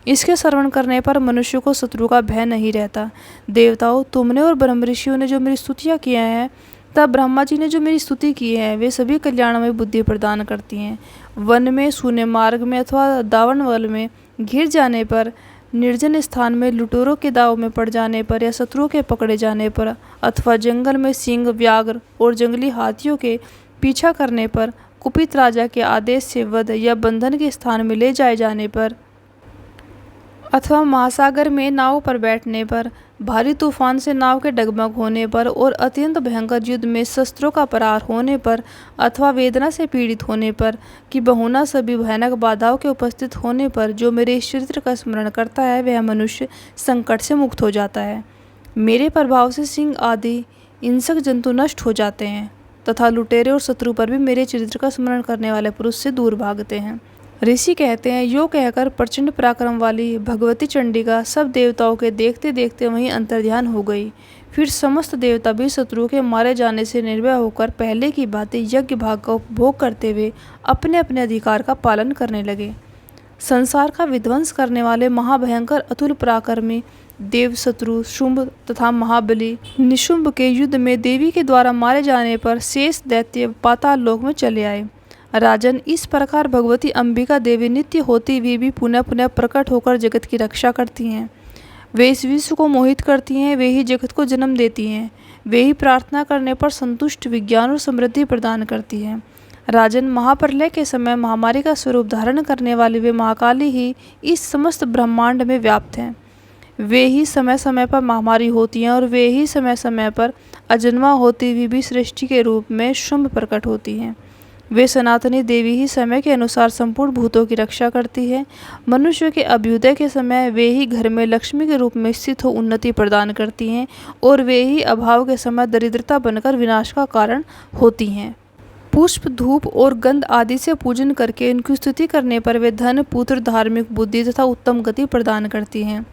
इसके श्रवण करने पर मनुष्य को शत्रु का भय नहीं रहता। देवताओं, तुमने और ब्रह्म ऋषियों ने जो मेरी स्तुतियाँ किया है, तब ब्रह्मा जी ने जो मेरी स्तुति की है, वे सभी कल्याण में बुद्धि प्रदान करती हैं। वन में, शून्य मार्ग में अथवा दावन वल में घिर जाने पर, निर्जन स्थान में लुटेरों के दाव में पड़ जाने पर या शत्रुओं के पकड़े जाने पर अथवा जंगल में सिंह, व्याघ्र और जंगली हाथियों के पीछा करने पर, कुपित राजा के आदेश से वध या बंधन के स्थान में ले जाए जाने पर अथवा महासागर में नाव पर बैठने पर, भारी तूफान से नाव के डगमग होने पर और अत्यंत भयंकर युद्ध में शस्त्रों का प्रहार होने पर अथवा वेदना से पीड़ित होने पर कि बहुना सभी भयानक बाधाओं के उपस्थित होने पर जो मेरे इस चरित्र का स्मरण करता है, वह मनुष्य संकट से मुक्त हो जाता है। मेरे प्रभाव से सिंह आदि हिंसक जंतु नष्ट हो जाते हैं तथा लुटेरे और शत्रु पर भी मेरे चरित्र का स्मरण करने वाले पुरुष से दूर भागते हैं। ऋषि कहते हैं, यो कहकर प्रचंड पराक्रम वाली भगवती चंडिका सब देवताओं के देखते देखते वहीं अंतर्ध्यान हो गई। फिर समस्त देवता भी शत्रुओं के मारे जाने से निर्भय होकर पहले की भांति यज्ञ भाग का उपभोग करते हुए अपने अपने अधिकार का पालन करने लगे। संसार का विध्वंस करने वाले महाभयंकर अतुल पराक्रमी देव शत्रु शुंभ तथा महाबली निशुंभ के युद्ध में देवी के द्वारा मारे जाने पर शेष दैत्य पाताल लोक में चले आए। राजन, इस प्रकार भगवती अंबिका देवी नित्य होती हुई भी पुनः पुनः प्रकट होकर जगत की रक्षा करती हैं। वे इस विश्व को मोहित करती हैं, वे ही जगत को जन्म देती हैं, वे ही प्रार्थना करने पर संतुष्ट विज्ञान और समृद्धि प्रदान करती हैं। राजन, महाप्रलय के समय महामारी का स्वरूप धारण करने वाली वे महाकाली ही इस समस्त ब्रह्मांड में व्याप्त हैं। वे ही समय समय पर महामारी होती हैं और वे ही समय समय पर अजन्मा होती हुई भी सृष्टि के रूप में शुंभ प्रकट होती हैं। वे सनातनी देवी ही समय के अनुसार संपूर्ण भूतों की रक्षा करती है। मनुष्य के अभ्युदय के समय वे ही घर में लक्ष्मी के रूप में स्थित हो उन्नति प्रदान करती हैं और वे ही अभाव के समय दरिद्रता बनकर विनाश का कारण होती हैं। पुष्प, धूप और गंध आदि से पूजन करके उनकी स्तुति करने पर वे धन, पुत्र, धार्मिक बुद्धि तथा उत्तम गति प्रदान करती हैं।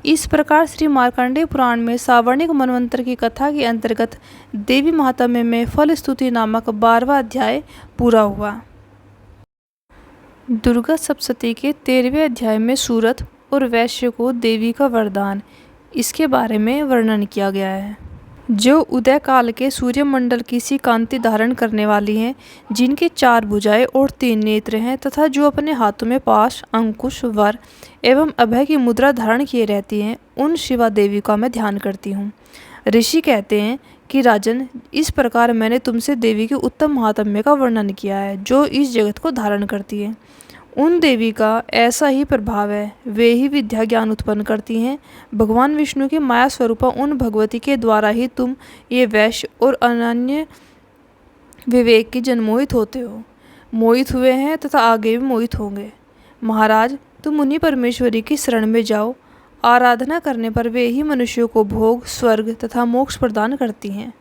इस प्रकार श्री मार्कंडेय पुराण में सावर्णिक मनवंतर की कथा के अंतर्गत देवी महात्म्य में फल स्तुति नामक 12वां अध्याय पूरा हुआ। दुर्गा सप्तशती के 13वें अध्याय में सूरत और वैश्य को देवी का वरदान, इसके बारे में वर्णन किया गया है। जो उदय काल के सूर्यमंडल की सी कांति धारण करने वाली हैं, जिनकी 4 भुजाएं और 3 नेत्र हैं, तथा जो अपने हाथों में पाश, अंकुश, वर एवं अभय की मुद्रा धारण किए रहती हैं, उन शिवा देवी का मैं ध्यान करती हूँ। ऋषि कहते हैं कि राजन, इस प्रकार मैंने तुमसे देवी के उत्तम महात्म्य का वर्णन किया है, जो इस जगत को धारण करती है। उन देवी का ऐसा ही प्रभाव है, वे ही विद्या ज्ञान उत्पन्न करती हैं। भगवान विष्णु की माया स्वरूपा उन भगवती के द्वारा ही तुम ये वैश्य और अनन्य विवेक की जनमोहित होते हो, मोहित हुए हैं तथा आगे भी मोहित होंगे। महाराज, तुम उन्हीं परमेश्वरी की शरण में जाओ। आराधना करने पर वे ही मनुष्यों को भोग, स्वर्ग तथा मोक्ष प्रदान करती हैं।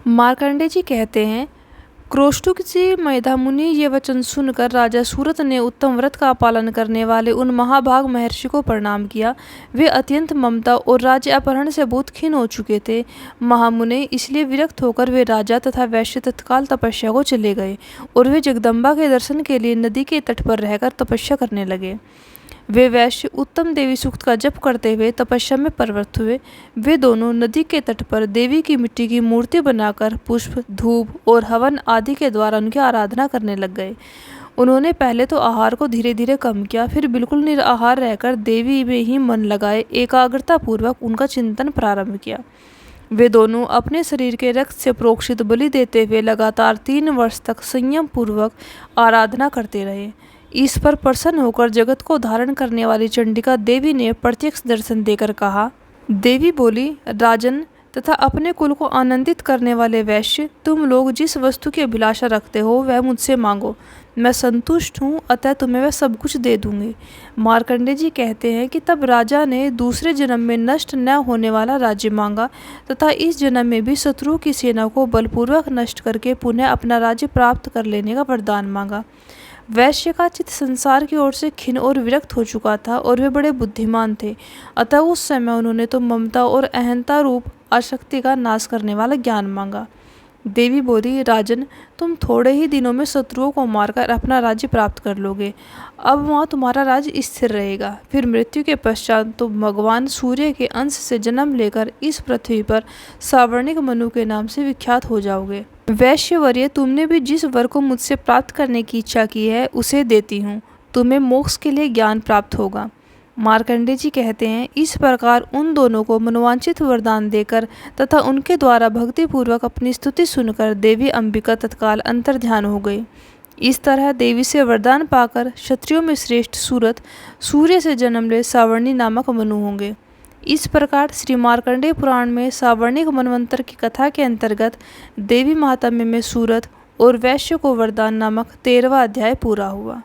मार्कंडेय जी कहते हैं, क्रोष्टुक जी मैधामुनि ये वचन सुनकर राजा सूरत ने उत्तम व्रत का पालन करने वाले उन महाभाग महर्षि को प्रणाम किया। वे अत्यंत ममता और राज्य अपहरण से बहुत खिन्न हो चुके थे। महामुनि इसलिए विरक्त होकर वे राजा तथा वैश्य तत्काल तपस्या को चले गए और वे जगदम्बा के दर्शन के लिए नदी के तट पर रहकर तपस्या करने लगे। वे वैश्य उत्तम देवी सूक्त का जप करते हुए तपस्या में प्रवृत्त हुए। वे दोनों नदी के तट पर देवी की मिट्टी की मूर्ति बनाकर पुष्प, धूप और हवन आदि के द्वारा उनकी आराधना करने लग गए। उन्होंने पहले तो आहार को धीरे धीरे कम किया, फिर बिल्कुल निराहार रहकर देवी में ही मन लगाए एकाग्रता पूर्वक उनका चिंतन प्रारंभ किया। वे दोनों अपने शरीर के रक्त से प्रोक्षित बलि देते हुए लगातार 3 वर्ष तक संयम पूर्वक आराधना करते रहे। इस पर प्रसन्न होकर जगत को धारण करने वाली चंडिका देवी ने प्रत्यक्ष दर्शन देकर कहा। देवी बोली, राजन तथा अपने कुल को आनंदित करने वाले वैश्य, तुम लोग जिस वस्तु की अभिलाषा रखते हो वह मुझसे मांगो, मैं संतुष्ट हूँ, अतः तुम्हें वह सब कुछ दे दूंगी। मार्कंडेय जी कहते हैं कि तब राजा ने दूसरे जन्म में नष्ट न होने वाला राज्य मांगा तथा इस जन्म में भी शत्रुओं की सेना को बलपूर्वक नष्ट करके पुनः अपना राज्य प्राप्त कर लेने का वरदान मांगा। वैश्य का चित्त संसार की ओर से खिन्न और विरक्त हो चुका था और वे बड़े बुद्धिमान थे, अतः उस समय उन्होंने तो ममता और अहंता रूप आसक्ति का नाश करने वाला ज्ञान मांगा। देवी बोली, राजन, तुम थोड़े ही दिनों में शत्रुओं को मारकर अपना राज्य प्राप्त कर लोगे। अब वहाँ तुम्हारा राज्य स्थिर रहेगा। फिर मृत्यु के पश्चात तुम भगवान सूर्य के अंश से जन्म लेकर इस पृथ्वी पर सावर्णिक मनु के नाम से विख्यात हो जाओगे। वैश्यवर्य, तुमने भी जिस वर को मुझसे प्राप्त करने की इच्छा की है उसे देती हूँ। तुम्हें मोक्ष के लिए ज्ञान प्राप्त होगा। मार्कंडेय जी कहते हैं, इस प्रकार उन दोनों को मनोवांछित वरदान देकर तथा उनके द्वारा भक्तिपूर्वक अपनी स्तुति सुनकर देवी अंबिका तत्काल अंतर्ध्यान हो गई। इस तरह देवी से वरदान पाकर क्षत्रियों में श्रेष्ठ सूरत सूर्य से जन्म ले सावर्णी नामक मनु होंगे। इस प्रकार श्री मार्कंडेय पुराण में सावर्णिक मनवंतर की कथा के अंतर्गत देवी महात्म्य में सूरत और वैश्य को वरदान नामक 13वां अध्याय पूरा हुआ।